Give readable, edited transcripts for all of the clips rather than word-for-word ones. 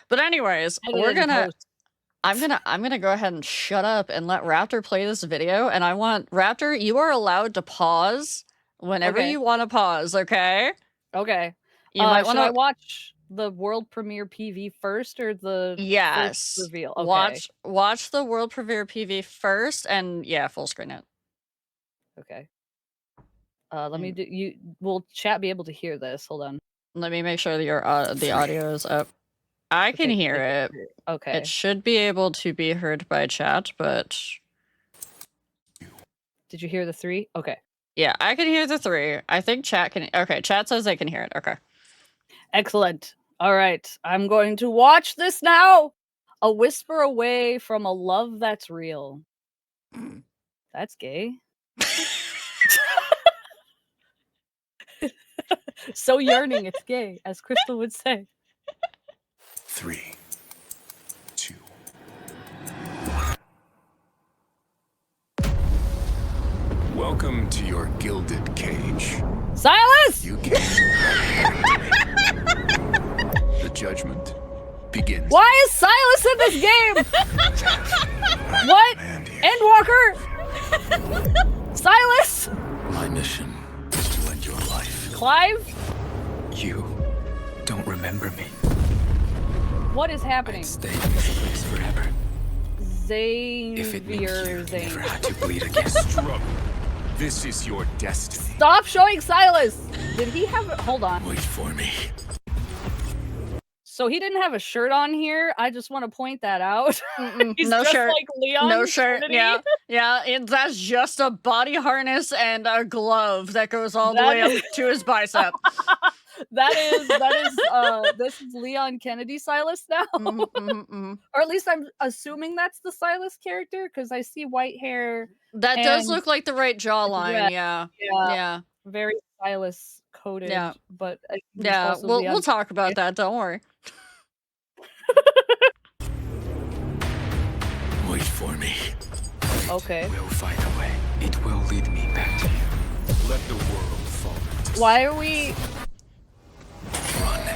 But anyways, I'm gonna go ahead and shut up and let Raptor play this video. And I want Raptor, you are allowed to pause whenever you want to pause. Okay. Okay. You might want to watch the world premiere PV first or the first reveal? Okay. Watch the world premiere PV first, and yeah, full screen it. Okay. Let me do. Will chat be able to hear this? Hold on. Let me make sure that the audio is up. I can hear it. Okay. It should be able to be heard by chat, but did you hear the 3? Okay. Yeah, I can hear the 3. I think chat can. Okay, chat says they can hear it. Okay. Excellent. All right, I'm going to watch this now. A whisper away from a love that's real. That's gay. So yearning, it's gay, as Crystal would say. 3, 2, 1. Welcome to your gilded cage. Silas! You came. The judgment begins. Why is Silas in this game? What? Endwalker! Silas! My mission is to end your life. Clive? You don't remember me. What is happening? I'd stay in this place forever. If it meant you never had to bleed again. Struggle. This is your destiny. Stop showing Silas! Did he have... Hold on. Wait for me. So he didn't have a shirt on here. I just want to point that out. He's no just shirt. like Leon. No shirt. Yeah. Yeah. That's just a body harness and a glove that goes all the way up to his bicep. This is Leon Kennedy Silas now. Or at least I'm assuming that's the Silas character because I see white hair. That does look like the right jawline. Yeah. Very Silas coded. Yeah. But yeah, we'll talk about that. Don't worry. Wait for me. Okay. We'll find a way. It will lead me back to you. Let the world fall into Why are we... Run.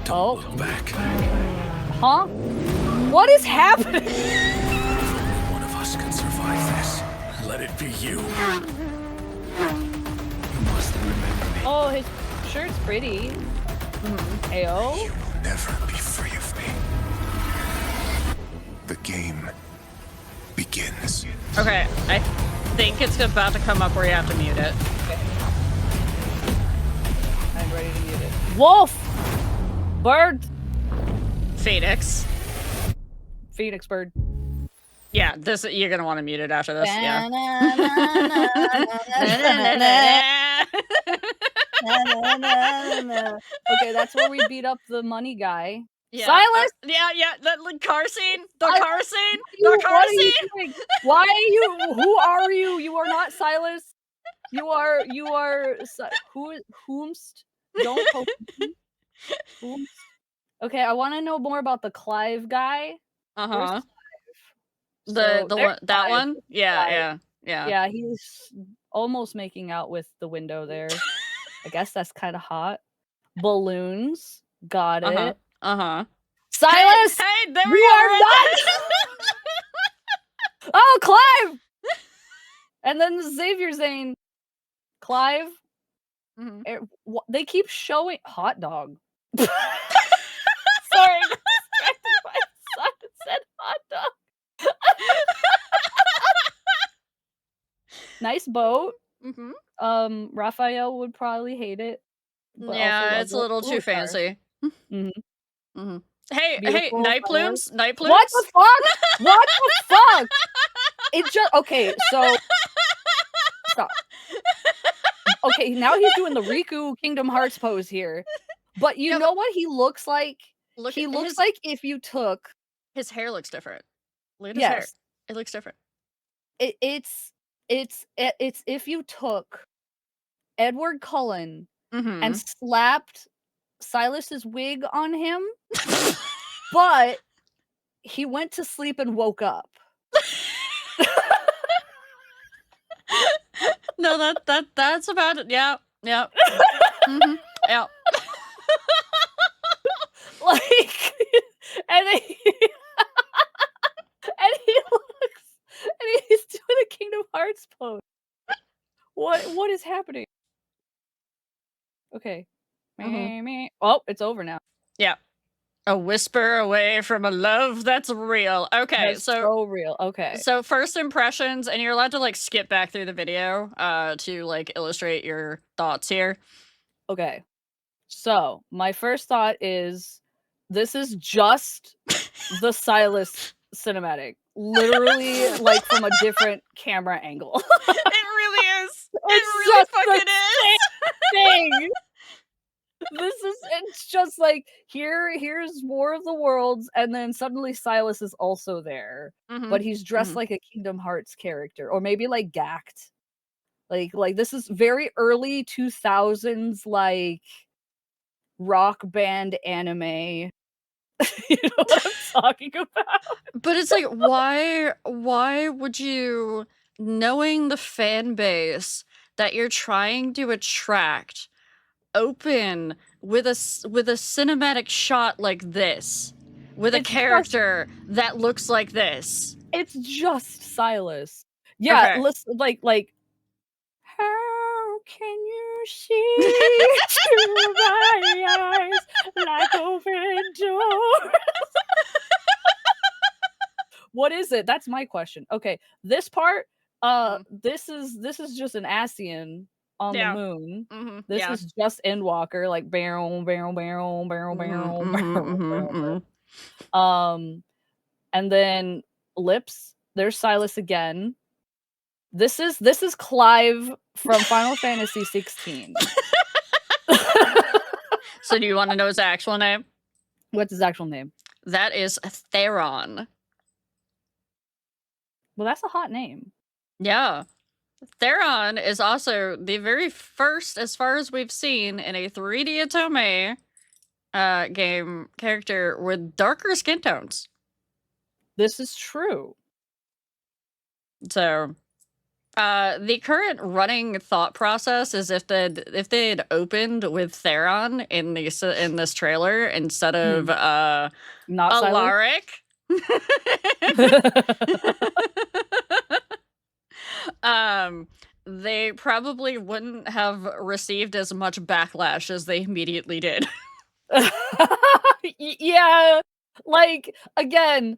Don't look back. Huh? What is happening? Only one of us can survive this. Let it be you. You must remember me. Oh, his shirt's pretty. Ayo. You will never be free of me. The game begins. Okay, I think it's about to come up where you have to mute it. Okay. I'm ready to mute it. Wolf! Bird! Phoenix. Phoenix bird. Yeah, this you're gonna want to mute it after this. Yeah. Okay, that's where we beat up the money guy. Yeah. Silas! Yeah, the car scene. The What are you doing? Why are you? Who are you? You are not Silas. You are. Whomst? Don't poke me. Whomst? Okay, I want to know more about the Clive guy. That one. Yeah. Yeah, he's almost making out with the window there. I guess that's kind of hot. Balloons. Got it. Silas! Hey, there you we are not! Oh, Clive! And then Xavier Zane. Clive. They keep showing... Hot dog. Sorry, I got distracted by the sign that said hot dog. Nice boat. Raphael would probably hate it. Yeah, it's a little too fancy. Hey, night plumes. What the fuck? What the fuck? It just okay. So stop. Okay, now he's doing the Riku Kingdom Hearts pose here. But you know what he looks like? He looks like if you took his hair looks different. Look at his hair. It looks different. It's if you took Edward Cullen and slapped Silas's wig on him, but he went to sleep and woke up. No, that's about it. Yeah. Yeah. Like What is happening? Okay. Oh, it's over now. Yeah. A whisper away from a love that's real. Okay, That's so real. Okay. So first impressions, and you're allowed to like skip back through the video to like illustrate your thoughts here. Okay. So my first thought is this is just the Silas cinematic. Literally like from a different camera angle. It really is. It really fucking is. Thing. It's just like here's War of the Worlds, and then suddenly Silas is also there. But he's dressed like a Kingdom Hearts character, or maybe like gacked. Like this is very early 2000s like rock band anime. You know what I'm talking about? But it's like why would you, knowing the fan base that you're trying to attract, open with a cinematic shot like this, with a character that looks like this? It's just Silas. Yeah, Okay. listen, like how can you see through my eyes like open doors? What is it? That's my question. Okay, this part, this is just an Ascian on the moon. This is just Endwalker, like barrel. And then Lips, there's Silas again. This is Clive from Final Fantasy 16. So do you want to know his actual name? What's his actual name? That is Theron. Well, that's a hot name. Yeah. Theron is also the very first, as far as we've seen, in a 3D Otome game character with darker skin tones. This is true. So, the current running thought process is if they'd opened with Theron in this trailer instead of not Alaric. They probably wouldn't have received as much backlash as they immediately did. Yeah, like again,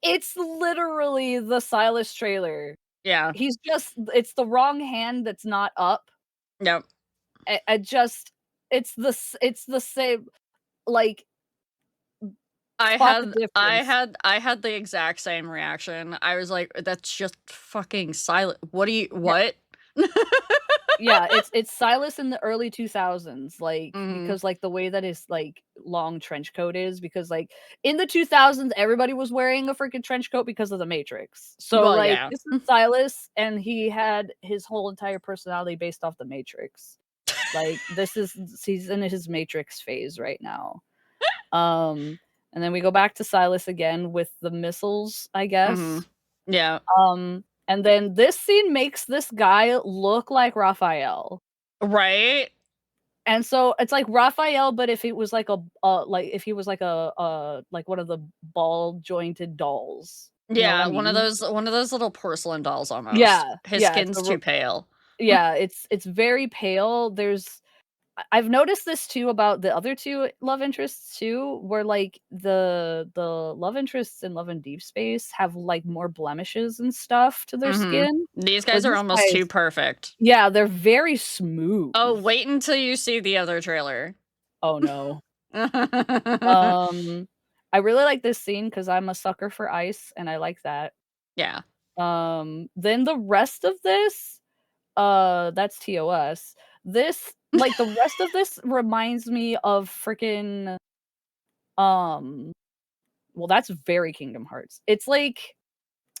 it's literally the Silas trailer. Yeah, it's the wrong hand that's not up. Yep. It's the same. Like I had the exact same reaction. I was like, that's just fucking Silas. What? Yeah, it's Silas in the early 2000s, like because like the way that his like long trench coat is, because like in the 2000s everybody was wearing a freaking trench coat because of the Matrix. So this is Silas, and he had his whole entire personality based off the Matrix. Like he's in his Matrix phase right now. And then we go back to Silas again with the missiles, I guess. Yeah. And then this scene makes this guy look like Raphael. Right? And so it's like Raphael, but if it was like if he was like a like one of the ball jointed dolls. Yeah, one of those little porcelain dolls almost. Yeah. His skin's too pale. Yeah, it's very pale. I've noticed this too about the other two love interests too, where like the love interests in Love and Deep Space have like more blemishes and stuff to their skin. These guys are almost too perfect. Yeah, they're very smooth. Oh, wait until you see the other trailer. Oh no. I really like this scene because I'm a sucker for ice, and I like that. Yeah. Then the rest of this, that's TOS. This like the rest of this reminds me of freaking well, that's very Kingdom Hearts. It's like,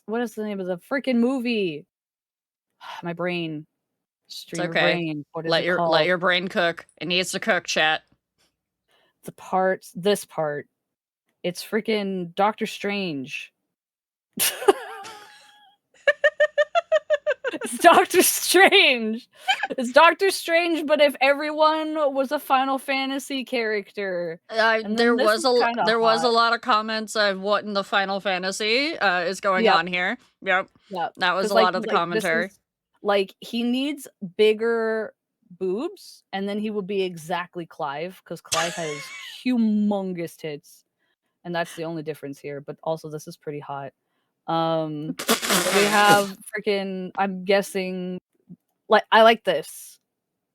what is the name of the freaking movie? My brain. Stream it's okay. Brain. What is it called? Let your brain cook. It needs to cook, chat. This part. It's freaking Doctor Strange. It's Doctor Strange. It's Doctor Strange, but if everyone was a Final Fantasy character. There was a lot of comments of what in the Final Fantasy is going on here. Yep. That was a lot of the commentary. Like, he needs bigger boobs, and then he will be exactly Clive, because Clive has humongous tits, and that's the only difference here, but also this is pretty hot. So we have freaking I'm guessing like, I like this.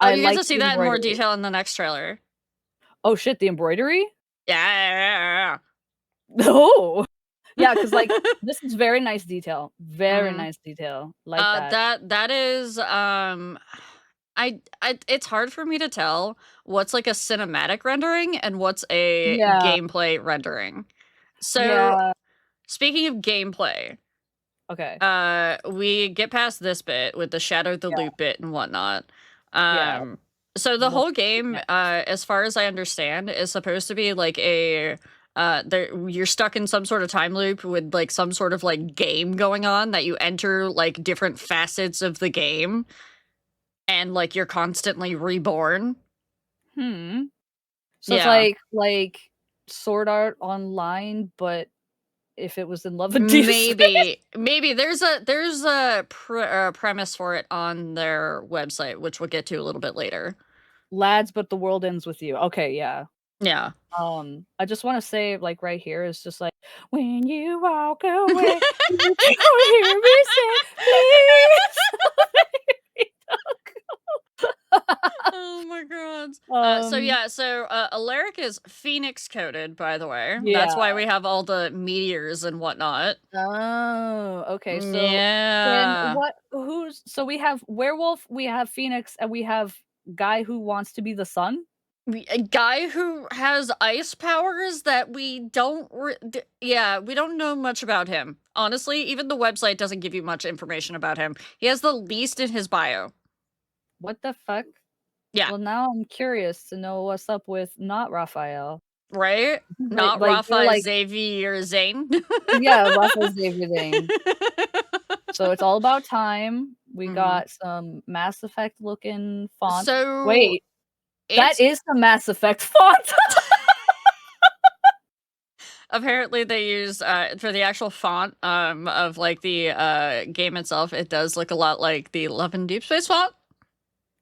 Oh, I you get like to see the that in more embroidery. detail in the next trailer. Oh shit, the embroidery? Yeah. Oh! Yeah, because like, this is very nice detail. Very Mhm. nice detail. Like that. That is, it's hard for me to tell what's, like, a cinematic rendering and what's a Yeah. gameplay rendering. So, Yeah. speaking of gameplay, Okay. we get past this bit with the shadow the Yeah. loop bit and whatnot. Yeah. So the The whole game, yeah. as far as I understand, is supposed to be like a you're stuck in some sort of time loop with like some sort of like game going on that you enter like different facets of the game and like you're constantly reborn. Hmm. So it's Yeah. like Sword Art Online, but if it was in love and Deep Space. Maybe there's a premise for it on their website, which we'll get to a little bit later. Lads, but the world ends with you. Okay, yeah. Yeah. I just wanna say, like, right here, it's just like, "When you walk away, you don't hear me say, please let me Oh my god. go." So yeah, so Alaric is phoenix coded, by the way. That's Yeah. why we have all the meteors and whatnot. Oh, okay, so then Yeah. who's so we have werewolf, we have phoenix, and we have guy who wants to be the sun? A guy who has ice powers that we don't yeah, we don't know much about him. Honestly, even the website doesn't give you much information about him. He has the least in his bio. What the fuck? Yeah, Well, now I'm curious to know what's up with not Raphael. right? Not Like, they're Rafa like Xavier Zane. yeah, Raphael's everything. So it's all about time. We Mhm. got some Mass Effect looking font. So Wait, that it's is the Mass Effect font! apparently they use for the actual font of like the game itself, it does look a lot like the Love and Deep Space font.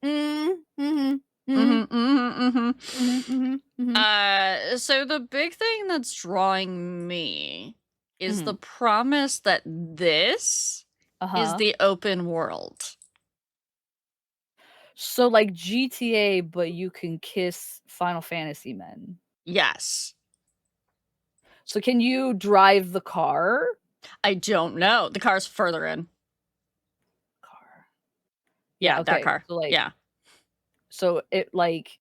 Mm, mhm, mhm, Mhm, mhm, mhm. mhm, mhm, mhm, So the big thing that's drawing me is the mhm. promise that this is Uh-huh. the open world. So, like GTA, but you can kiss Final Fantasy men. Yes. So can you drive the car? I don't know. The car's further in. Car. Yeah, Yeah, that okay. car. So, like Yeah. so it, like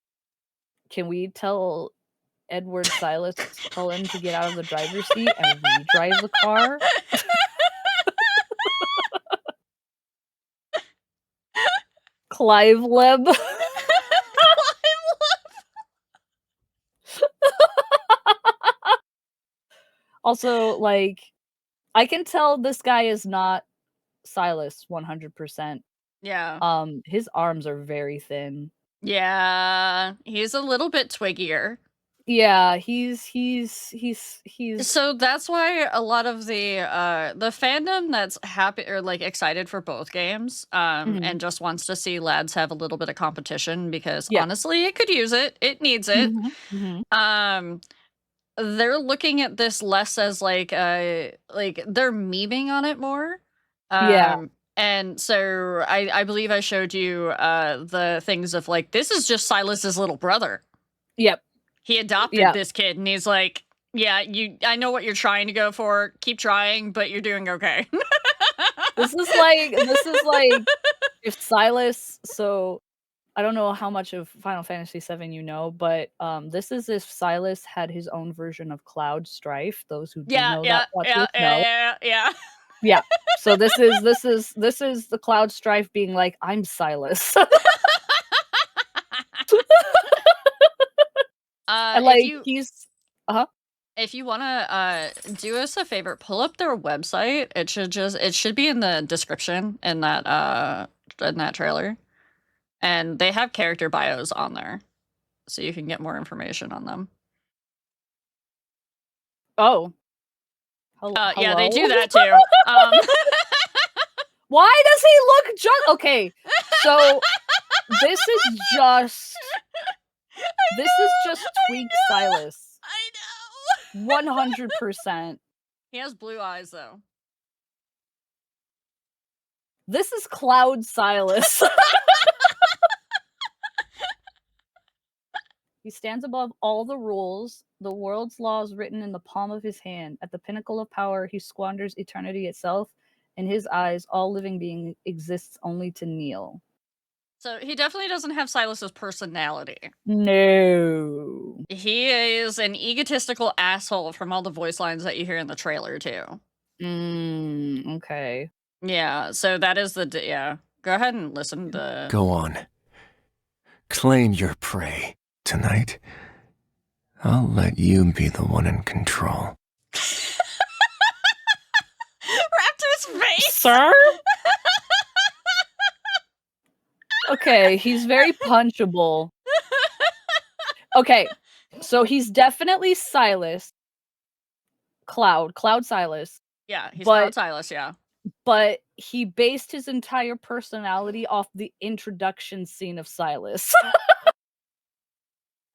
can we tell Edward Silas Cullen to get out of the driver's seat and we drive the car? Clive Leb. Also, like, I can tell this guy is not Silas 100%. Yeah. His arms are very thin. Yeah. He's a little bit twiggier. Yeah, he's So that's why a lot of the fandom that's happy or like excited for both games mhm, and just wants to see lads have a little bit of competition because yeah. honestly it could use it. It needs it. Mhm, mhm. Um they're looking at this less as like they're memeing on it more. Yeah, And so I believe I showed you the things of like this is just Silas's little brother. yep, He adopted yeah. this kid and he's like, yeah, I know what you're trying to go for. Keep trying, but you're doing okay. This is like if Silas so I don't know how much of Final Fantasy VII you know, but, this is if Silas had his own version of Cloud Strife. Those who do Yeah, know that yeah, plot yeah, twist yeah, know. yeah, yeah. Yeah. So this is the Cloud Strife being like, "I'm Silas." And, If like, you he's uh-huh. if you wanna do us a favor, pull up their website. It should be in the description in that trailer. And they have character bios on there. So you can get more information on them. Oh, Yeah, they hello? do that too. Why does he look just okay? So this is just tweak Silas. I know. 100%. He has blue eyes though. This is Cloud Silas. He stands above all the rules, the world's laws written in the palm of his hand. At the pinnacle of power, he squanders eternity itself. In his eyes, all living being exists only to kneel. So he definitely doesn't have Silas's personality. No. He is an egotistical asshole from all the voice lines that you hear in the trailer too. Okay. Yeah, so that is the yeah. Go ahead and listen to Go on. Claim your prey. Tonight, I'll let you be the one in control. Raptor's face. Sir? Okay, he's very punchable. Okay, so he's definitely Silas. Cloud Silas. Yeah, he's But- Cloud Silas, yeah. But he based his entire personality off the introduction scene of Silas.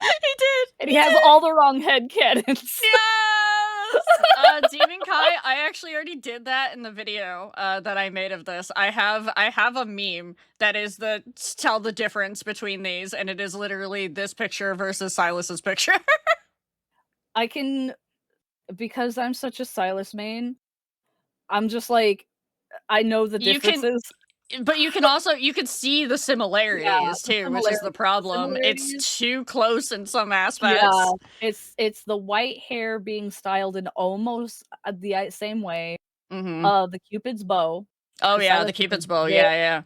He did. And he has all the wrong headcanons. Yes! Demon Kai, I actually already did that in the video that I made of this. I have a meme that is the tell the difference between these, and it is literally this picture versus Silas's picture. I can, because I'm such a Silas main, I'm just like, I know the You can- differences. But you can also see the similarities the too, which is the problem. similarities. It's too close in some aspects. Yeah, it's the white hair being styled in almost the same way. Mm-hmm. The Cupid's bow. Oh 'cause yeah, Silas the is Cupid's a bow. very Yeah.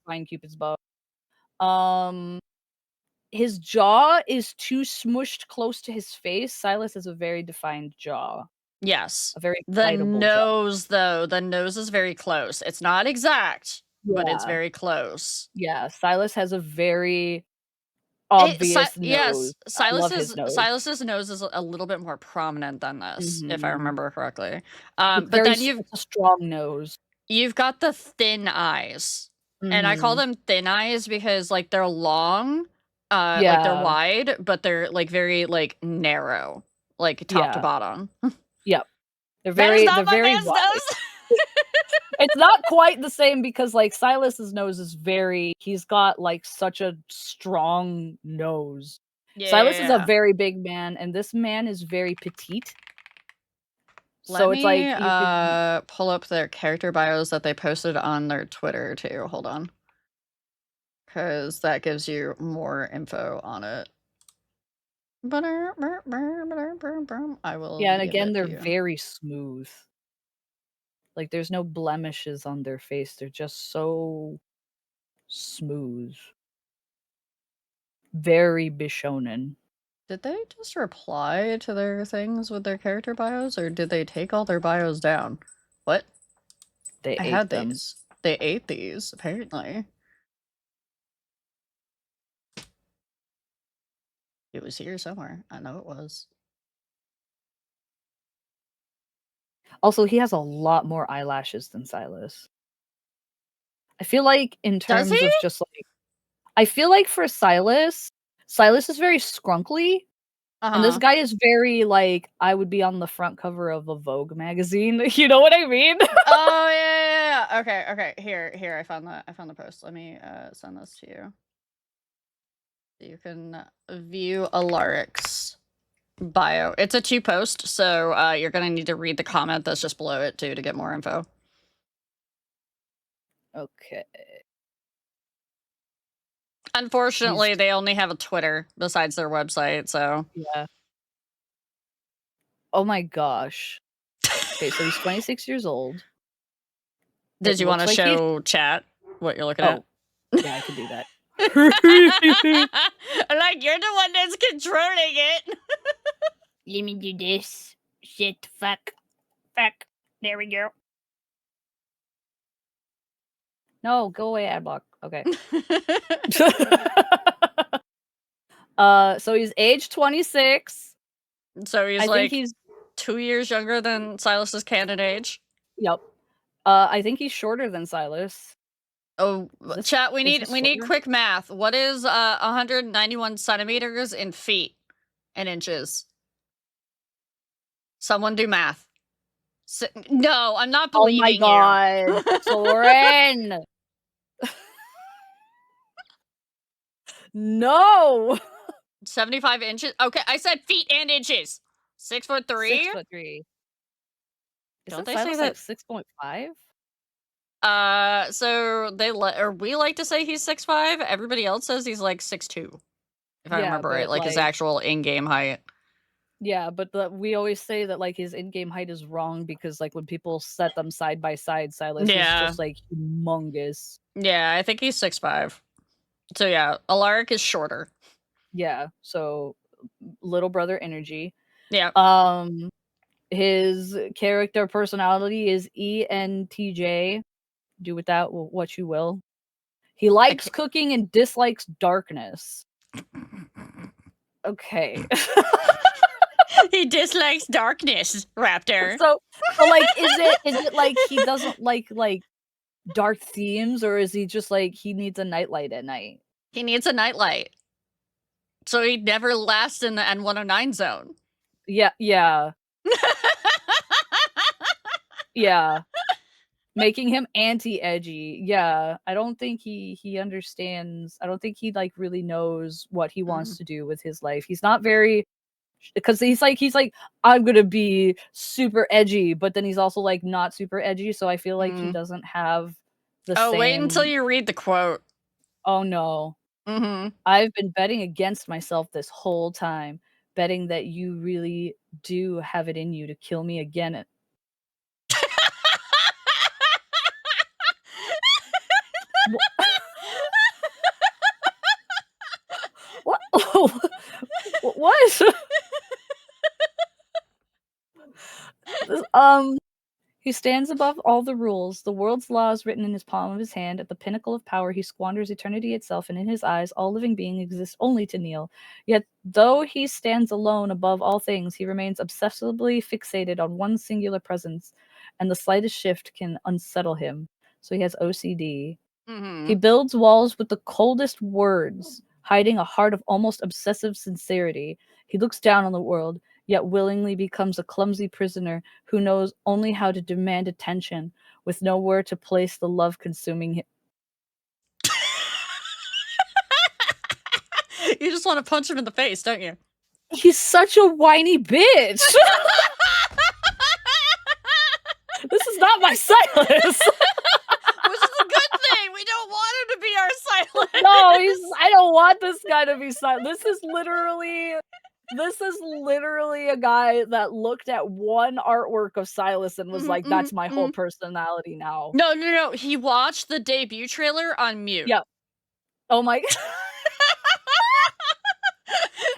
fine Cupid's bow. His jaw is too smushed close to his face. Silas has a very defined jaw. Yes. A very The excitable jaw. nose, though, the nose is very close. It's not exact, but it's Yeah. very close. Yeah, Silas has a very obvious nose. Yes, I love his nose. Silas's nose is a little bit more prominent than this, if I Mhm. remember correctly. It's But very then it's a strong nose. you've got the thin eyes. And I call Mhm. them thin eyes because like they're long, like they're Yeah. wide, but they're like very like narrow, like top to Yeah. bottom. Yep. They're That is very not they're my very man's wide. nose. It's not quite the same because like Silas's nose is he's got like such a strong nose. Silas is a Yeah. very big man and this man is very petite. Let So me it's like you could pull up their character bios that they posted on their Twitter too. Hold on. Because that gives you more info on it. I will. Yeah, and give again it to they're you. very smooth. Like there's no blemishes on their face. They're just so smooth. Very Bishonen. Did they just reply to their things with their character bios, or did they take all their bios down? What? They I ate had them. these. They ate these, apparently. It was here somewhere. I know it was. Also, he has a lot more eyelashes than Silas. I feel like in Does terms he? of just like I feel like for Silas is very scrunkly. And this guy is very like I would be on the front cover of a Vogue magazine. You know what I mean? Oh yeah. Okay. Here. I found the post. Let me send this to you. You can view Alaric's bio. It's a 2-post, so you're gonna need to read the comment that's just below it too to get more info. Okay. Unfortunately, they only have a Twitter besides their website, so Yeah. Oh my gosh. Okay, so he's 26 years old. Did you want to looks like he's- show chat what you're looking at? Yeah, I can do that. Like you're the one that's controlling it. Let me do this. Shit, fuck. There we go. No, go away, adblock. Okay. So he's age 26. So he's I like think he's 2 years younger than Silas's canon age. Yep. I think he's shorter than Silas. Oh, chat, we Is need this shorter? quick math. What is 191 centimeters in feet and inches? Someone do math. No, I'm not Oh my believing god, you. Soren! No! 75 inches? Okay, I said feet and inches. 6'3"? 6'3". Don't Isn't they say Silas like that? 6.5? So we like to say he's 6'5". Everybody else says he's like 6'2", if I Yeah, remember right, but, like his like actual in-game height. yeah, but we always say that, like, his in-game height is wrong because, like, when people set them side by side, Silas is Yeah. just, like, humongous. Yeah, I think he's 6'5". So yeah, Alaric is shorter. Yeah, so little brother energy. Yeah. His character personality is ENTJ. Do with that what you will. He likes cooking and dislikes darkness. Okay. He dislikes darkness, Raptor. So, like, is it like he doesn't like dark themes, or is he just like he needs a nightlight at night? He needs a nightlight. So he'd never last in the N109 zone. Yeah, yeah. Yeah. Making him anti-edgy. Yeah. I don't think he understands. I don't think he like really knows what he wants to do with his life. He's not very because he's like I'm gonna be super edgy, but then he's also like not super edgy. So I feel like he doesn't have the same. Wait until you read the quote. Oh no. I've been betting against myself this whole time, betting that you really do have it in you to kill me again. What? What? He stands above all the rules, the world's laws written in his palm of his hand. At the pinnacle of power, he squanders eternity itself, and in his eyes, all living beings exist only to kneel. Yet, though he stands alone above all things, he remains obsessively fixated on one singular presence, and the slightest shift can unsettle him. So he has OCD. He builds walls with the coldest words, hiding a heart of almost obsessive sincerity. He looks down on the world, yet willingly becomes a clumsy prisoner who knows only how to demand attention, with nowhere to place the love-consuming him. You just want to punch him in the face, don't you? He's such a whiny bitch! This is not my Silas! Which is a good thing! We don't want him to be our Silas! No, I don't want this guy to be Silas. This is literally a guy that looked at one artwork of Silas and was like, that's my whole personality now. No. He watched the debut trailer on mute. Yep. Oh my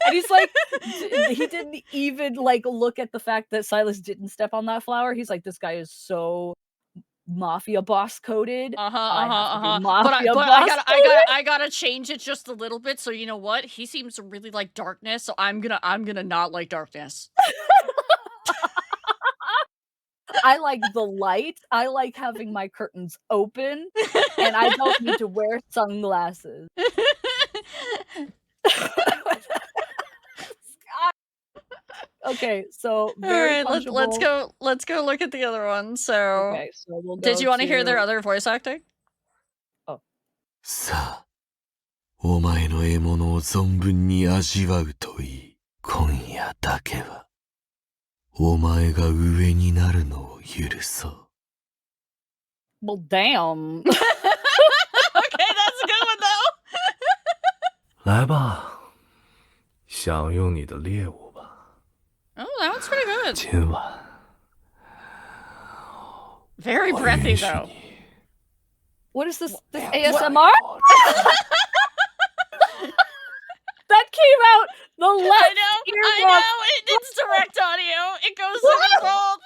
And he's like, he didn't even like look at the fact that Silas didn't step on that flower. He's like, this guy is so mafia boss coded. I have to be mafia boss coded. I gotta change it just a little bit. So you know what? He seems to really like darkness. So I'm gonna not like darkness. I like the light. I like having my curtains open, and I don't need to wear sunglasses. Okay, so very Alright, let's go look at the other one. So, okay, so we'll go did you want to hear their to other voice acting? Oh. さあ、お前の獲物を存分に味わうといい。今夜だけは、お前が上になるのを許そう。Well, damn. Okay, that's a good one though. 来吧，享用你的猎物吧。 Oh, that one's pretty good. 今晚 Very breathy though. What is this ASMR? That came out the left earbud. I know, it's direct audio. It goes to both.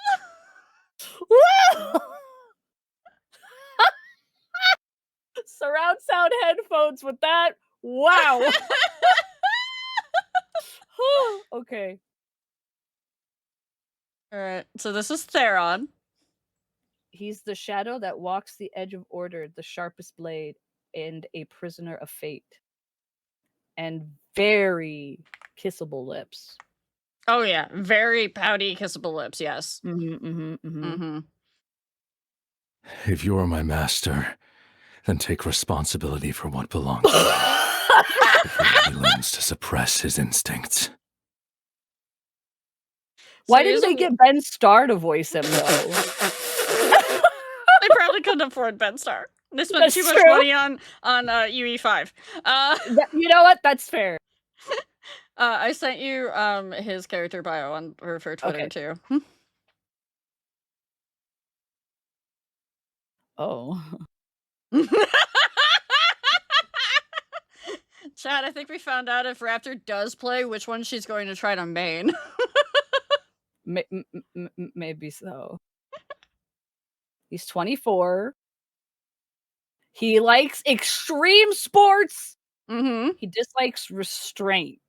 Surround sound headphones with that. Wow. Okay. Alright, so this is Theron. He's the shadow that walks the edge of order, the sharpest blade, and a prisoner of fate. And very kissable lips. Oh yeah, very pouty, kissable lips. Yes. If you are my master, then take responsibility for what belongs to you before he learns to suppress his instincts. Why didn't they get Ben Starr to voice him, though? They probably couldn't afford Ben Starr. They spent too much money on UE5. You know what? That's fair. I sent you his character bio on for Twitter too. Oh. Chad, I think we found out if Raptor does play, which one she's going to try to main. Maybe so. He's 24. He likes extreme sports. He dislikes restraint.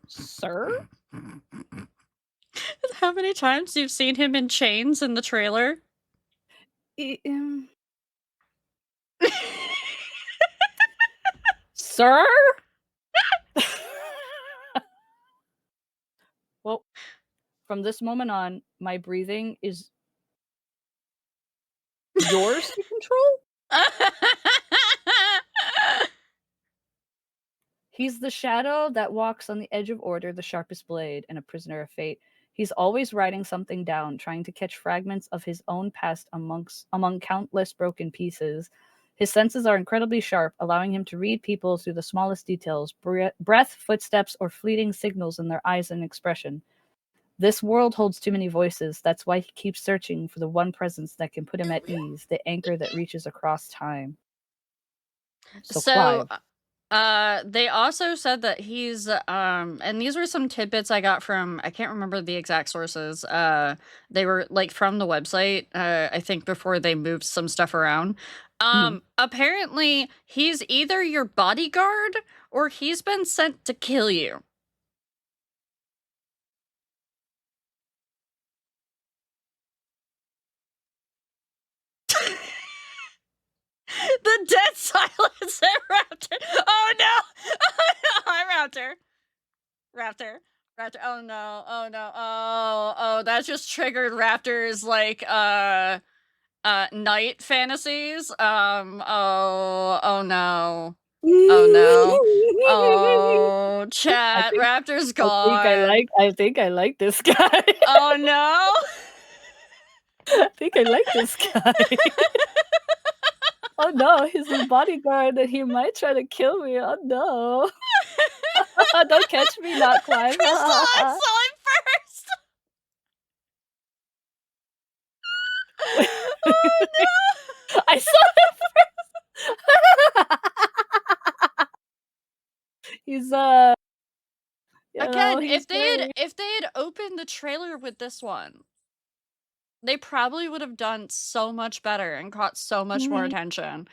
Sir? How many times you've seen him in chains in the trailer? Sir? Well, from this moment on, my breathing is yours to control? He's the shadow that walks on the edge of order, the sharpest blade, and a prisoner of fate. He's always writing something down, trying to catch fragments of his own past among countless broken pieces. His senses are incredibly sharp, allowing him to read people through the smallest details, breath, footsteps, or fleeting signals in their eyes and expression. This world holds too many voices. That's why he keeps searching for the one presence that can put him at ease, the anchor that reaches across time. So they also said that he's and these were some tidbits I got from, I can't remember the exact sources. They were like from the website, I think before they moved some stuff around. Apparently he's either your bodyguard or he's been sent to kill you. The dead silence at Raptor. Oh no! Oh no! Hi, Raptor. Raptor. Oh no! Oh no! Oh! That just triggered Raptor's like night fantasies. Oh no! Oh no! Oh, chat. Raptor's gone. I think I like this guy. Oh no! I think I like this guy. Oh no, he's a bodyguard and he might try to kill me. Oh no. Don't catch me not climbing. Crystal, I saw him first. Oh no! I saw him first. He's again, if they had opened the trailer with this one, they probably would have done so much better and caught so much more attention.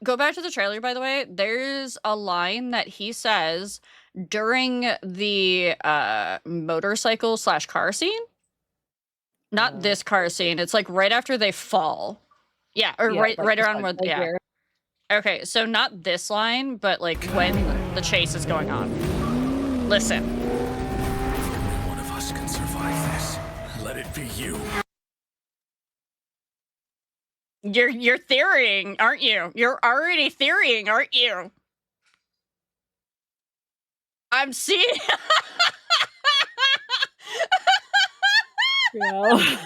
Go back to the trailer, by the way. There's a line that he says during the motorcycle / car scene. Not this car scene. It's like right after they fall. Yeah, or right around where here. Okay, so not this line, but like when the chase is going on. Listen. If only one of us can survive this, let it be you. You're theorying, aren't you? You're already theorying, aren't you? I'm seeing. Yeah.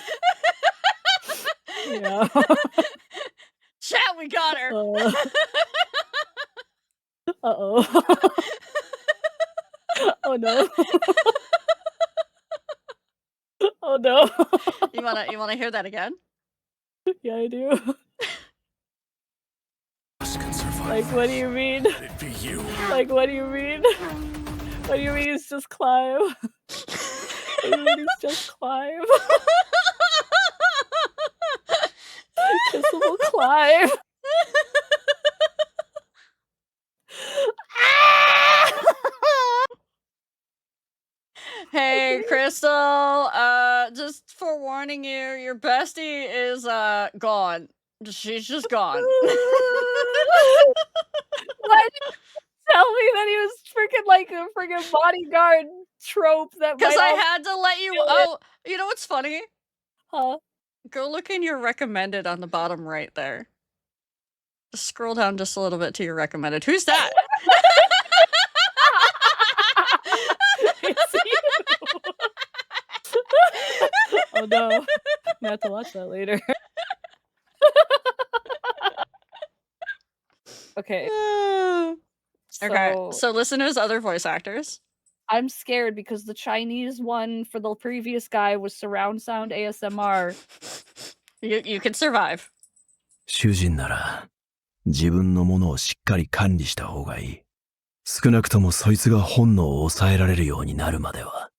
Yeah. Chat, we got her. Uh-oh. Oh no. Oh no. You wanna hear that again? Yeah, I do. Like, what do you mean? Like, what do you mean? What do you mean it's just climb? What do you mean it's just climb? Kissable climb. Hey, Crystal, just forewarning you, your bestie is gone. She's just gone. Why did you tell me that he was freaking like a freaking bodyguard trope that Because might I also had to let you. do it? Oh, you know what's funny? Huh? Go look in your recommended on the bottom right there. Just scroll down just a little bit to your recommended. Who's that? It's you. Oh no. I'm gonna have to watch that later. Okay. Okay, So so listen to his other voice actors. I'm scared because the Chinese one for the previous guy was surround sound ASMR. You can survive. 主人なら、自分のものをしっかり管理した方がいい。少なくともそいつが本能を抑えられるようになるまでは。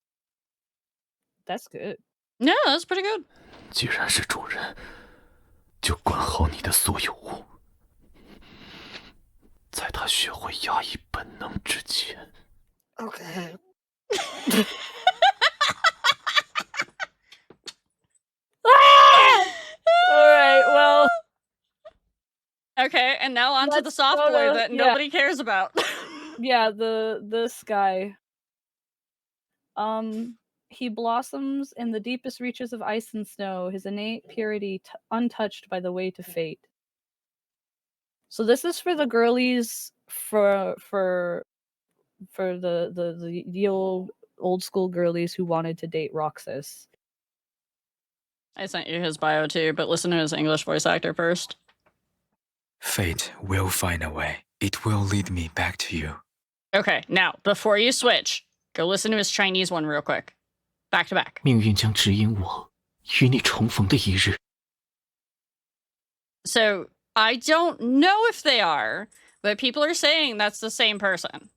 That's good. Yeah, that's pretty good. 既然是主人，就管好你的所有物。在他学会压抑本能之前。Okay. Alright, well. Okay, and now on to the Let's soft go boy to- that yeah. nobody cares about. Yeah, this guy. He blossoms in the deepest reaches of ice and snow, his innate purity untouched by the weight of fate. So this is for the girlies, for the old school girlies who wanted to date Roxas. I sent you his bio too, but listen to his English voice actor first. Fate will find a way. It will lead me back to you. Okay, now, before you switch, go listen to his Chinese one real quick. Back to back. 命运将指引我与你重逢的一日。 So, I don't know if they are, but people are saying that's the same person.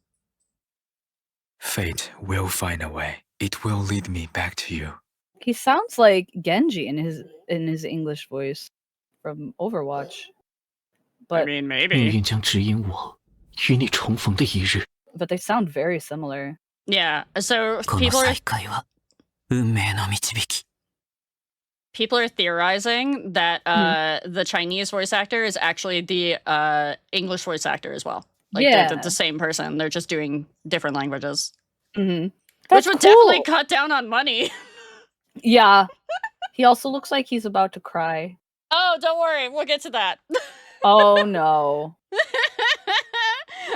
Fate will find a way. It will lead me back to you. He sounds like Genji in his English voice from Overwatch. I But mean, 命 maybe. 运将指引我与你重逢的一日。 but they sound very similar. Yeah, so この people are 再会は運命の導き。 people are theorizing that the Chinese voice actor is actually the English voice actor as well. Like Yeah. they're the same person. They're just doing different languages. Mm-hmm. Which would definitely cut down on money. Yeah. He also looks like he's about to cry. Oh, don't worry. We'll get to that. Oh no.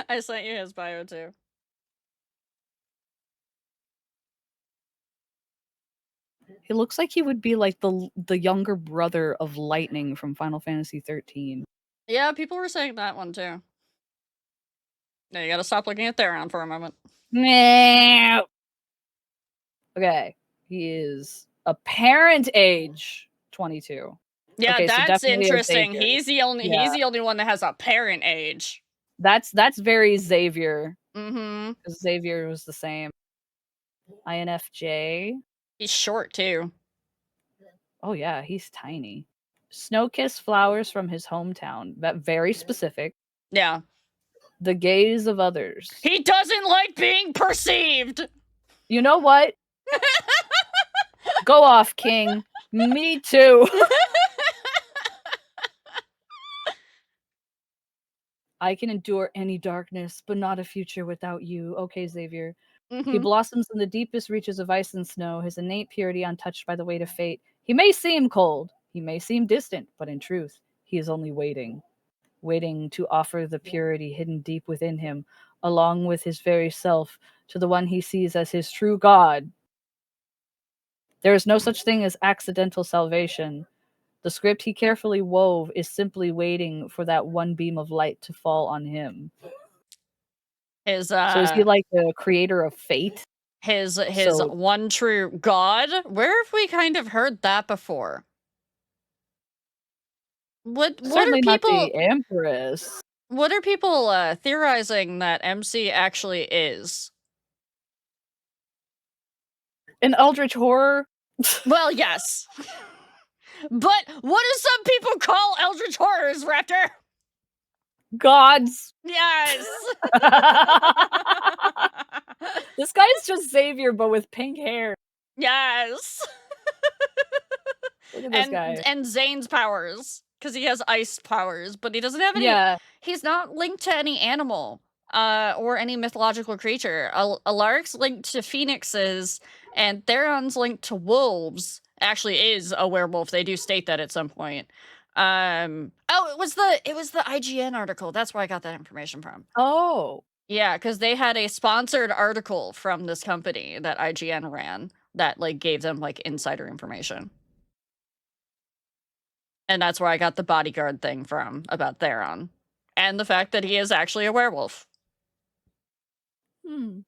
I sent you his bio too. He looks like he would be like the younger brother of Lightning from Final Fantasy 13. Yeah, people were saying that one too. Now you gotta stop looking at Theron for a moment. No. Okay. He is apparent age 22. Yeah, Okay, so that's definitely a interesting. Xavier. He's the only one that has a parent age. That's very Xavier. Mm-hmm. Xavier was the same. INFJ. He's short too. Oh yeah, he's tiny. Snow-kissed flowers from his hometown. That very specific. Yeah. The gaze of others. He doesn't like being perceived. You know what? Go off, King. Me too. I can endure any darkness, but not a future without you. Okay, Xavier. He Mhm. blossoms in the deepest reaches of ice and snow, his innate purity untouched by the weight of fate. He may seem cold, he may seem distant, but in truth, he is only waiting to offer the purity hidden deep within him, along with his very self, to the one he sees as his true God. There is no such thing as accidental salvation. The script he carefully wove is simply waiting for that one beam of light to fall on him. His So is he like the creator of fate? his So- one true God. Where have we kind of heard that before? What are Certainly not people the Empress. what are people theorizing that MC actually is? An eldritch horror? Well, yes. But what do some people call eldritch horrors, Raptor? Gods. Yes. This guy's just Xavier, but with pink hair. Yes. Look at this guy. And Zane's powers, because he has ice powers, but he doesn't have any. Yeah. He's not linked to any animal, or any mythological creature. Alaric's linked to phoenixes, and Theron's linked to wolves. Actually, is a werewolf. They do state that at some point. Oh, it was the IGN article. That's where I got that information from. Oh. Yeah, because they had a sponsored article from this company that IGN ran that like gave them like insider information. And that's where I got the bodyguard thing from about Theron. And the fact that he is actually a werewolf. Hmm.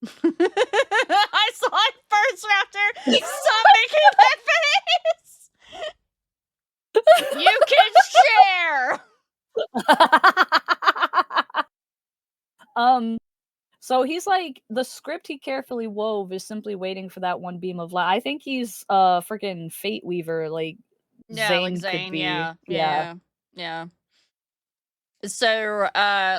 I saw it first, Raptor! Stop making that face! You can share! So he's like, the script he carefully wove is simply waiting for that one beam of light. I think he's freaking Fate Weaver, like Yeah, Zane like could Zane, be. yeah. So,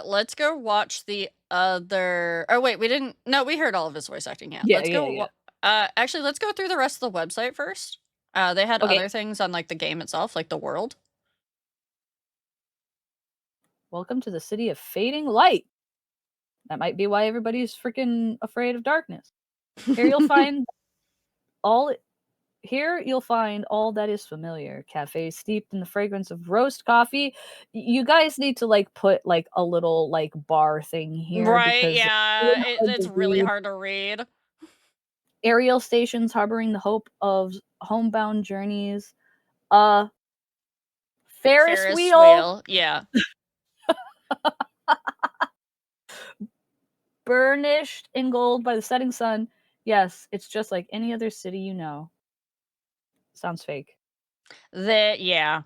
let's go watch the other. Oh wait, we didn't. No, we heard all of his voice acting. Yeah, let's go. Actually, let's go through the rest of the website first. They had Okay. other things on like the game itself, like the world. Welcome to the city of fading light. That might be why everybody's freaking afraid of darkness. Here you'll find all that is familiar. Cafes steeped in the fragrance of roast coffee. You guys need to like put like a little like bar thing here, Right? because Yeah, it's really hard to read. Aerial stations harboring the hope of homebound journeys. Ferris wheel. Yeah. Burnished in gold by the setting sun. Yes, it's just like any other city you know. Sounds fake. Yeah.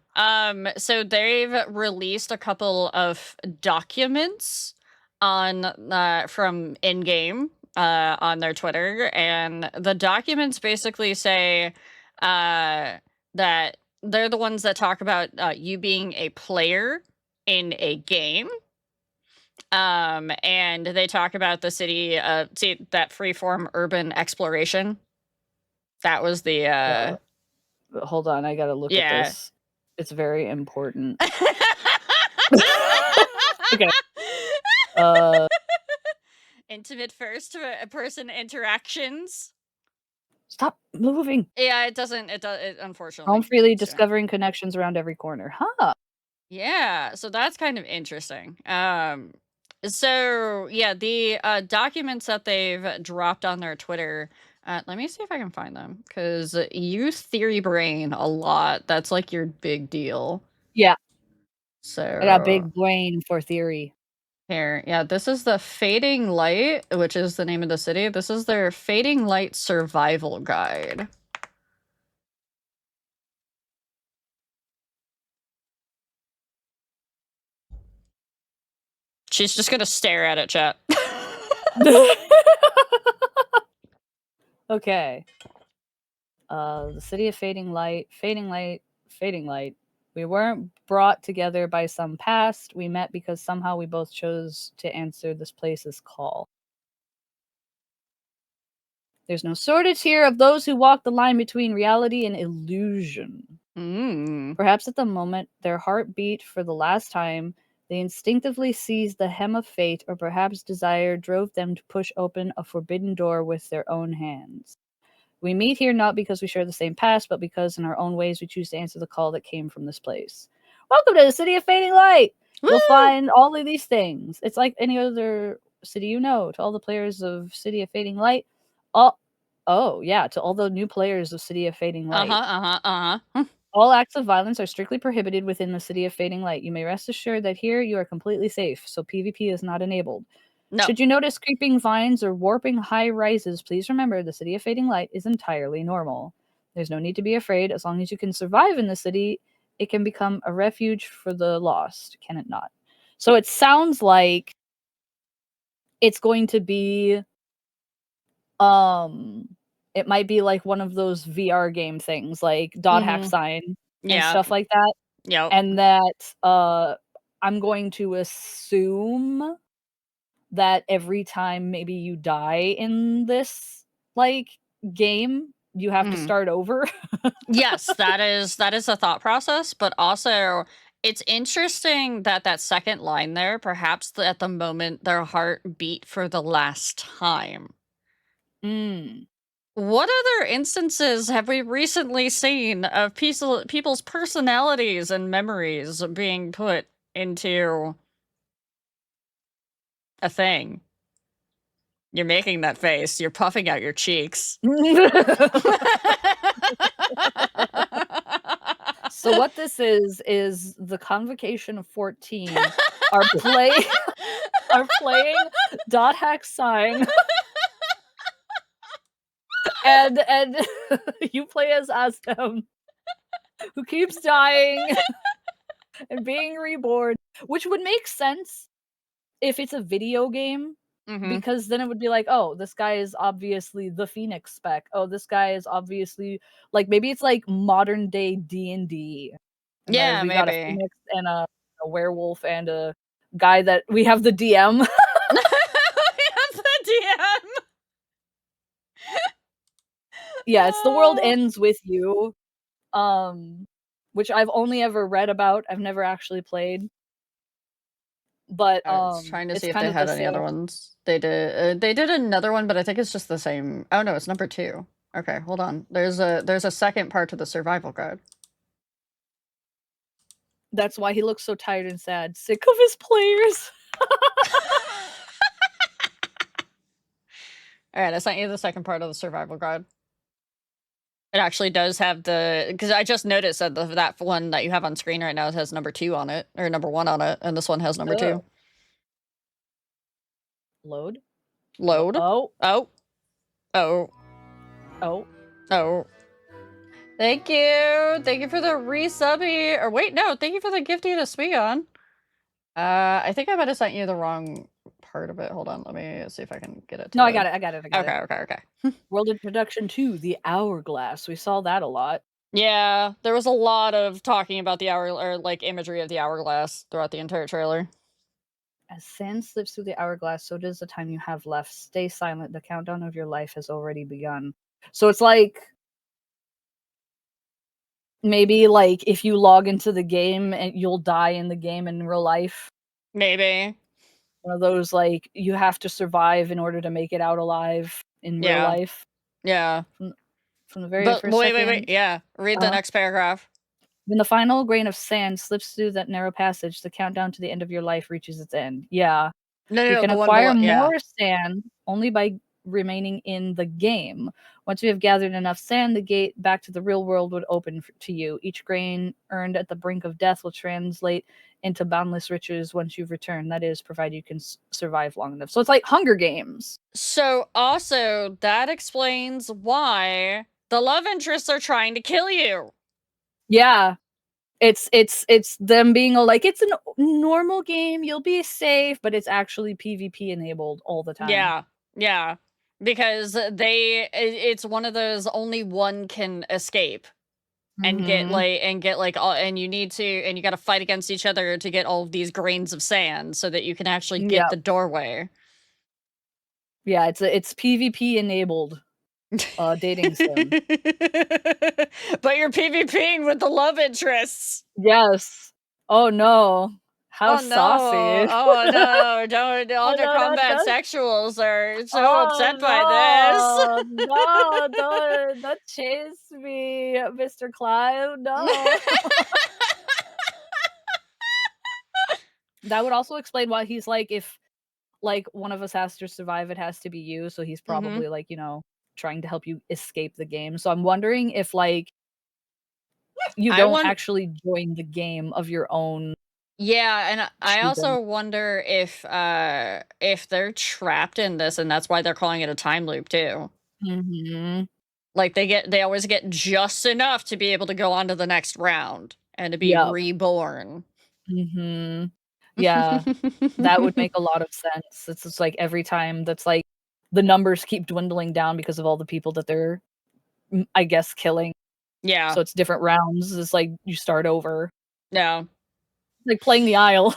So they've released a couple of documents on from in-game on their Twitter, and the documents basically say that they're the ones that talk about you being a player in a game. And they talk about the city, see that freeform urban exploration. That was the Hold on, I gotta look at yeah. this. It's very important. Okay. Intimate first person interactions. Stop moving. Yeah, it doesn't. It unfortunately. Roam freely, discovering connections around every corner. Huh. Yeah, so that's kind of interesting. So yeah, the documents that they've dropped on their Twitter. Let me see if I can find them, because you theory brain a lot. That's like your big deal. Yeah. So I got big brain for theory. Here, yeah, this is the Fading Light, which is the name of the city. This is their Fading Light survival guide. She's just gonna stare at it, chat. Okay. The city of fading light. We weren't brought together by some past. We met because somehow we both chose to answer this place's call. There's no shortage here of those who walk the line between reality and illusion. Perhaps at the moment their heart beat for the last time, they instinctively seized the hem of fate, or perhaps desire drove them to push open a forbidden door with their own hands. We meet here not because we share the same past, but because in our own ways we choose to answer the call that came from this place. Welcome to the city of fading light! Woo! You'll find all of these things. It's like any other city you know. To all the players of City of Fading Light, to all the new players of City of Fading Light. All acts of violence are strictly prohibited within the City of Fading Light. You may rest assured that here you are completely safe, so PvP is not enabled. No. Should you notice creeping vines or warping high rises, please remember the City of Fading Light is entirely normal. There's no need to be afraid. As long as you can survive in the city, it can become a refuge for the lost, can it not? So it sounds like it's going to be it might be like one of those VR game things, like .sign and stuff like that. Yeah. And that I'm going to assume that every time maybe you die in this like game, you have to Mhm. start over. Yes, that is a thought process, but also it's interesting that that second line there, perhaps at the moment their heart beat for the last time. Mm. What other instances have we recently seen of people's personalities and memories being put into a thing? You're making that face. You're puffing out your cheeks. So what this is the Convocation of 14 are play are playing Dot Hack Sign and you play as Azem, who keeps dying and being reborn, which would make sense if it's a video game, Mhm. because then it would be like, oh, this guy is obviously the Phoenix spec. Oh, this guy is obviously like maybe it's like modern day D&D, and Yeah, we got a maybe. Phoenix and a werewolf and a guy that we have the DM. We have the DM. Yeah, it's The World Oh. Ends With You, which I've only ever read about. I've never actually played. But, I was trying to it's see if kind they of the had any other same. ones. They did another one, but I think it's just the same. Oh no, it's number 2. Okay, hold on. There's a second part to the survival guide. That's why he looks so tired and sad. Sick of his players. All right, I sent you the second part of the survival guide. It actually does have because I just noticed that that one that you have on screen right now has number 2 on it, or number 1 on it, and this one has number 2. Oh. Load? Load. Oh. Oh. Oh. Oh. Oh. Thank you. Thank you for the resubby. Or wait, no, thank you for the gifty to Sweon. I think I might have sent you the wrong part of it. Hold on, let me see if I can get it to No, I load. got it, I got it, I got it. Okay. World Introduction to The Hourglass. We saw that a lot. Yeah, there was a lot of talking about the hour, or like imagery of the hourglass throughout the entire trailer. As sand slips through the hourglass, so does the time you have left. Stay silent. The countdown of your life has already begun. So it's like maybe like if you log into the game and you'll die in the game in real life. Maybe. One of those like you have to survive in order to make it out alive in real Yeah. life. Yeah. From the very But first wait. second. Yeah. Read the next paragraph. When the final grain of sand slips through that narrow passage, the countdown to the end of your life reaches its end. Yeah. You No, can the one acquire below. Yeah. more sand only by remaining in the game. Once you have gathered enough sand, the gate back to the real world would open to you. Each grain earned at the brink of death will translate into boundless riches once you've returned. That is, provided you can survive long enough. So it's like Hunger Games. So also that explains why the love interests are trying to kill you. Yeah. It's them being all like, it's a normal game, you'll be safe, but it's actually PvP enabled all the time. Yeah. Because it's one of those only one can escape and get all, and you need to, and you got to fight against each other to get all of these grains of sand so that you can actually get Yeah. the doorway. Yeah, it's PvP enabled dating sim. But you're PvPing with the love interests. Yes. Oh no. How Oh saucy. no! Oh no! Don't all Oh, the no, combat don't sexuals are so upset by oh this. no. No, don't chase me, Mr. Clive. No. That would also explain why he's like, if like one of us has to survive, it has to be you. So he's probably like, trying to help you escape the game. So I'm wondering if like you I don't want. actually join the game of your own Yeah, and I choosing. also wonder if they're trapped in this, and that's why they're calling it a time loop too. Mhm. Like they always get just enough to be able to go on to the next round and to be Yep. reborn. Mhm. Yeah. That would make a lot of sense. It's just like every time that's like the numbers keep dwindling down because of all the people that they're, I guess, killing. Yeah. So it's different rounds. It's like you start over. No. Like playing the Isle.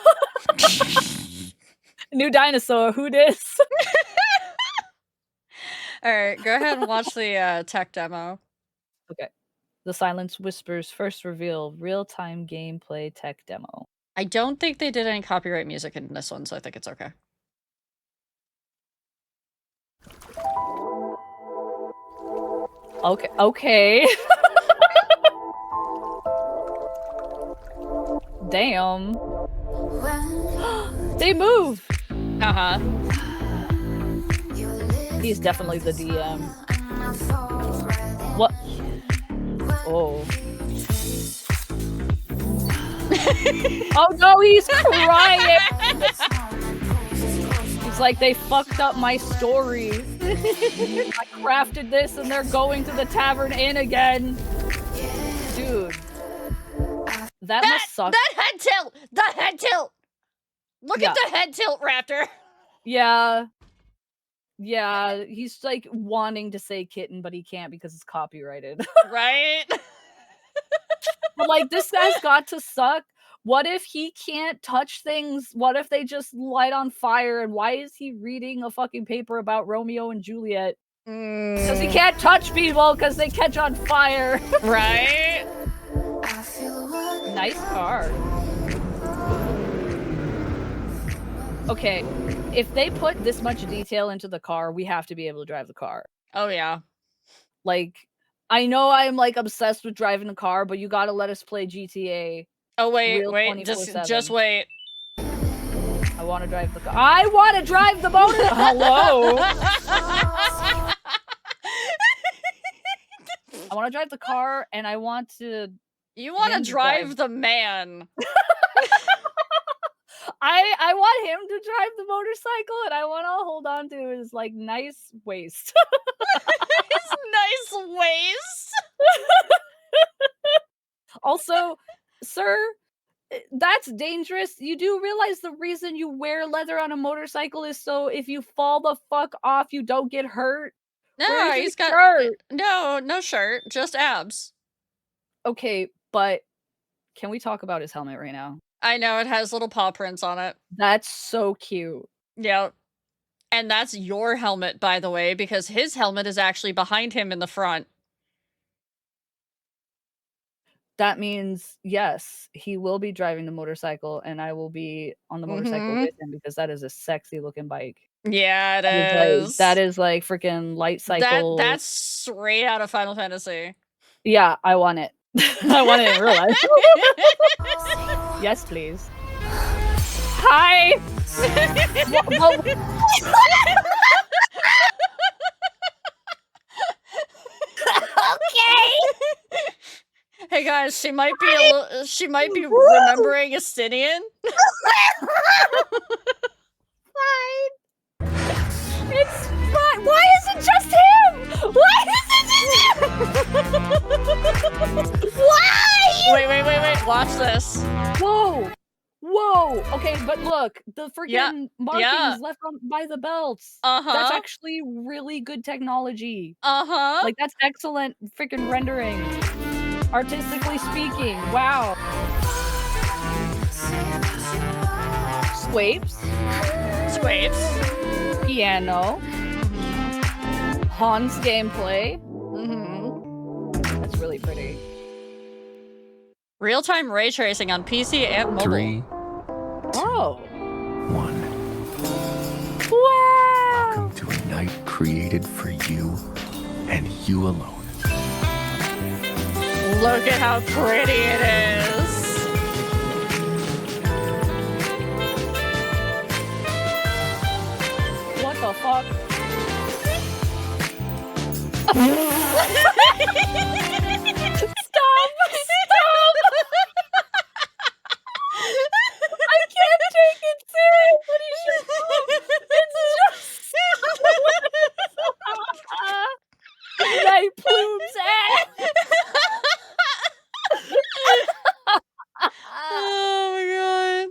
New dinosaur, who dis? All right, go ahead and watch the tech demo. Okay. The Silence Whispers first reveal real-time gameplay tech demo. I don't think they did any copyright music in this one, so I think it's okay. Okay. Okay. Damn. They move. Uh-huh. He's definitely the DM. What? Oh. Oh no, he's crying. He's like, they fucked up my story. I crafted this and they're going to the Tavern Inn again. Dude. That must suck. That head tilt! The head tilt! Look Yeah. at the head tilt, Raptor! Yeah. Yeah, he's like wanting to say kitten, but he can't because it's copyrighted. Right? But like, this guy's got to suck. What if he can't touch things? What if they just light on fire? And why is he reading a fucking paper about Romeo and Juliet? Because he can't touch people because they catch on fire. Right? Nice car. Okay, if they put this much detail into the car, we have to be able to drive the car. Oh, yeah. Like, I know I'm like obsessed with driving a car, but you gotta let us play GTA. Oh, wait, Real wait. Just 24/7. wait. I want to drive the car. I want to drive the motor. Hello. I want to drive the car, and I want to. You want to him to drive the man. I want him to drive the motorcycle, and I want to hold on to his like nice waist. His nice waist. Also, sir, that's dangerous. You do realize the reason you wear leather on a motorcycle is so if you fall the fuck off, you don't get hurt. No, Where's your he's got shirt? no shirt, just abs. Okay, but can we talk about his helmet right now? I know, it has little paw prints on it. That's so cute. Yep. And that's your helmet, by the way, because his helmet is actually behind him in the front. That means, yes, he will be driving the motorcycle, and I will be on the motorcycle with him because that is a sexy looking bike. Yeah, it is. That is like freaking light cycle. That's straight out of Final Fantasy. Yeah, I want it. I want it in real life. Yes, please. Hi. Okay. Hey guys, she might be remembering Estinian. Fine. It's fine. Why is it just him? Why is it just him? Why? Wait. Watch this. Whoa. Okay, but look, the freaking markings left on by the belts. That's actually really good technology. Like, that's excellent freaking rendering. Artistically speaking, wow. Squapes. Piano. Han's gameplay. That's really pretty. Real-time ray tracing on PC and mobile. 3, Oh. 1. Wow. Welcome to a night created for you and you alone. Look at how pretty it is. What the fuck? Stop! I can't take it seriously. It's just night plumes. Oh my god.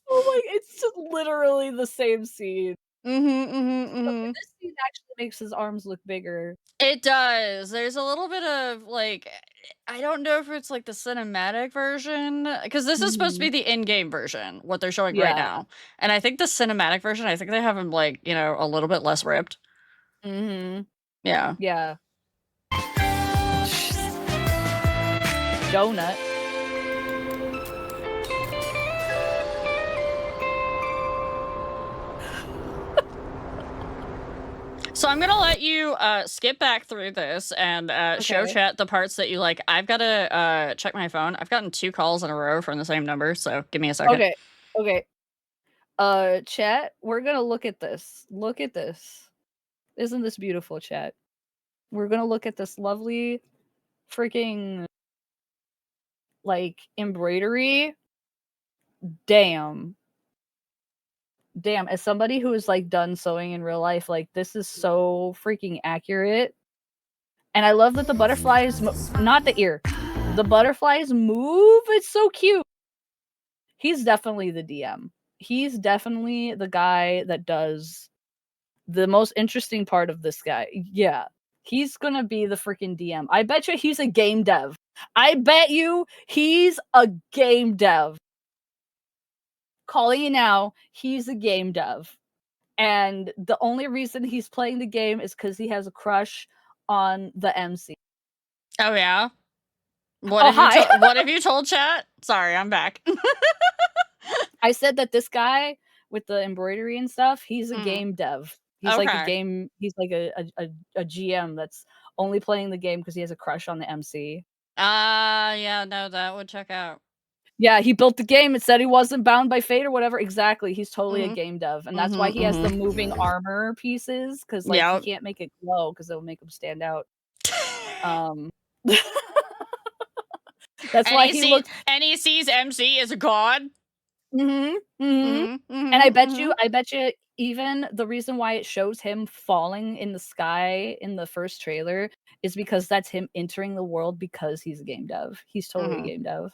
Oh my! It's just literally the same scene. But this scene actually makes his arms look bigger. It does. There's a little bit of like, I don't know if it's like the cinematic version, because this is supposed to be the in-game version, what they're showing right now. And I think the cinematic version, I think they have him like, you know, a little bit less ripped. Yeah. Yeah. donut. So I'm gonna let you skip back through this and show Okay. chat the parts that you like. I've got to check my phone. I've gotten 2 calls in a row from the same number, so give me a second. Okay. Okay. Chat, we're gonna look at this. Look at this. Isn't this beautiful, chat? We're gonna look at this lovely freaking like embroidery. Damn. Damn, as somebody who has like done sewing in real life, like this is so freaking accurate. And I love that the butterflies, not the ear, the butterflies move. It's so cute. He's definitely the DM. He's definitely the guy that does the most interesting part of this guy. Yeah. He's gonna be the freaking DM. I bet you he's a game dev. I bet you he's a game dev. Calling you now, he's a game dev. And the only reason he's playing the game is because he has a crush on the MC. Oh yeah. Oh, hi. What have you told chat? Sorry, I'm back. I said that this guy with the embroidery and stuff, he's a game dev. He's like a Okay. game. He's like a GM that's only playing the game because he has a crush on the MC. Yeah, no, that would check out. Yeah, he built the game. It said he wasn't bound by fate or whatever. Exactly. He's totally a Mhm. game dev. And that's why he has the moving armor pieces, because like Yep. he can't make it glow because it'll make him stand out. That's why he looks. And he sees MC as a god. And I bet you, even the reason why it shows him falling in the sky in the first trailer is because that's him entering the world because he's a game dev. He's totally a game dev.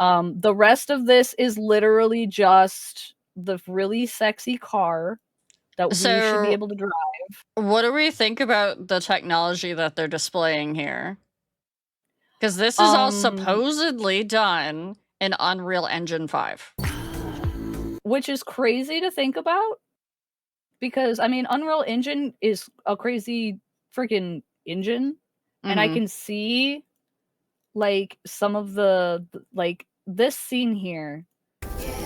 The rest of this is literally just the really sexy car that we should be able to drive. What do we think about the technology that they're displaying here? Because this is all supposedly done in Unreal Engine 5. Which is crazy to think about. Because, I mean, Unreal Engine is a crazy freaking engine. And I can see, like, some of the, like, this scene here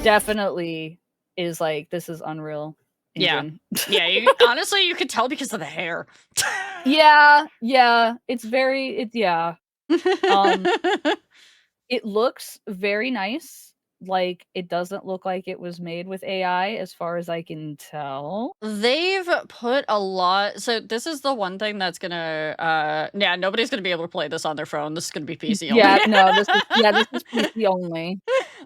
definitely is, like, this is Unreal Engine. Yeah, honestly, you could tell because of the hair. Yeah, it's very, yeah. It looks very nice. Like, it doesn't look like it was made with AI as far as I can tell. They've put a lot. So this is the one thing that's gonna yeah, nobody's gonna be able to play this on their phone. This is gonna be PC only. Yeah, no, this is PC only.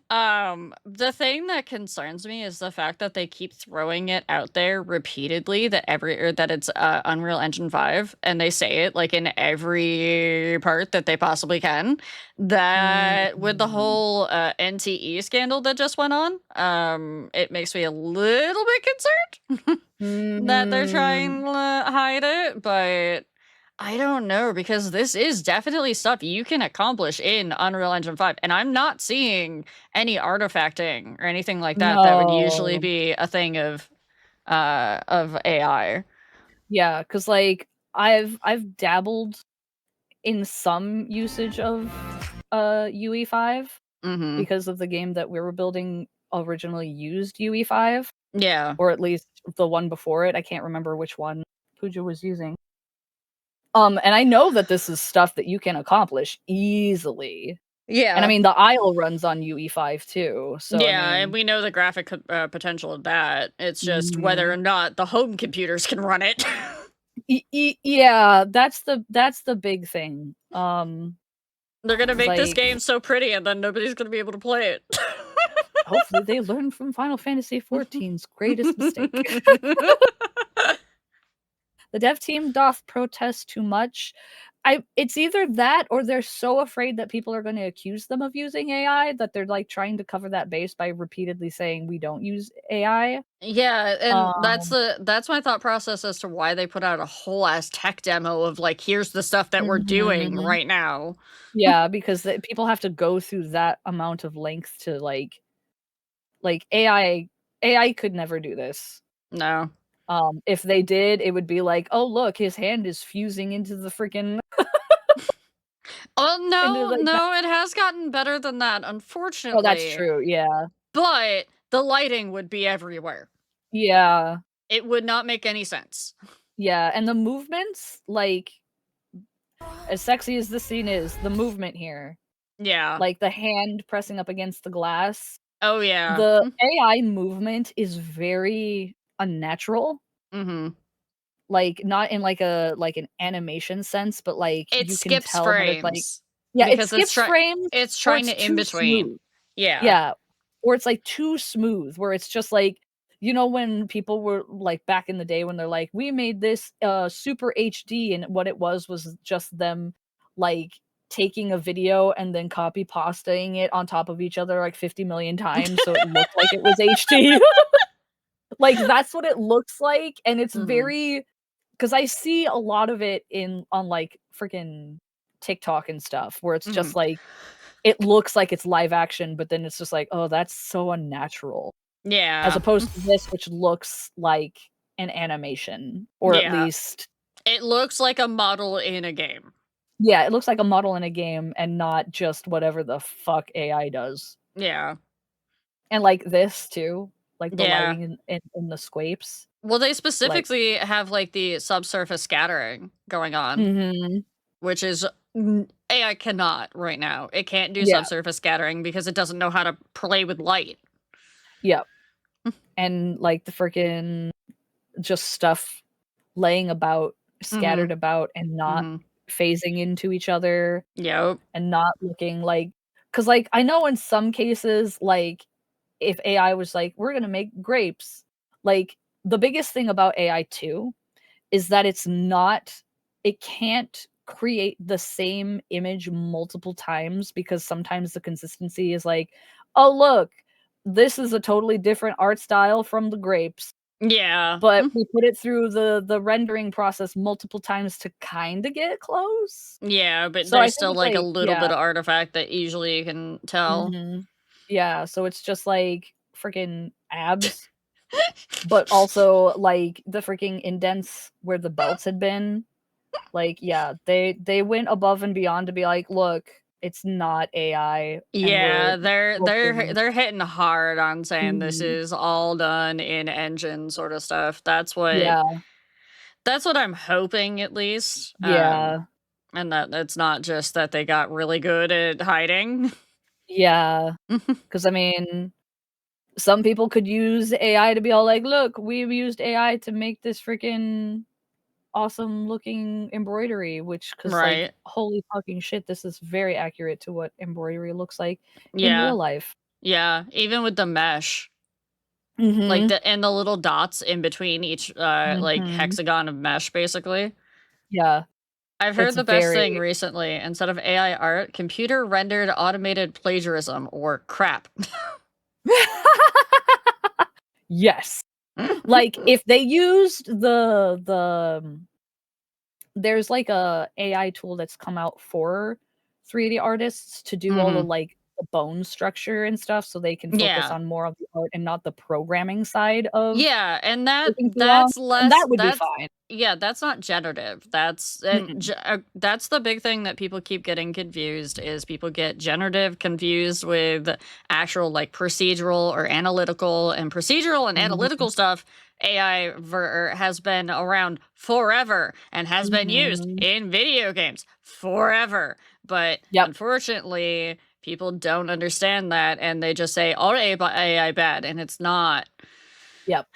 The thing that concerns me is the fact that they keep throwing it out there repeatedly that it's Unreal Engine 5, and they say it like in every part that they possibly can. That with the whole NTE scandal that just went on, it makes me a little bit concerned that they're trying to hide it, but I don't know, because this is definitely stuff you can accomplish in Unreal Engine 5, and I'm not seeing any artifacting or anything like that that would usually be a thing of AI. Yeah, because like I've dabbled in some usage of UE5 because of the game that we were building originally used UE5. Yeah. Or at least the one before it. I can't remember which one Pooja was using. And I know that this is stuff that you can accomplish easily. Yeah. And I mean, the Isle runs on UE5 too. So yeah, I mean, and we know the graphic potential of that. It's just whether or not the home computers can run it. Yeah, that's the big thing. They're gonna make this game so pretty, and then nobody's gonna be able to play it. Hopefully, they learn from Final Fantasy XIV's greatest mistake. The dev team doth protest too much. It's either that or they're so afraid that people are going to accuse them of using AI that they're like trying to cover that base by repeatedly saying we don't use AI. Yeah, and that's my thought process as to why they put out a whole ass tech demo of like, here's the stuff that we're doing right now. Yeah, because people have to go through that amount of length to like AI could never do this. No. If they did, it would be like, oh look, his hand is fusing into the freaking Oh, And they're no, like that no, it has gotten better than that, Oh, that's unfortunately, true, yeah. but the lighting would be everywhere. Yeah. It would not make any sense. Yeah, and the movements, like, as sexy as the scene is, the movement here, Yeah. like, the hand pressing up against the glass, Oh, yeah. the AI movement is very unnatural. Mhm. Like, not in, like, an animation sense, but, like, It you can skips tell that it's, like frames yeah, it because skips frames, it's or trying it's to in too between. smooth. Yeah. Yeah, or it's, like, too smooth, where it's just, like you know, when people were like, back in the day when they're like, "We made this, super HD," and what it was just them, like, taking a video and then copy pasting it on top of each other, like, 50,000,000 times so it looked like it was HD. Like, that's what it looks like, and it's Mhm. very 'cause I see a lot of it on, like, freaking TikTok and stuff, where it's just, Mhm. like, it looks like it's live action, but then it's just like, "Oh, that's so unnatural." As Yeah. opposed to this, which looks like an animation, or at Yeah. least It looks like a model in a game. yeah, it looks like a model in a game and not just whatever the fuck AI does. Yeah. And, like, this too, like, the Yeah. lighting in the scrapes, Well, they like specifically have, like, the subsurface scattering going on, Mhm. which is AI cannot right now. It can't do Yeah, subsurface scattering because it doesn't know how to play with light. yep, and, like, the freaking just stuff laying about, Mhm. scattered about, and not Mhm. phasing into each other, Yep. and not looking like 'cause, like, I know in some cases, like, if AI was like, "We're gonna make grapes," like, the biggest thing about AI too is that it can't create the same image multiple times because sometimes the consistency is like, "Oh, look, this is a totally different art style from the grapes." Yeah. But we put it through the rendering process multiple times to kinda get close. Yeah, but So I there's think still, it's like, a like little yeah, bit of artifact that usually you can tell. mhm. Yeah, so it's just like freaking abs, but also, like, the freaking indents where the belts had been. Like, yeah, they went above and beyond to be like, "Look, it's not AI, and Yeah, working." they're hitting hard on saying this Mhm. is all done in engine sort of stuff. Yeah, That's what I'm hoping at least. yeah, And that it's not just that they got really good at hiding. yeah. 'Cause, I mean, some people could use AI to be all like, "Look, we've used AI to make this freaking awesome looking embroidery," which 'cause, like, Right. holy fucking shit, this is very accurate to what embroidery looks like in Yeah. real life. Yeah, even with the mesh, like, Mhm, the little dots in between each, like, mhm. hexagon of mesh, basically. Yeah, I've heard it's the best thing very recently, instead of AI art, computer rendered automated plagiarism or crap. Yes. Like, if they used there's, like, a AI tool that's come out for 3D artists to do all the, Mhm. like, the bone structure and stuff so they can focus Yeah. on more of the art and not the programming side of Yeah, and taking too long, and that would be that's fine. yeah, that's not generative. Mm-mm. That's the big thing that people keep getting confused is people get generative confused with actual like procedural or analytical and procedural and Mhm, analytical stuff. Has been around forever and has been used mhm. in video games forever. But Yep, unfortunately, people don't understand that and they just say all AI bad and it's not. yep.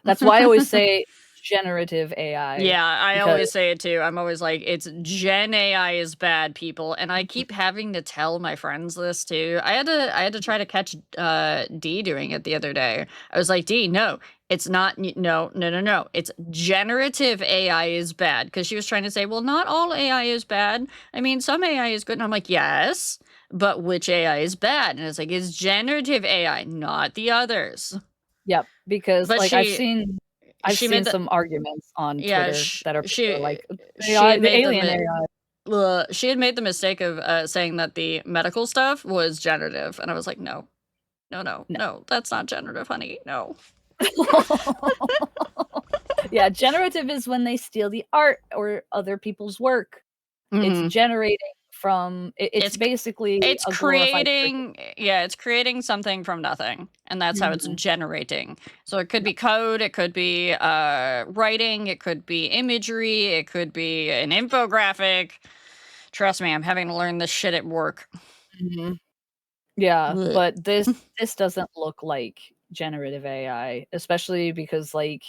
That's why I always say generative AI Yeah, I because always say it too. I'm always like, it's Gen AI is bad, people, and I Mhm. keep having to tell my friends this too. I had to try to catch D doing it the other day. I was like, D, no, it's not. No. It's generative AI is bad because she was trying to say, well, not all AI is bad. I mean, some AI is good, and I'm like, yes, but which AI is bad? And it's like, it's generative AI, not the others. yep, because, But like, I've she seen made the some arguments on yeah, Twitter that are people are like, she "AI had the made alien AI." she had made the mistake of, saying that the medical stuff was generative, and I was like, "No. No. No, that's not generative, honey, no." Yeah, generative is when they steal the art or other people's work. It's Mhm. generating from it's It's basically it's a glorified cricket. creating something from nothing, and that's how it's Mhm. generating. So it could Yep. be code, it could be, writing, it could be imagery, it could be an infographic. Trust me, I'm having to learn this shit at work. Mhm. Yeah, Blech. but this doesn't look like generative AI, especially because, like,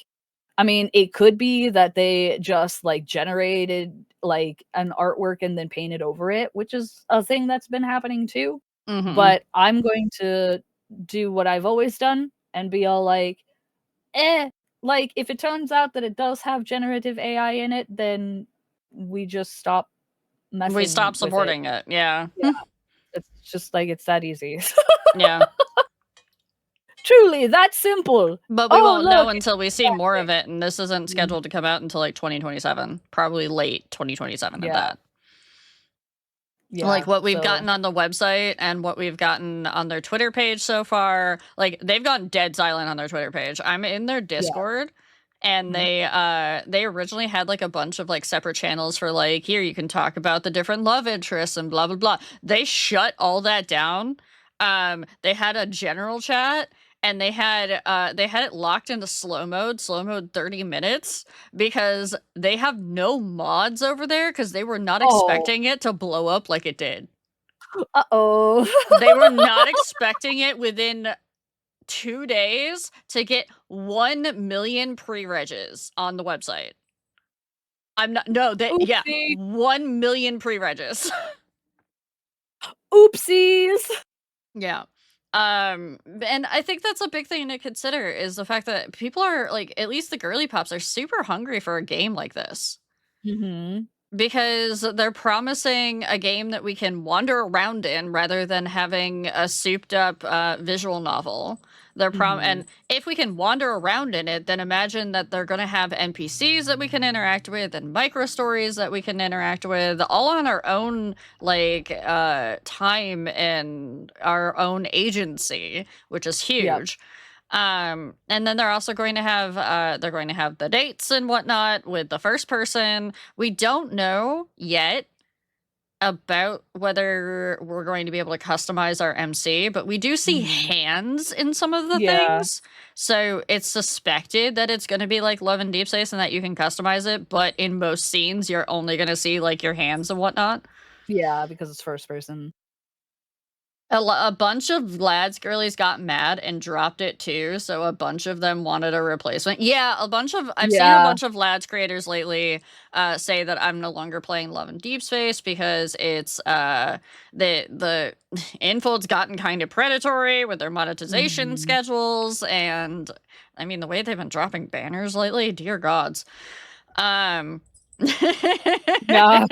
I mean, it could be that they just, like, generated, like, an artwork and then painted over it, which is a thing that's been happening too, Mhm. but I'm going to do what I've always done and be all like, "Eh," like, if it turns out that it does have generative AI in it, then we just stop We messing stop with it. supporting it, yeah. Yeah, it's just like, it's that easy. Yeah. Truly, that simple. But we "Oh, won't know look, it's until we see more of it, and this isn't Mhm. scheduled to come out until, like, 2027, probably late 2027 at Yeah, that. yeah, Like, what we've so gotten on the website and what we've gotten on their Twitter page so far, like, they've gone dead silent on their Twitter page. I'm in their yeah. Discord, and Mhm. they originally had, like, a bunch of, like, separate channels for, like, "Here, you can talk about the different love interests and blah, blah, blah." They shut all that down. They had a general chat, and they had it locked into slow mode 30 minutes, because they have no mods over there because they were not Oh, expecting it to blow up like it did. uh-oh. They were not expecting it within 2 days to get 1,000,000 pre-regs on the website. I'm not no, that yeah, Oopsie. 1,000,000 pre-regs. Oopsies. Yeah. And I think that's a big thing to consider is the fact that people are like, at least the girly pops are super hungry for a game like this. Mhm. Because they're promising a game that we can wander around in rather than having a souped up visual novel. Mhm. And if we can wander around in it, then imagine that they're going to have NPCs that we can interact with and micro stories that we can interact with, all on our own like time and our own agency, which is Yep. huge. And then they're going to have the dates and whatnot with the first person. We don't know yet about whether we're going to be able to customize our MC, but we do see Mhm. hands in some of the Yeah. things. So it's suspected that it's going to be like Love and Deep Space and that you can customize it, but in most scenes, you're only going to see like your hands and whatnot. Yeah, because it's first person. A bunch of lads girlies got mad and dropped it too, so a bunch of them wanted a replacement. Yeah, I've seen a Yeah. bunch of lads creators lately say that I'm no longer playing Love and Deep Space because it's the info's gotten kind of predatory with their monetization Mhm. schedules, and I mean the way they've been dropping banners lately, dear gods. Um Yeah,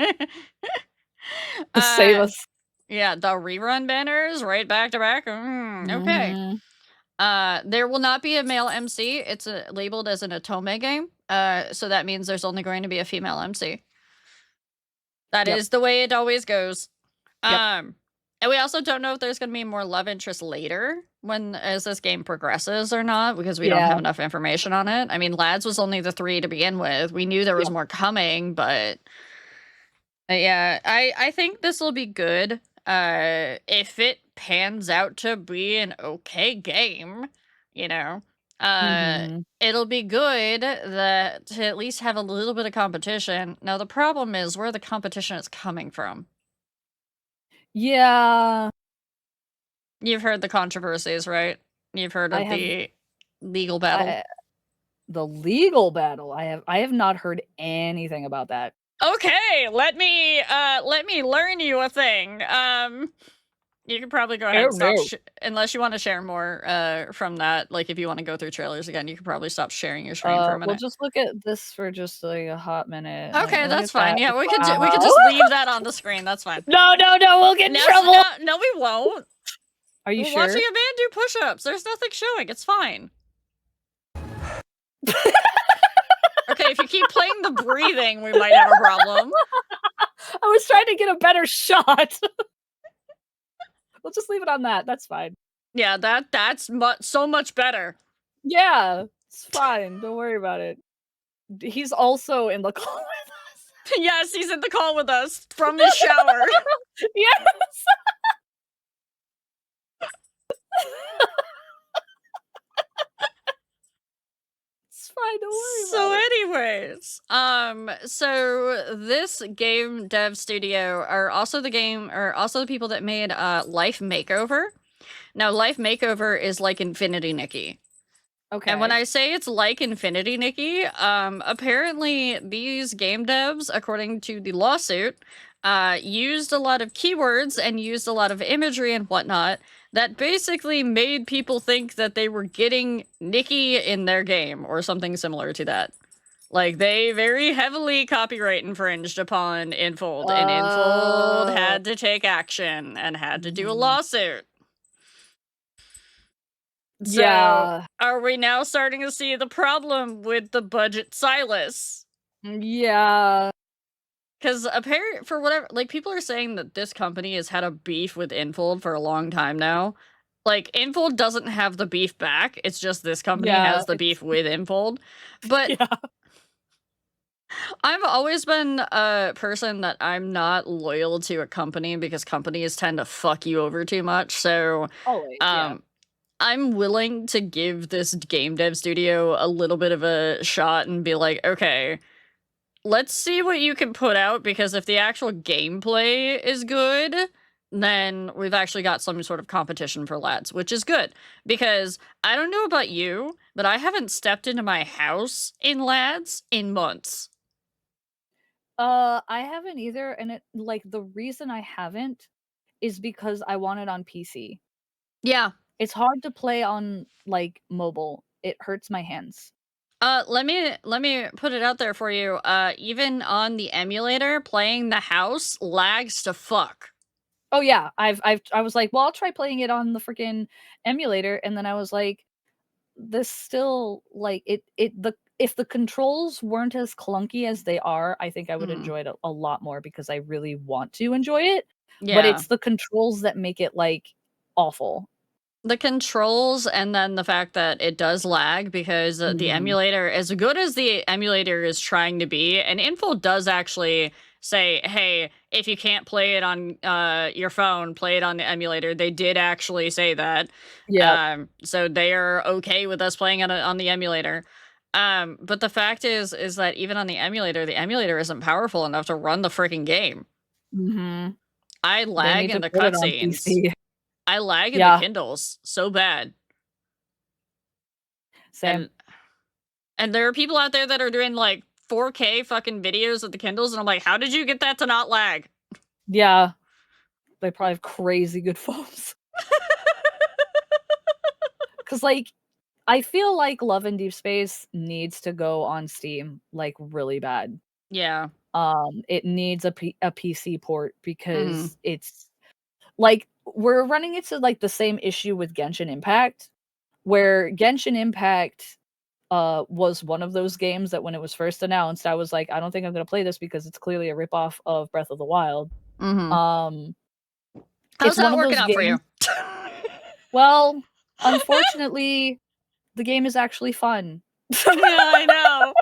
save uh us. yeah, the rerun banners right back to back. Okay. Mhm. There will not be a male MC. It's labeled as an Otome game. So that means there's only going to be a female MC. That Yep. is the way it always goes. Yep. Um, and we also don't know if there's going to be more love interest later when as this game progresses or not because we don't have Yeah. enough information on it. I mean, Lads was only the 3 to begin with. We knew there was Yep. more coming, but yeah, I think this will be good. If it pans out to be an okay game, you know, Mhm. it'll be good that to at least have a little bit of competition. Now the problem is where the competition is coming from. Yeah. You've heard the controversies, right? You've heard I of have the legal battle. I the legal battle, I have not heard anything about that. Okay, let me learn you a thing. You can probably go ahead Oh, and stop no. unless you want to share more from that. Like if you want to go through trailers again, you can probably stop sharing your screen for a We'll minute. just look at this for just, like, a hot minute. Like, Okay, look that's at that. fine. Yeah, we could Wow. just leave that on the screen. That's fine. No, no, no, we'll get in No, trouble! no, we won't. Are you We're watching sure? a man do push-ups. There's nothing showing. It's fine. Okay, if you keep playing the breathing, we might have a problem. I was trying to get a better shot. We'll just leave it on that, that's fine. Yeah, that's so much better. Yeah, it's fine, don't worry about it. He's also in the call with us. Yes, he's in the call with us from his shower. Yes. It's fine, don't worry So about it. anyways, so this game dev studio are also the people that made Life Makeover. Now Life Makeover is like Infinity Nikki. Okay. And when I say it's like Infinity Nikki, apparently these game devs, according to the lawsuit, used a lot of keywords and used a lot of imagery and whatnot that basically made people think that they were getting Nikki in their game or something similar to that. Like, they very heavily copyright infringed upon Infold, and Infold Oh. had to take action and had to do a lawsuit. So, Yeah. are we now starting to see the problem with the budget Silas? Yeah. Because apparently, for whatever, like, people are saying that this company has had a beef with Infold for a long time now. Like, Infold doesn't have the beef back. It's just this company Yeah, has the beef with Infold. But yeah. I've always been a person that I'm not loyal to a company because companies tend to fuck you over too much. So, Always, yeah. I'm willing to give this game dev studio a little bit of a shot and be like, okay, let's see what you can put out, because if the actual gameplay is good, then we've actually got some sort of competition for lads, which is good. Because I don't know about you, but I haven't stepped into my house in lads in months. I haven't either, and it like, the reason I haven't is because I want it on PC. Yeah. It's hard to play on, like, mobile. It hurts my hands. Let me put it out there for you. Even on the emulator, playing the house lags to fuck. Oh, yeah. I was like, "Well, I'll try playing it on the freaking emulator," and then I was like, "This still, like, if the controls weren't as clunky as they are, I think I would Mhm. enjoy it a lot more because I really want to enjoy it, but Yeah. it's the controls that make it, like, awful." The controls, and then the fact that it does lag, because the Mhm. emulator, as good as the emulator is trying to be, and Info does actually say, hey, if you can't play it on your phone, play it on the emulator. They did actually say that. Yep. So they are okay with us playing on the emulator. But the fact is that even on the emulator isn't powerful enough to run the freaking game. Mhm. I They lag need in to the put it on cutscenes. PC. I lag in the Yeah, Kindles so bad. same. And there are people out there that are doing like 4K fucking videos of the Kindles, and I'm like, how did you get that to not lag? Yeah. They probably have crazy good phones. 'Cause, like, I feel like Love and Deep Space needs to go on Steam, like, really bad. Yeah. It needs a PC port Mhm. because it's like, we're running into, like, the same issue with Genshin Impact, where Genshin Impact, was one of those games that when it was first announced, I was like, "I don't think I'm gonna play this because it's clearly a ripoff of Breath of the Wild." Mhm. Um, How's it's one that of working those out for games. you? Well, unfortunately, the game is actually fun. Yeah, I know.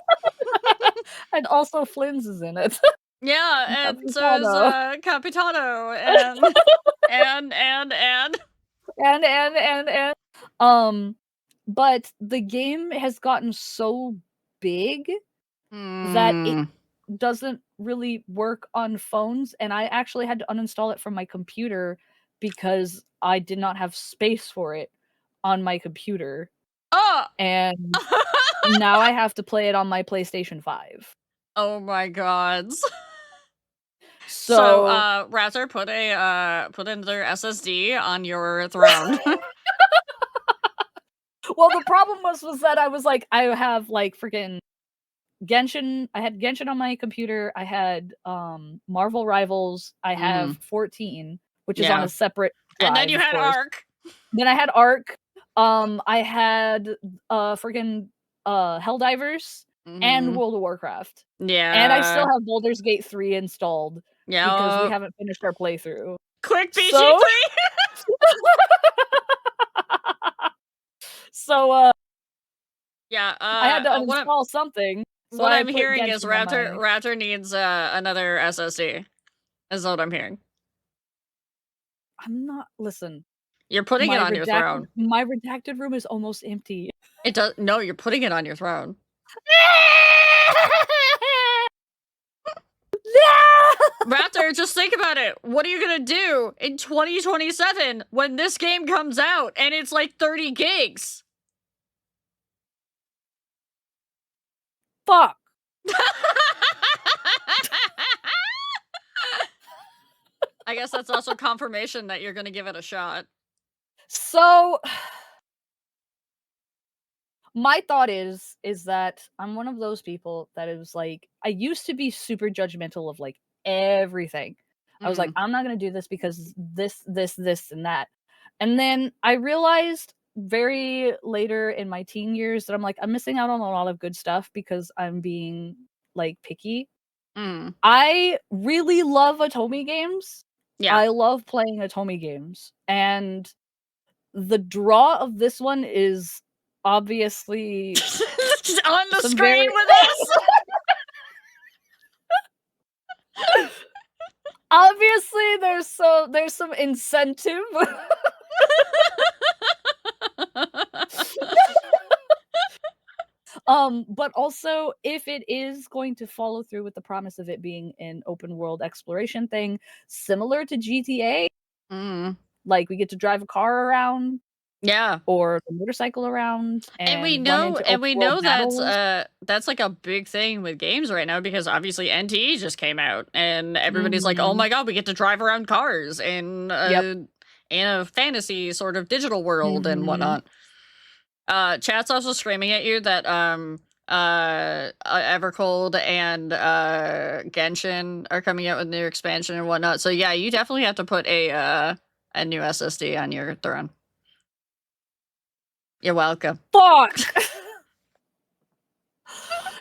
And also Flynn's is in it. Yeah, and so is Capitano. Capitano, and and And um, but the game has gotten so big that it Mm. doesn't really work on phones, and I actually had to uninstall it from my computer because I did not have space for it on my computer, Oh! and now I have to play it on my PlayStation 5. Oh my gods. So, So Raptor, put another SSD on your throne. well, the problem was that I was like, I have, like, freaking Genshin. I had Genshin on my computer, I had, Marvel Rivals, I have Mhm. 14, which is on Yeah. a separate And then drive, you of had course. Arc. Then I had Arc, I had, freaking, Helldivers and Mhm. World of Warcraft, and I still Yeah. have Baldur's Gate 3 installed because we Yeah. haven't finished our playthrough. Quick So BG3. so, Yeah, I had to what I'm uninstall something. So what I I'm put hearing is Genshin on my... Raptor needs another SSD. Is what I'm hearing. I'm not... Listen, You're putting it on your throne. my redacted room is almost empty. It does. No, you're putting it on your throne. No! Raptor, just think about it. What are you gonna do in 2027 when this game comes out and it's like 30 gigs? Fuck. I guess that's also confirmation that you're gonna give it a shot. So my thought is that I'm one of those people that is like, I used to be super judgmental of like everything. I was like, I'm not gonna do this because this, and that. And then I realized very later in my teen years that I'm like, I'm missing out on a lot of good stuff because I'm being like picky. I really love Otome games. Yeah. I love playing Otome games. And the draw of this one is obviously on the some screen very... with us. Obviously, there's some incentive. But also, if it is going to follow through with the promise of it being an open world exploration thing, similar to GTA, like we get to drive a car around, yeah, or a motorcycle around, and we run know, into open world battles. that's like a big thing with games right now because obviously NTE just came out and everybody's like, oh my god, we get to drive around cars in a fantasy sort of digital world and whatnot. Chat's also screaming at you that Evercold and Genshin are coming out with new expansion and whatnot. So yeah, you definitely have to put a new SSD on your throne. You're welcome. Fuck!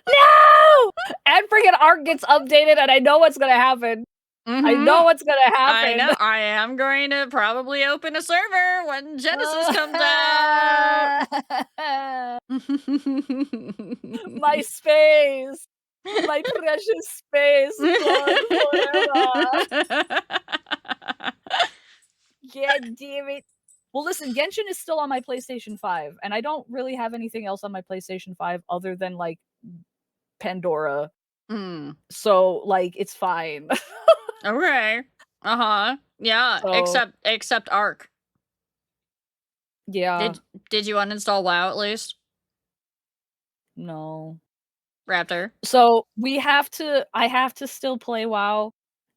No! And freaking Arc gets updated, and I know what's gonna happen. I know what's gonna happen. I know. I am going to probably open a server when Genesis comes out. My space. My precious space gone forever. God damn it. Well, listen, Genshin is still on my PlayStation 5, and I don't really have anything else on my PlayStation 5 other than, like, Pandora. So, like, it's fine. Okay. Yeah. So, Except Arc. yeah. Did you uninstall WoW at least? No. Raptor. So I have to still play WoW.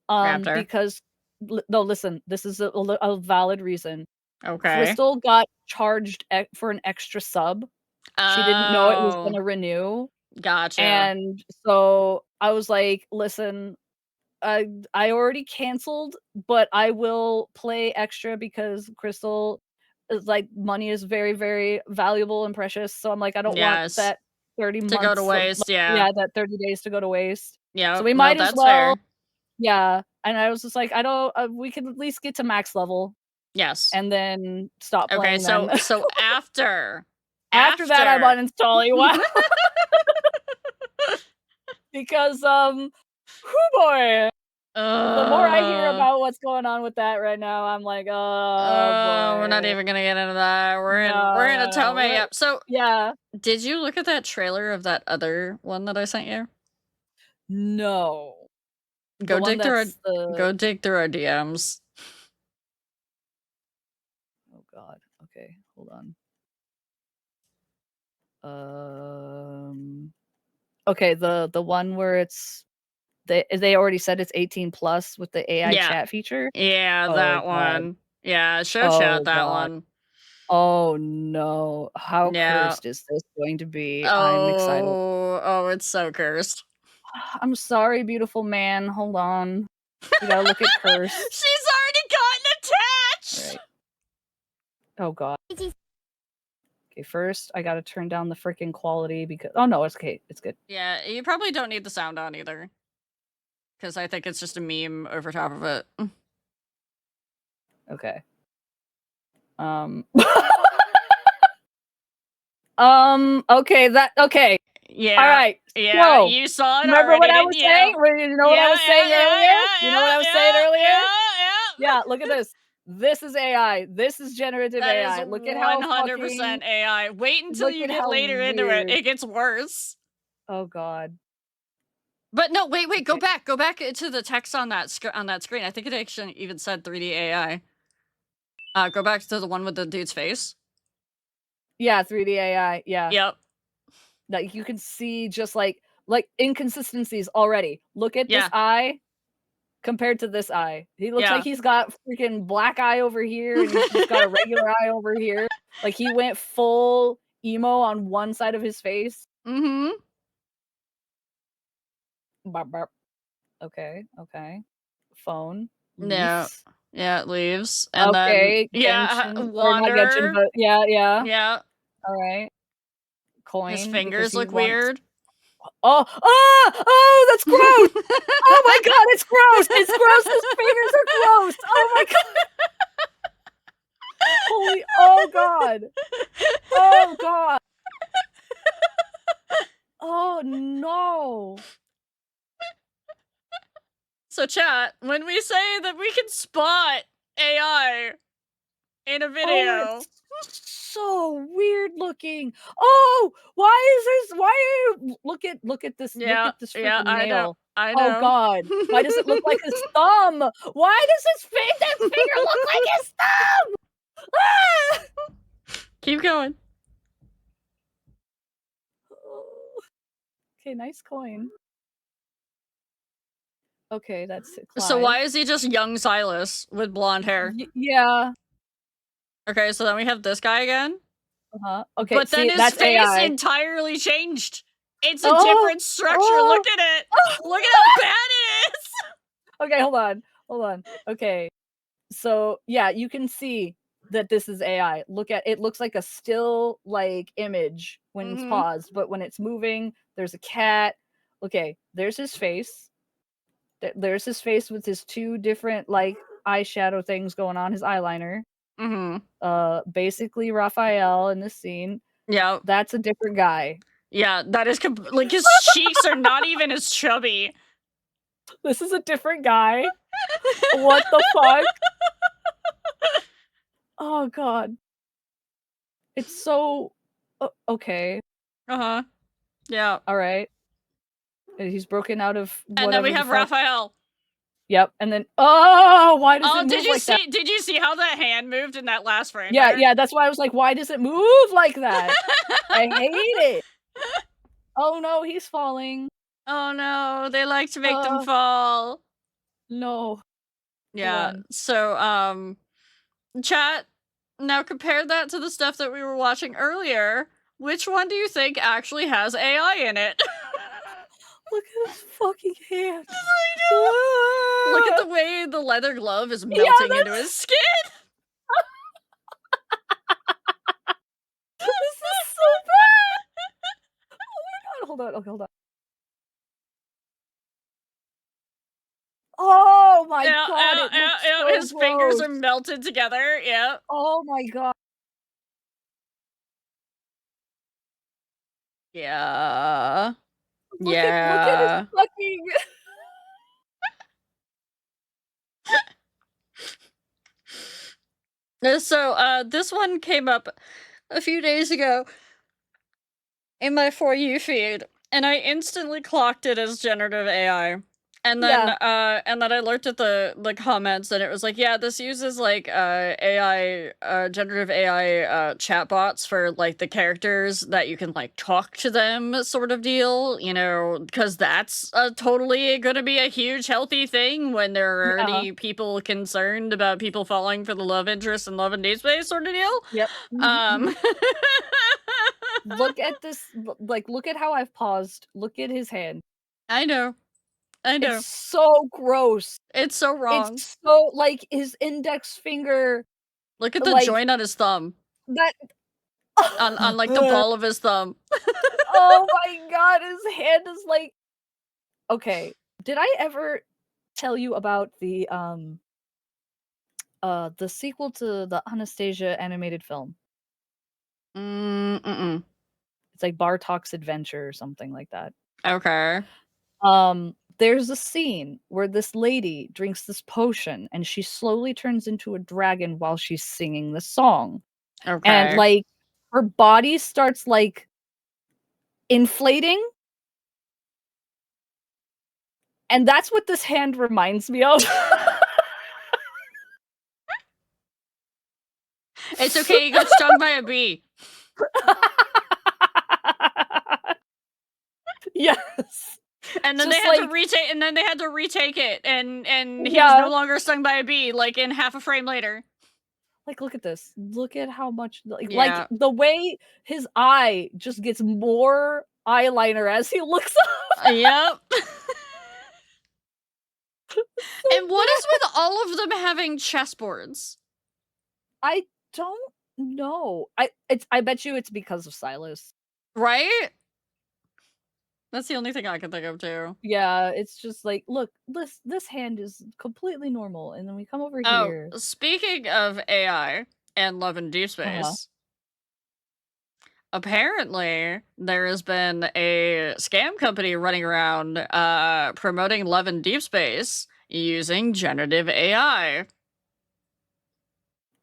Raptor. Because no, listen, this is a valid reason. Okay. Crystal got charged for an extra sub. She didn't know it was gonna renew. Gotcha. And so I was like, listen, I already canceled, but I will play extra because Crystal is like, money is very, very valuable and precious. So I'm like, I don't want that 30 months to go to waste. that 30 days to go to waste. Yeah. So we might as well. Fair. Yeah. And I was just like, I don't. We could at least get to max level. Yes. And then stop playing. Okay. So after that, I'm uninstalling WoW. Because whoo boy. The more I hear about what's going on with that right now, I'm like, oh boy. We're not even gonna get into that. We're in Otome. Yep. So yeah. Did you look at that trailer of that other one that I sent you? No. Go dig through our DMs. Oh god. Okay, hold on. Okay, the one where it's they already said it's 18 plus with the AI chat feature. Yeah, that one. Yeah, show chat that one. Oh no! How cursed is this going to be? I'm excited. Oh, it's so cursed. I'm sorry, beautiful man. Hold on. We gotta look at cursed. She's already gotten attached. Right. Oh god. Okay, first I gotta turn down the freaking quality because no, it's okay. It's good. Yeah, you probably don't need the sound on either. Because I think it's just a meme over top of it. Okay. Okay, Yeah. Alright, Yeah, so, you saw it remember already, what I didn't was you? saying? You know what I was saying earlier? You know what I was saying earlier? Yeah, look at this. This is AI. This is generative That is AI. Look at how 100% AI. Wait until look you at get how later into it. weird. It gets worse. Oh god. But no, wait, go Okay. back. Go back to the text on that screen. I think it actually even said 3D AI. Go back to the one with the dude's face. Yeah, 3D AI. Yeah. Yep. That you can see just like inconsistencies already. Look at this Yeah. eye compared to this eye. He looks Yeah. like he's got freaking black eye over here and he's just got a regular eye over here. Like he went full emo on one side of his face. Mm-hmm. Barp, barp. Okay, okay. Phone. Yeah. Leaves. Yeah, it leaves. And then Okay, yeah, Genshin or not Genshin, Wander. but yeah. Yeah. Alright. Coin His because fingers he look wants weird. Oh, that's gross! Oh my god, it's gross! It's gross, his fingers are gross! Oh my god! Holy oh god! Oh god! Oh no! So chat, when we say that we can spot AI in a Oh, video. it's so weird looking. Oh, why are you look at this Yeah, freaking I know. nail. I Oh know. god. Why does it look like his thumb? Why does that finger look like his thumb? Ah! Keep going. Okay, nice coin. Okay, that's Clive. So why is he just young Silas with blonde hair? Yeah. Okay, so then we have this guy again. Okay, But then see, his that's face AI. entirely changed. It's a Oh, different structure. oh, Look at it. Look at how bad it is. Okay, hold on. Okay. So, yeah, you can see that this is AI. Look at it looks like a still like image when it's paused, but when it's moving, there's a cat. Okay, there's his face. There's his face with his two different like eyeshadow things going on, his eyeliner. Basically Raphael in this scene. Yeah. That's a different guy. Yeah, that is like his cheeks are not even as chubby. This is a different guy. What the fuck? Oh god. It's so okay. Yeah. All right. He's broken out of whatever. And then we have Raphael. Yep. And then why does it move did you like see that? did you see how that hand moved in that last frame? Yeah, that's why I was like, why does it move like that? I hate it. Oh no, he's falling. Oh no, they like to make them fall. No. Yeah. So chat, now compare that to the stuff that we were watching earlier. Which one do you think actually has AI in it? Look at his fucking hand. I know. Look at the way the leather glove is melting into his skin. This is so bad. Oh my god, hold on. Okay, hold on. Oh my god, it looks so his fingers gross. are melted together. Yeah. Oh my god. Yeah. Look at his fucking So, this one came up a few days ago in my For You feed, and I instantly clocked it as generative AI. And then, and then I looked at the comments, and it was like, yeah, this uses like AI, generative AI chatbots for like the characters that you can like talk to them, sort of deal. You know, because that's totally gonna be a huge healthy thing when there are already people concerned about people falling for the love interest and love and deep space sort of deal. Yep. Look at this. Like, look at how I've paused. Look at his hand. I know. It's so gross. It's so wrong. It's so like his index finger. Look at the joint on his thumb. That on like the ball of his thumb. Oh my god, his hand is like. Okay, did I ever tell you about the sequel to the Anastasia animated film? It's It's like Bartok's Adventure or something like that. Okay. There's a scene where this lady drinks this potion and she slowly turns into a dragon while she's singing the song. And Okay. like her body starts like inflating. And that's what this hand reminds me of. It's okay, you got stung by a bee. Yes. And then Just they had to like- retake and then they had to retake it and he was Yeah. no longer stung by a bee like in half a frame later. Like, look at this. Look at how much Yeah. like the way his eye just gets more eyeliner as he looks up. Yep. And what is with all of them having chessboards? I don't know. I bet you it's because of Silas. Right? That's the only thing I can think of too. Yeah, it's just like, look, this hand is completely normal, and then we come over Oh, here. speaking of AI and Love in Deep Space, apparently there has been a scam company running around promoting Love in Deep Space using generative AI.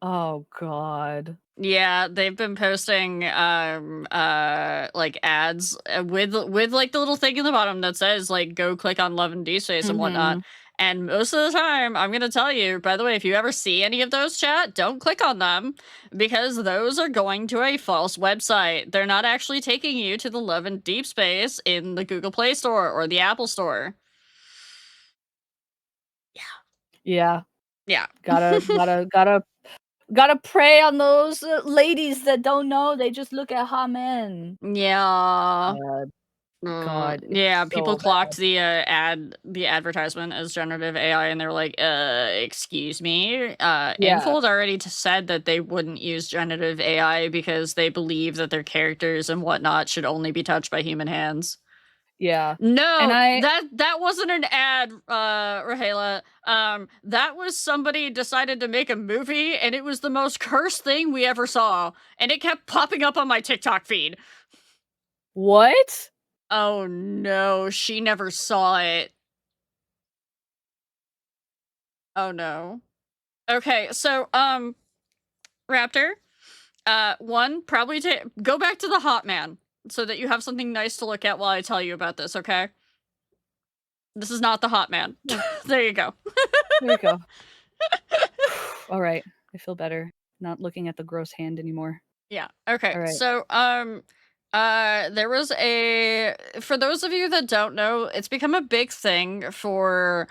Oh god. Yeah, they've been posting like ads with like the little thing in the bottom that says like go click on Love and Deep Space and whatnot. And most of the time, I'm gonna tell you, by the way, if you ever see any of those, chat, don't click on them because those are going to a false website. They're not actually taking you to the Love and Deep Space in the Google Play Store or the Apple Store. Yeah. Yeah. Gotta prey on those ladies that don't know. They just look at hot men. Yeah. God, it's yeah, so people bad. clocked the advertisement as generative AI and they're like, excuse me. Infold already said that they wouldn't use generative AI because they believe that their characters and whatnot should only be touched by human hands. Yeah. No, And that wasn't an ad, Rahela. That was somebody decided to make a movie and it was the most cursed thing we ever saw. And it kept popping up on my TikTok feed. What? Oh no, she never saw it. Oh no. Okay, so Raptor, one, probably go back to the hot man so that you have something nice to look at while I tell you about this, okay? This is not the hot man. There you go. There you go. All right. I feel better not looking at the gross hand anymore. Yeah. Okay. All right. So, there was for those of you that don't know, it's become a big thing for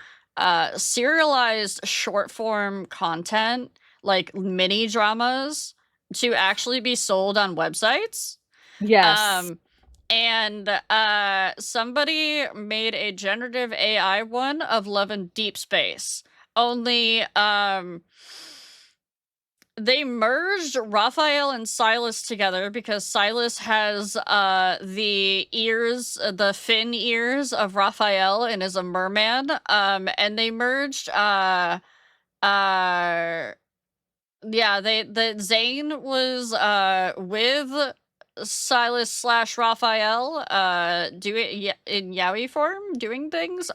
serialized short form content, like mini dramas, to actually be sold on websites. Yes. And somebody made a generative AI one of Love in Deep Space. Only they merged Raphael and Silas together because Silas has the ears, the fin ears of Raphael and is a merman. And they merged Zane was with Silas / Raphael in yaoi form doing things.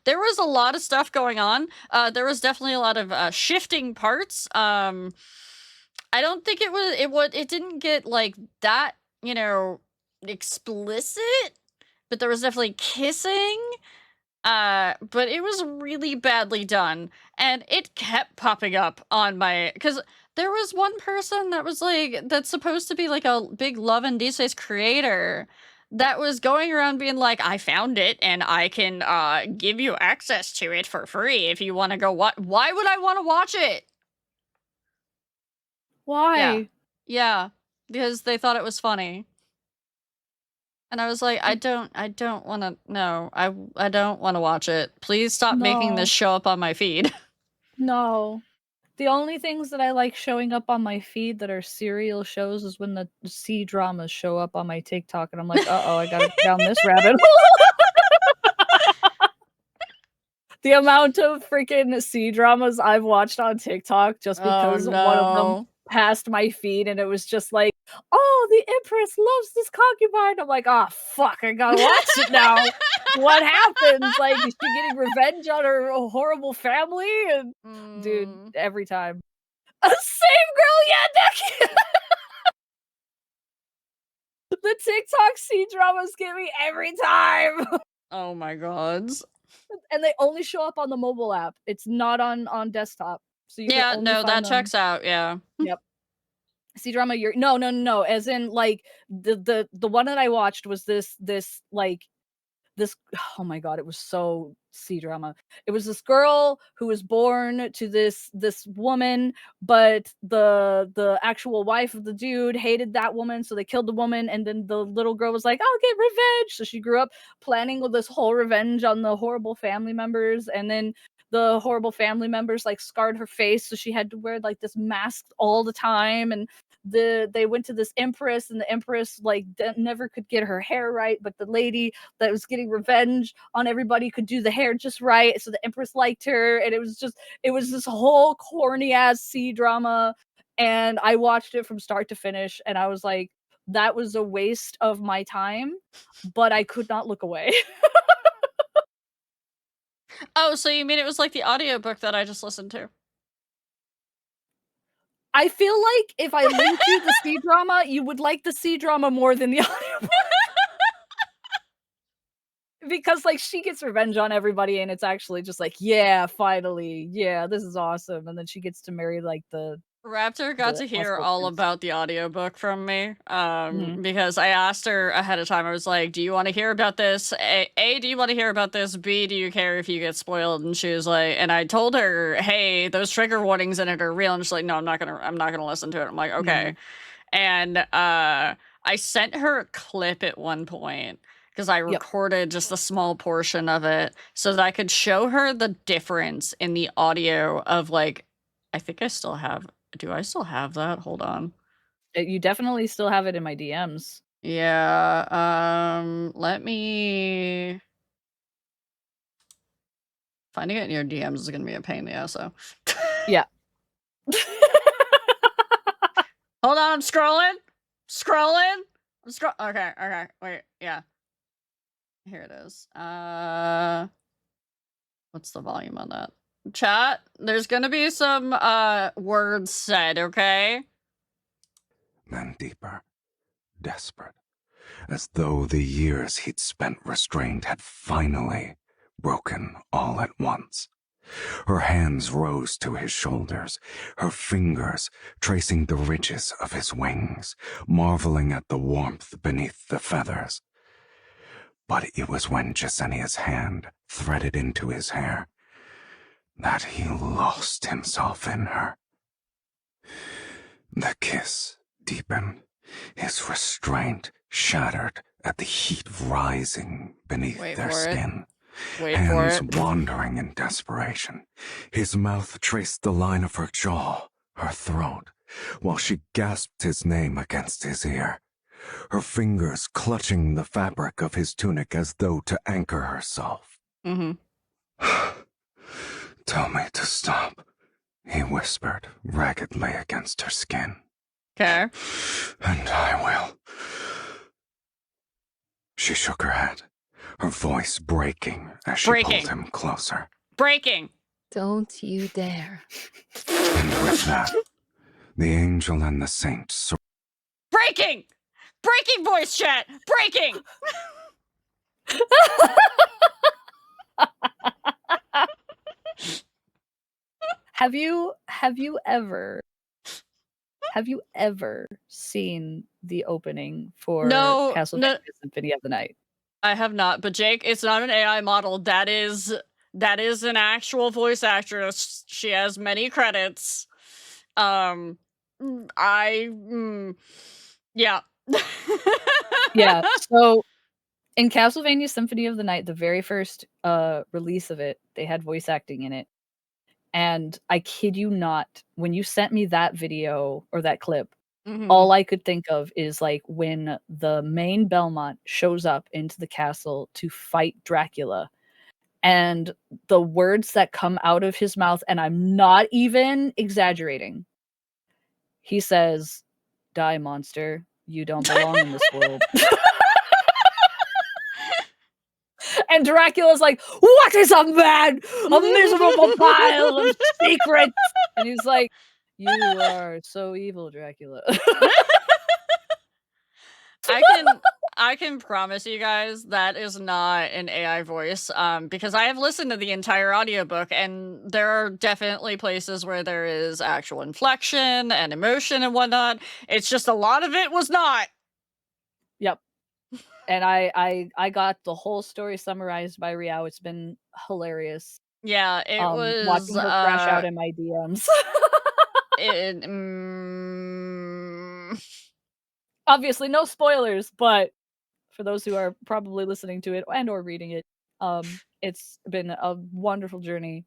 There was a lot of stuff going on. There was definitely a lot of shifting parts. I don't think it didn't get like that, explicit, but there was definitely kissing. But it was really badly done, and it kept popping up on my, because there was one person that was like, that's supposed to be like a big Love and Deep Space creator that was going around being like, I found it and I can give you access to it for free if you want to go watch. Why would I want to watch it? Why? Yeah, because they thought it was funny. And I was like, I don't want to, no, I don't want to watch it. Please stop making this show up on my feed. No. The only things that I like showing up on my feed that are serial shows is when the C dramas show up on my TikTok and I'm like, uh-oh, I gotta go down this rabbit hole. The amount of freaking C dramas I've watched on TikTok just because one of them passed my feed and it was just like, "Oh, the Empress loves this concubine." I'm like, "Ah, fuck, I gotta watch it now. What happens? Like, is she getting revenge on her horrible family?" And dude, Mm. every time. Same girl, yeah, Nick. The TikTok C dramas get me every time. Oh my gods. And they only show up on the mobile app. It's not on desktop. So you can Yeah, only no, find that them. checks out, yeah. Yep. C-drama you're no, as in, like, the one that I watched was this, like, this oh my god, it was so C-drama. It was this girl who was born to this woman, but the actual wife of the dude hated that woman, so they killed the woman, and then the little girl was like, "I'll get revenge." So she grew up planning this whole revenge on the horrible family members, and then the horrible family members, like, scarred her face, so she had to wear, like, this mask all the time, and they went to this empress, and the empress, like, never could get her hair right, but the lady that was getting revenge on everybody could do the hair just right, so the empress liked her, and it was this whole corny ass C drama, and I watched it from start to finish, and I was like, that was a waste of my time, but I could not look away. Oh, so you mean it was like the audiobook that I just listened to? I feel like if I linked you the C drama, you would like the C drama more than the audiobook. Because, like, she gets revenge on everybody, and it's actually just like, "Yeah, finally, yeah, this is awesome," and then she gets to marry, like, Raptor got the to hear hospital all prince. about the audiobook from me, Mhm, because I asked her ahead of time. I was like, "Do you want to hear about this? A, do you want to hear about this? B, do you care if you get spoiled?" And she was like, and I told her, "Hey, those trigger warnings in it are real." And she's like, "No, I'm not gonna listen to it." I'm like, mhm, "Okay." And I sent her a clip at one point because I yep. recorded just a small portion of it so that I could show her the difference in the audio of, like, I think I still have. Do I still have that? Hold on. You definitely still have it in my DMs. Yeah, let me finding it in your DMs is gonna be a pain in the ass, so. Yeah. Hold on, I'm scrolling. Scrolling. Okay, okay, wait, yeah. Here it is. What's the volume on that? Chat, there's gonna be some words said, okay? Then deeper, desperate, as though the years he'd spent restrained had finally broken all at once. Her hands rose to his shoulders, her fingers tracing the ridges of his wings, marveling at the warmth beneath the feathers. But it was when Jasenia's hand threaded into his hair that he lost himself in her. The kiss deepened, his restraint shattered at the heat rising beneath Wait their for it. skin. Wait for Hands it. wandering in desperation. His mouth traced the line of her jaw, her throat, while she gasped his name against his ear. Her fingers clutching the fabric of his tunic as though to anchor herself. Mm-hmm. Tell me to stop, he whispered raggedly against her skin. Okay. And I will. She shook her head, her voice breaking as she Breaking. pulled him closer. Breaking. Don't you dare. And with that, the angel and the saint Breaking! Breaking voice chat! Breaking! Have you ever seen the opening for No, Castlevania Symphony of the Night? I have not. But Jake, it's not an AI model. That is an actual voice actress. She has many credits. Yeah. Yeah, so in Castlevania Symphony of the Night, the very first release of it, they had voice acting in it. And I kid you not, when you sent me that video or that clip, Mhm. all I could think of is, like, when the main Belmont shows up into the castle to fight Dracula, and the words that come out of his mouth, and I'm not even exaggerating. He says, Die, monster. You don't belong in this world. And Dracula's like, what is a man? A miserable pile of secrets. And he's like, you are so evil, Dracula. I can promise you guys that is not an AI voice, because I have listened to the entire audiobook, and there are definitely places where there is actual inflection and emotion and whatnot. It's just a lot of it was not. Yep. And I got the whole story summarized by Rhiow. It's been hilarious. Yeah, it was Watching her crash out in my DMs. it, Obviously, no spoilers, but for those who are probably listening to it and or reading it, it's been a wonderful journey.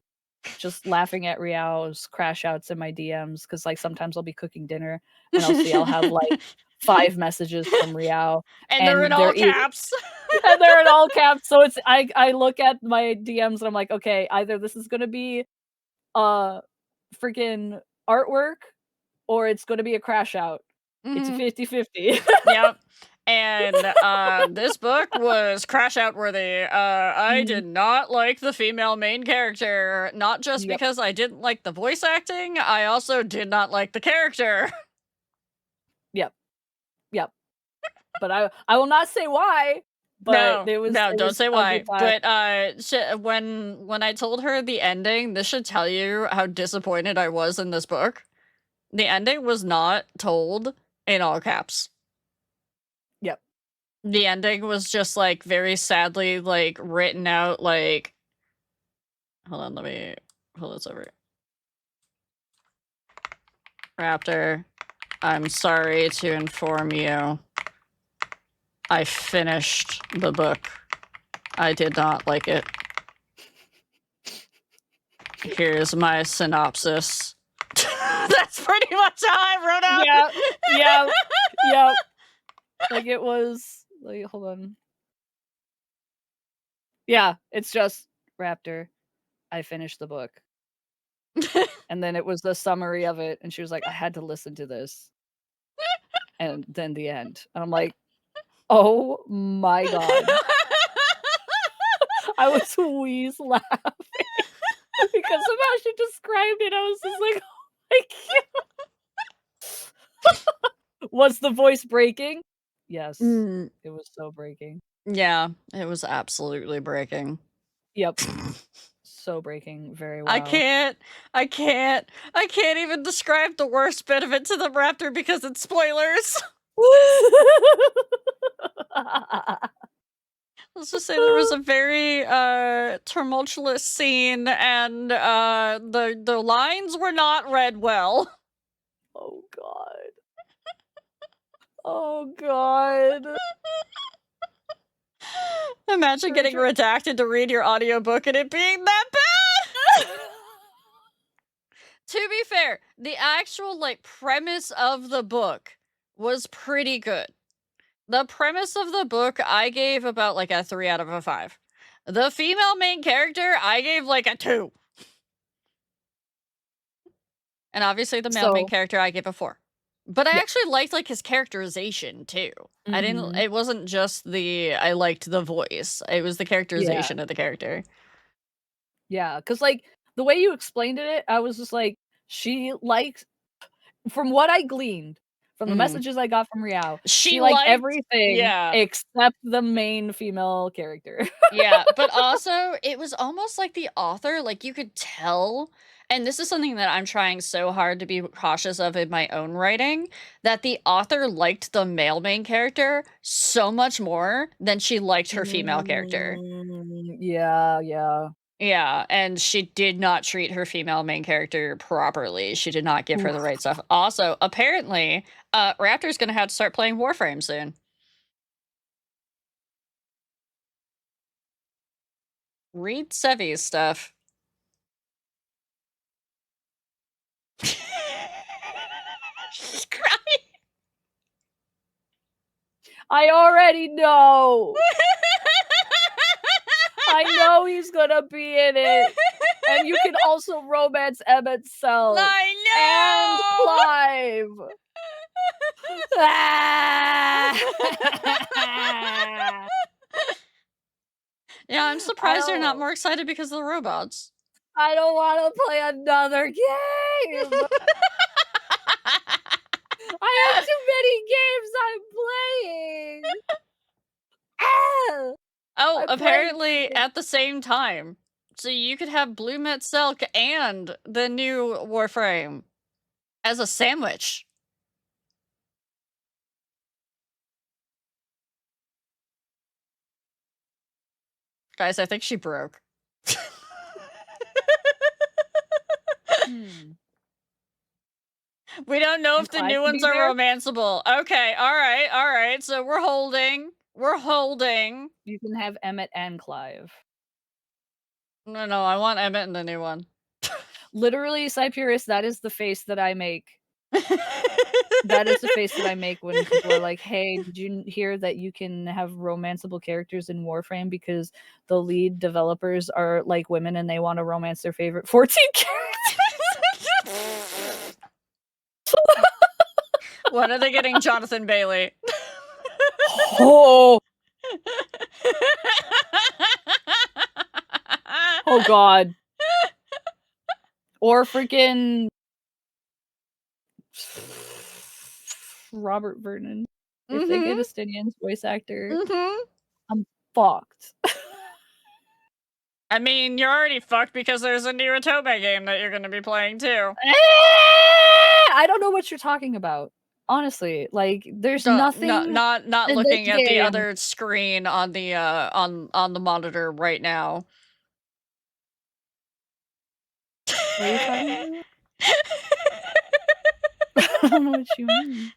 Just laughing at Rhiow's crash outs in my DMs, because like sometimes I'll be cooking dinner and I'll have like 5 messages from Rhiow, and they're in all caps. and they're in all caps. So it's I look at my DMs and I'm like, okay, either this is gonna be freaking artwork or it's gonna be a crash out. It's a 50-50. Yep. And this book was crash out worthy. I did not like the female main character, not just because I didn't like the voice acting, I also did not like the character. Yep. But I will not say why. But don't say why. But when I told her the ending, this should tell you how disappointed I was in this book. The ending was not told in all caps. Yep. The ending was just like very sadly like written out like, hold on, let me pull this over. Raptor, I'm sorry to inform you, I finished the book. I did not like it. Here's my synopsis. That's pretty much how I wrote out. Yeah. Like it was like, hold on. Yeah, it's just Raptor. I finished the book. And then it was the summary of it, and she was like, I had to listen to this. And then the end. And I'm like, oh my god. I was wheeze laughing. Because of how she described it, I was just like, oh my god. Was the voice breaking? Yes. It was so breaking. Yeah, it was absolutely breaking. Yep. So breaking. Very well. I can't even describe the worst bit of it to the Raptor because it's spoilers. Let's just say there was a very tumultuous scene, and the lines were not read well. Oh god. Oh god. Imagine getting redacted to read your audiobook and it being that bad. To be fair, the actual like premise of the book was pretty good. The premise of the book I gave about like a 3 out of a 5. The female main character I gave like a 2. And obviously the male main character I gave a 4. But I actually liked like his characterization too. I didn't, it wasn't just I liked the voice. It was the characterization of the character. Yeah, because like the way you explained it, I was just like, she likes, from what I gleaned from the messages I got from Rhiow, she liked everything except the main female character. Yeah, but also it was almost like the author, like you could tell, and this is something that I'm trying so hard to be cautious of in my own writing, that the author liked the male main character so much more than she liked her female character. Yeah. Yeah, and she did not treat her female main character properly. She did not give her the right stuff. Also, apparently, Raptor's gonna have to start playing Warframe soon. Read Sevi's stuff. She's crying. I already know. I know he's gonna be in it. And you can also romance Emmett Cell. I know! And Clive. Yeah, I'm surprised you're not don't more excited because of the robots. I don't wanna play another game! I have too many games I'm playing! Ah! Oh, I'm playing apparently at the same time. So you could have Blue Met Selk and the new Warframe as a sandwich. Guys, I think she broke. Hmm. We don't know And if the Clive new can ones be are there? romanceable. Okay, alright. So we're holding. We're holding. You can have Emmett and Clive. No, I want Emmett in the new one. Literally, Cypurus, that is the face that I make. That is the face that I make when people are like, "Hey, did you hear that you can have romanceable characters in Warframe because the lead developers are like women and they want to romance their favorite 14 characters?" When are they getting Jonathan Bailey? Oh, oh god. Or freaking Robert Vernon. If they get Mhm. a Stinian's voice actor, Mhm. I'm fucked. I mean, you're already fucked because there's a new Otome game that you're going to be playing too. I don't know what you're talking about. Honestly, like there's Not nothing in this looking at the game. other screen on the on the monitor right now. What are you talking about? I don't know what you mean.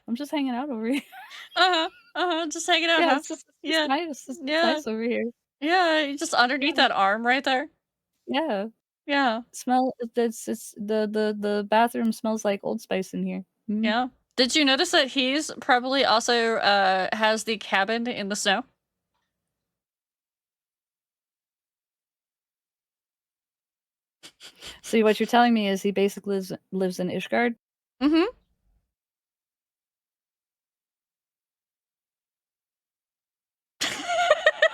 I'm just hanging out over here. Just hanging out, Yeah, huh? it's just Yeah. nice. It's Yeah. nice over here. Yeah, you just underneath Yeah. that arm right there. Yeah. Yeah. Smell it's the bathroom smells like Old Spice in here. Mm. Yeah. Did you notice that he's probably also has the cabin in the snow? See, what you're telling me is he basically lives in Ishgard? Mhm.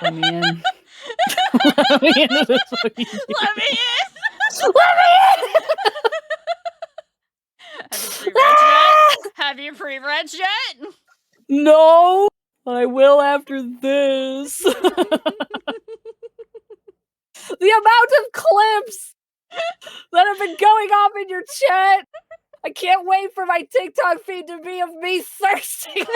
Let me in. Let me into this fucking game. Let me in. Let me in! Have you pre-read yet? Have you pre-read yet? No, I will after this. The amount of clips that have been going off in your chat. I can't wait for my TikTok feed to be of me thirsty.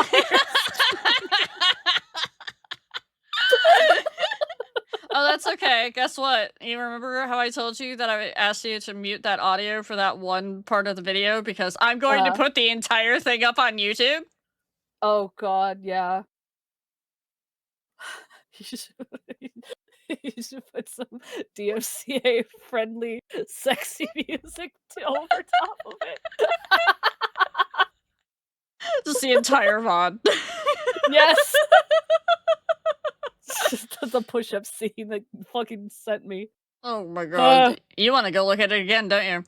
Oh, that's okay. Guess what? You remember how I told you that I asked you to mute that audio for that one part of the video because I'm going to put the entire thing up on YouTube? Oh god, yeah. You should put some DMCA friendly sexy music over top of it. Just the entire VOD. Yes. Just the push-up scene that fucking sent me. Oh my god. You want to go look at it again, don't you?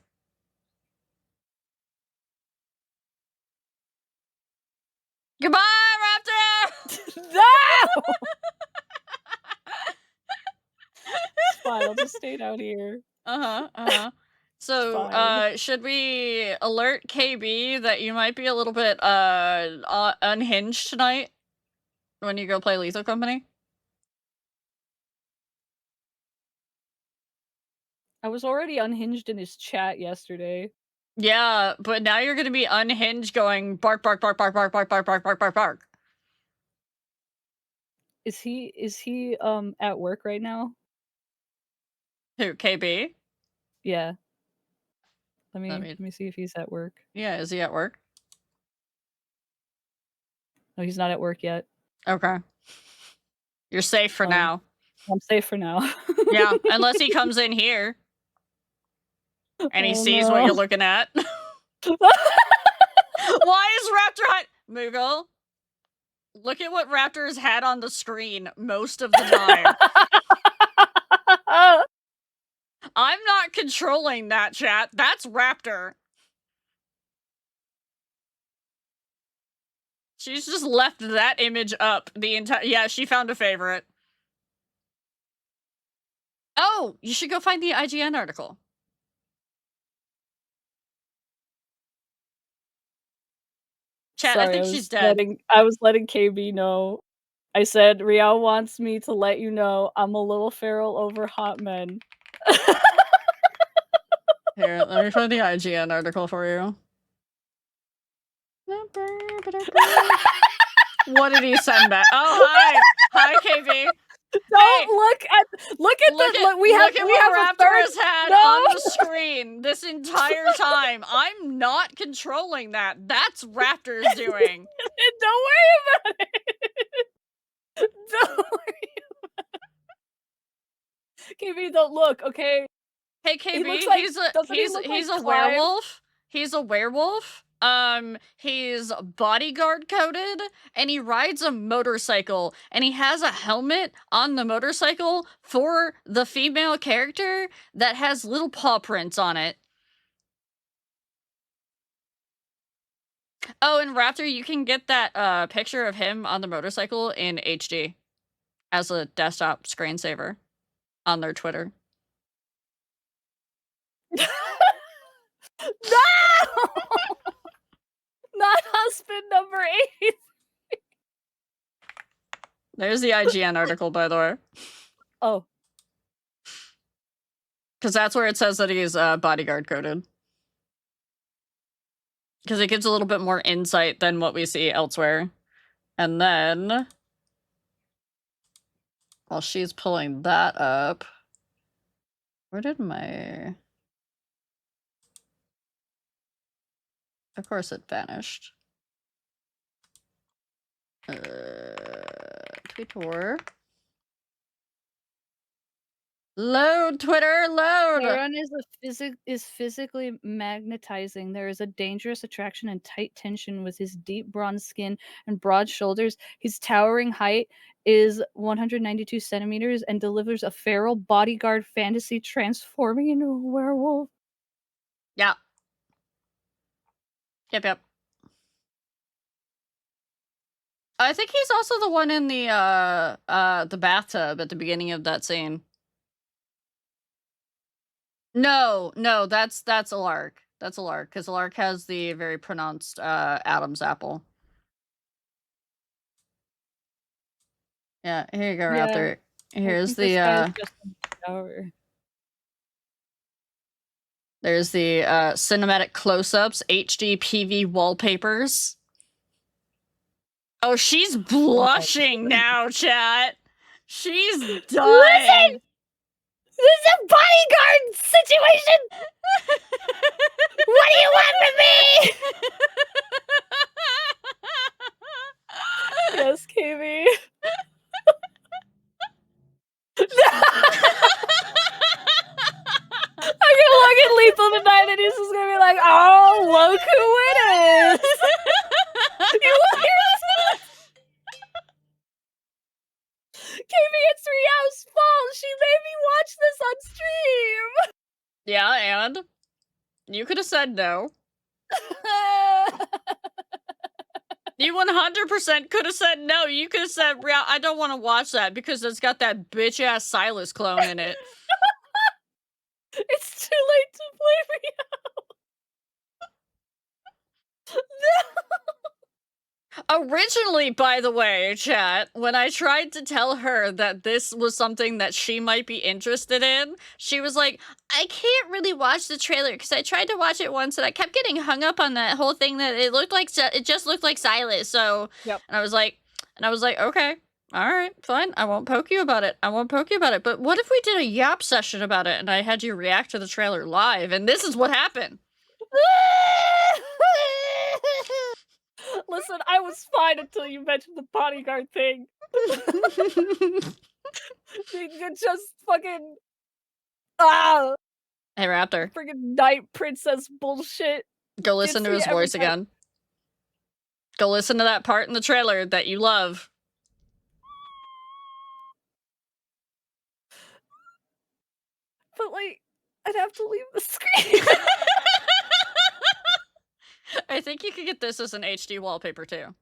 Goodbye, Raptor! No! It's fine, I'll just stay down here. So, Fine. should we alert KB that you might be a little bit, unhinged tonight when you go play Lethal Company? I was already unhinged in his chat yesterday. Yeah, but now you're gonna be unhinged going bark, bark, bark, bark, bark, bark, bark, bark, bark, bark, bark. Is he at work right now? Who, KB? Yeah. Let I mean, me see if he's at work. yeah, is he at work? No, he's not at work yet. Okay. You're safe for now. I'm safe for now. Yeah, unless he comes in here and he Oh, sees what no. you're looking at. Why is Raptor hide- Moogle? Look at what Raptor has had on the screen most of the time. I'm not controlling that chat. That's Raptor. She's just left that image up the entire. Yeah, she found a favorite. Oh, you should go find the IGN article. Chat, I think she's dead. I was letting KB know. I said, Rhiow wants me to let you know I'm a little feral over hot men. Here, let me find the IGN article for you. What did he send back? Oh, hi. Hi, KB. Don't look at we have what a Raptor third. has had No! on the screen this entire time. I'm not controlling that. That's Raptor's doing. Don't worry about it. Don't worry about it. KB, don't look, okay? Hey, KB, He looks like, he's like a werewolf. He's a werewolf. He's bodyguard coated, and he rides a motorcycle, and he has a helmet on the motorcycle for the female character that has little paw prints on it. Oh, and Raptor, you can get that picture of him on the motorcycle in HD as a desktop screensaver on their Twitter. No! Not husband number 8. There's the IGN article, by the way. Oh. Because that's where it says that he's bodyguard coded. Because it gives a little bit more insight than what we see elsewhere. And then, while she's pulling that up, where did my... Of course it vanished. Twitter. Load, Twitter, load! Charon is physically magnetizing. There is a dangerous attraction and tight tension with his deep bronze skin and broad shoulders. His towering height is 192 centimeters and delivers a feral bodyguard fantasy transforming into a werewolf. Yeah. Yep. I think he's also the one in the bathtub at the beginning of that scene. No, that's Alark. That's Alark, because Alark has the very pronounced Adam's apple. Yeah, here you go, Raptor. Here's the there's the cinematic close-ups, HD PV wallpapers. Oh, she's blushing now, chat. She's done. Listen! This is a bodyguard situation! What do you want from me? Yes, KB. I'm gonna look at Lethal tonight and he's just gonna be like, oh, look who it is! You will hear this? KB, it's Rhiow's fault! She made me watch this on stream! Yeah, and? You could have said no. You 100% could have said no. You could have said, Rhiow, I don't want to watch that because it's got that bitch-ass Silas clone in it. It's too late to play Rhiow. No! Originally, by the way, chat, when I tried to tell her that this was something that she might be interested in, she was like, I can't really watch the trailer because I tried to watch it once and I kept getting hung up on that whole thing that it just looked like Silas. So, yep. And I was like, okay, all right, fine. I won't poke you about it. But what if we did a yap session about it and I had you react to the trailer live? And this is what happened. Listen, I was fine until you mentioned the bodyguard thing. Just fucking... Ah! Hey, Raptor. Friggin' Night Princess bullshit. Go listen to his voice again. Go listen to that part in the trailer that you love. But, like, I'd have to leave the screen. I think you could get this as an HD wallpaper, too.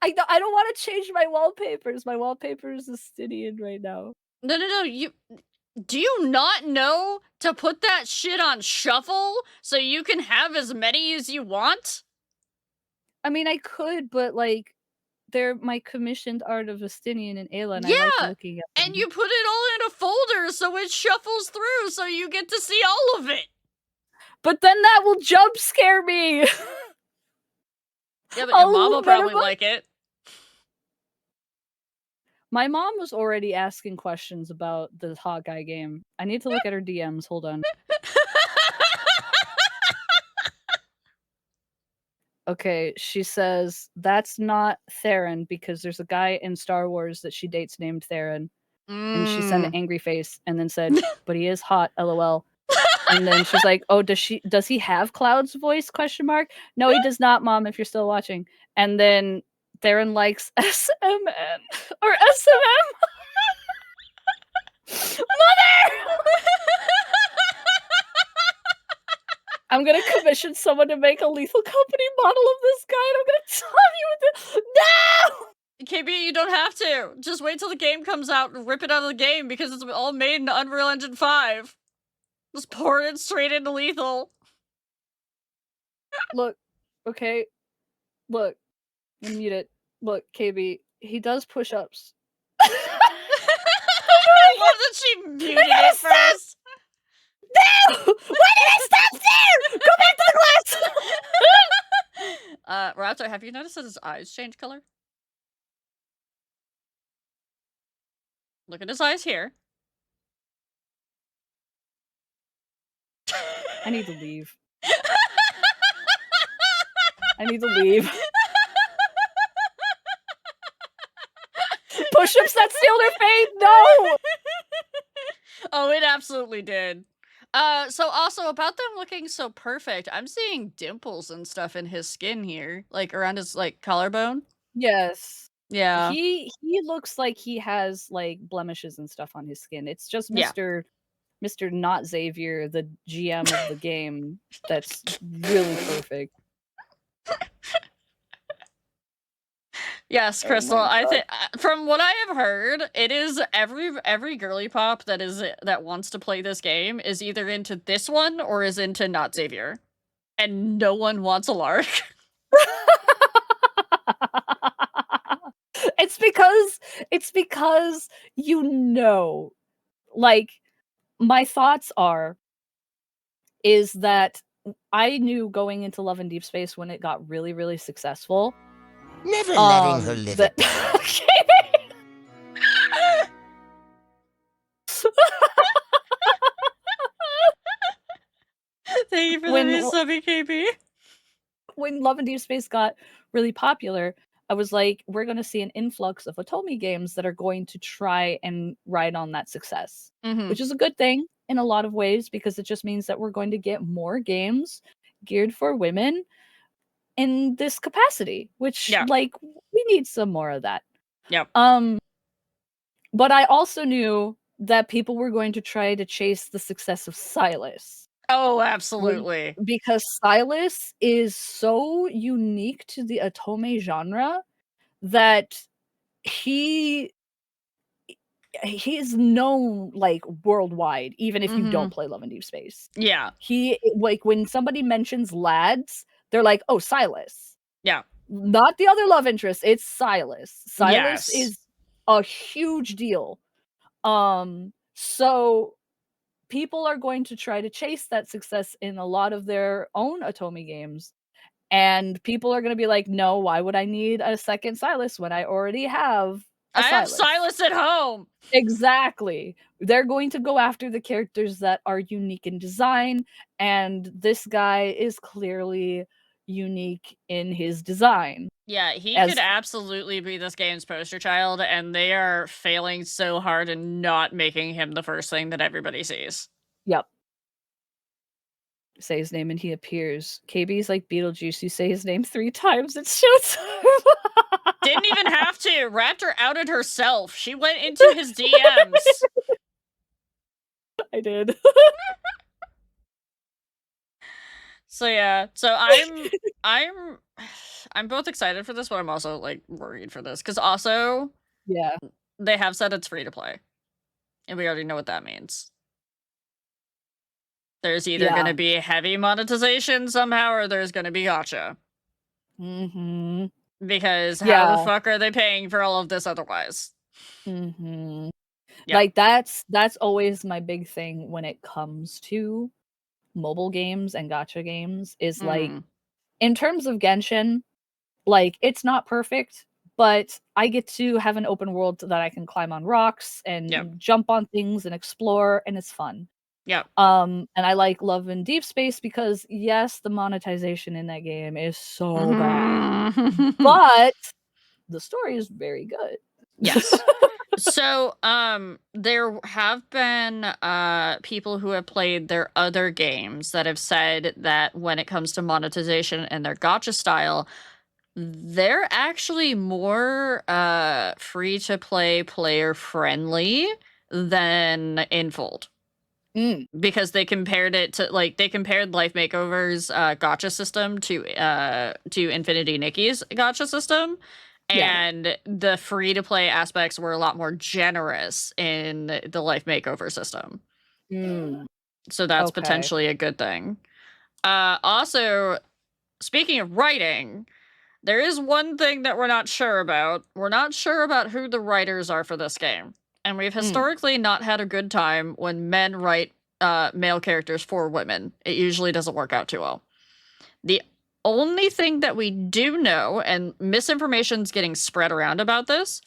I don't want to change my wallpapers. My wallpaper is Estinian right now. No, do you not know to put that shit on shuffle so you can have as many as you want? I mean, I could, but, like, they're my commissioned art of Estinian and Ayla, and I like Yeah, looking at and them. you put it all in a folder so it shuffles through so you get to see all of it. But then that will jump scare me! Yeah, but your mom will probably remember- like it. My mom was already asking questions about the Hawkeye game. I need to look at her DMs, hold on. Okay, she says, "That's not Theron because there's a guy in Star Wars that she dates named Theron." And she sent an angry face and then said, "But he is hot, LOL." And then she's like, "Oh, does he have Cloud's voice, question mark? No, he does not, Mom, if you're still watching." And then Theron likes SMN or SMM. Mother! I'm gonna commission someone to make a Lethal Company model of this guy, and I'm gonna tell you with No! KB, you don't have to. Just wait till the game comes out and rip it out of the game because it's all made in Unreal Engine 5. Just pour it straight into Lethal. Look, okay, look, I'm gonna mute it. Look, KB, he does push-ups. I love that she muted it first. No! Why did I stop there? Go back to the class! Raptor, have you noticed that his eyes change color? Look at his eyes here. I need to leave. I need to leave. Push-ups that sealed her fate? No! Oh, it absolutely did. So also about them looking so perfect, I'm seeing dimples and stuff in his skin here, like around his like collarbone. Yes. Yeah. He looks like he has like blemishes and stuff on his skin. It's just Yeah. Mr. Not Xavier, the GM of the game, that's really perfect. Yes, Oh Crystal. my I God. think from what I have heard, it is every girly pop that wants to play this game is either into this one or is into Not Xavier, and no one wants a lark. It's because you know, like, my thoughts is that I knew going into Love and Deep Space when it got really, really successful. Never letting her live it down. Thank you for When- the resubby, KB. When Love and Deep Space got really popular, I was like, we're going to see an influx of Otome games that are going to try and ride on that success, which is a good thing in a lot of ways because it just means that we're going to get more games geared for women in this capacity, which Yeah. like we need some more of that. Yep. But I also knew that people were going to try to chase the success of Silas. Oh, absolutely. Because Silas is so unique to the Otome genre that he is known like worldwide, even if you don't play Love and Deep Space. Yeah. He like when somebody mentions lads, they're like, "Oh, Silas." Yeah. Not the other love interest, it's Silas. Silas Yes. is a huge deal. So people are going to try to chase that success in a lot of their own Otome games. And people are going to be like, "No, why would I need a second Silas when I already have a I have Silas?" Silas at home. Exactly. They're going to go after the characters that are unique in design, and this guy is clearly unique in his design. Yeah, he As- could absolutely be this game's poster child, and they are failing so hard in not making him the first thing that everybody sees. Yep. Say his name and he appears. KB's like Beetlejuice. You say his name 3 times, it shoots. Didn't even have to. Raptor outed herself. She went into his DMs. I did. So yeah. So I'm I'm both excited for this, but I'm also like worried for this because also Yeah. they have said it's free to play, and we already know what that means. There's either going Yeah. to be heavy monetization somehow, or there's going to be gacha. Mm-hmm. Because how Yeah. the fuck are they paying for all of this otherwise? Mm-hmm. Yeah. Like, that's always my big thing when it comes to mobile games and gacha games is, like, Mm. in terms of Genshin, like, it's not perfect, but I get to have an open world that I can climb on rocks and Yep. jump on things and explore, and it's fun. Yep. And I like Love in Deep Space because, yes, the monetization in that game is so bad, but the story is very good. Yes. So, there have been people who have played their other games that have said that when it comes to monetization and their gacha style, they're actually more free to play player friendly than Infold. Because they compared it to they compared Life Makeover's gacha system to Infinity Nikki's gacha system. Yeah. And the free to play aspects were a lot more generous in the Life Makeover system. So that's Okay. potentially a good thing. Also, speaking of writing, there is one thing that we're not sure about. We're not sure about who the writers are for this game. And we've historically not had a good time when men write male characters for women. It usually doesn't work out too well. The only thing that we do know, and misinformation's getting spread around about this,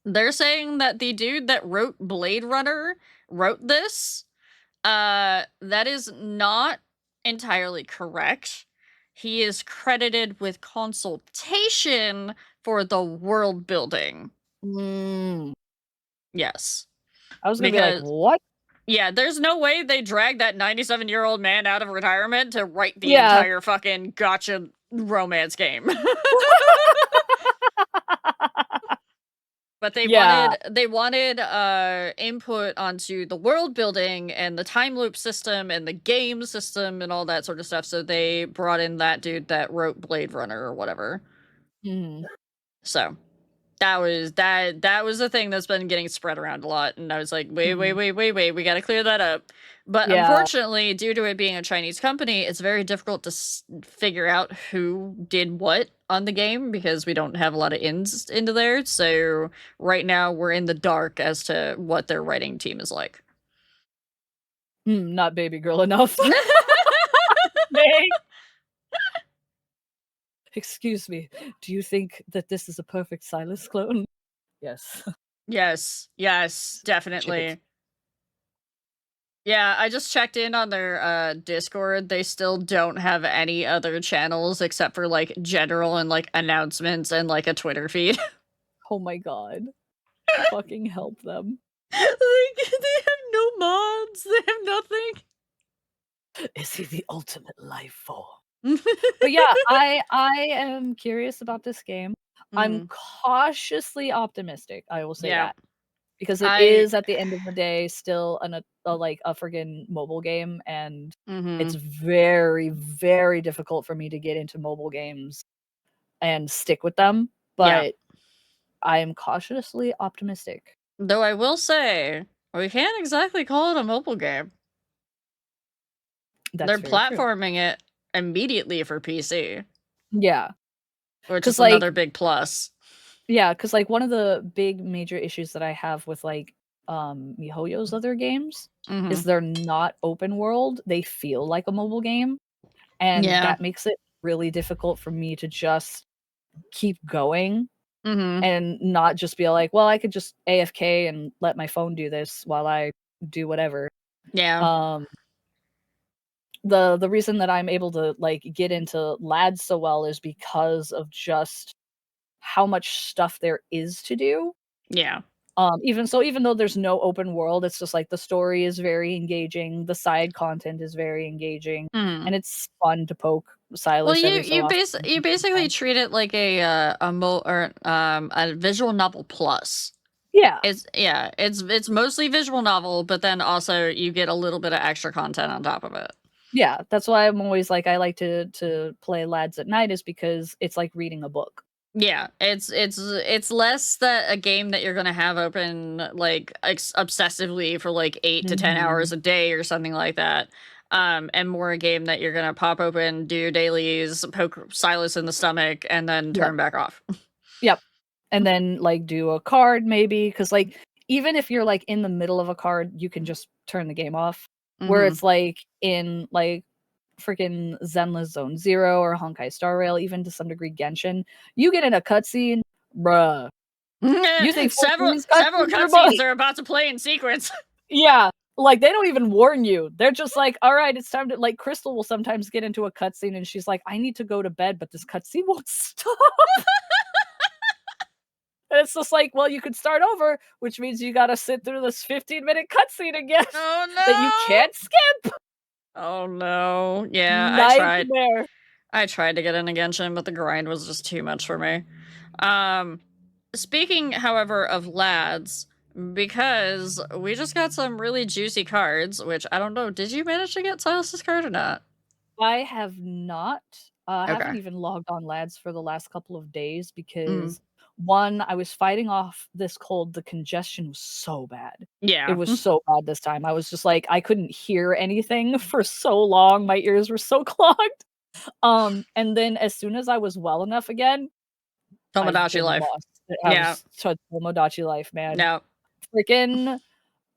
they're saying that the dude that wrote Blade Runner wrote this. That is not entirely correct. He is credited with consultation for the world building. Yes. I was gonna be like, what? Yeah, there's no way they dragged that 97-year-old man out of retirement to write the Yeah. entire fucking gotcha romance game. But they wanted input onto the world building and the time loop system and the game system and all that sort of stuff. So they brought in that dude that wrote Blade Runner or whatever. So that was the thing that's been getting spread around a lot, and I was like, wait, we got to clear that up. But unfortunately, due to it being a Chinese company, it's very difficult to figure out who did what on the game because we don't have a lot of ins into there. So right now we're in the dark as to what their writing team is like. Not baby girl enough. Excuse me, do you think that this is a perfect Silas clone? Yes. Yes, definitely. Shit. Yeah, I just checked in on their Discord. They still don't have any other channels except for like general and like announcements and like a Twitter feed. Oh my god. Fucking help them. They have no mods. They have nothing. Is he the ultimate life form? But yeah, I am curious about this game. I'm cautiously optimistic, I will say that. Because it is, at the end of the day, still like a friggin' mobile game, and it's very, very difficult for me to get into mobile games and stick with them, but I am cautiously optimistic. Though I will say, we can't exactly call it a mobile game. They're platforming it immediately for PC. Yeah. Which is another big plus. Yeah, because like one of the big major issues that I have with like MiHoYo's other games is they're not open world. They feel like a mobile game. And that makes it really difficult for me to just keep going and not just be like, well, I could just AFK and let my phone do this while I do whatever. Yeah. The reason that I'm able to like get into lads so well is because of just how much stuff there is to do. Yeah. Even though there's no open world, it's just like the story is very engaging, the side content is very engaging, and it's fun to poke Silas. Well, you basically treat it like a visual novel plus. Yeah. It's mostly visual novel, but then also you get a little bit of extra content on top of it. Yeah, that's why I'm always like, I like to play Lads at night is because it's like reading a book. Yeah, it's less that a game that you're gonna have open like obsessively for like 8 to 10 hours a day or something like that, and more a game that you're gonna pop open, do your dailies, poke Silas in the stomach, and then Yep. turn back off. Yep. And then like do a card maybe, because like even if you're like in the middle of a card, you can just turn the game off. Where Mhm. it's like in like freaking Zenless Zone Zero or Honkai Star Rail, even to some degree Genshin, you get in a cutscene, bruh. You think 14 several cutscenes are cutscenes are about to play in sequence. Yeah, like, they don't even warn you. They're just like, "Alright, it's time to" like, Crystal will sometimes get into a cutscene and she's like, "I need to go to bed, but this cutscene won't stop." And it's just like, well, you could start over, which means you gotta sit through this 15-minute cutscene again Oh that you no! can't skip. Oh no. Yeah, Nightmare. I tried to get in Genshin, but the grind was just too much for me. Speaking, however, of lads, because we just got some really juicy cards, which I don't know, did you manage to get Silas's card or not? I have not. I haven't Okay. even logged on Lads for the last couple of days Mm. because, 1, I was fighting off this cold, the congestion was so bad. It Yeah. was so bad this time. I was just like, I couldn't hear anything for so long, my ears were so clogged. And then as soon as I was well enough again, I've Tomodachi been life. lost. I Yeah. was to Tomodachi life, man. No. Freaking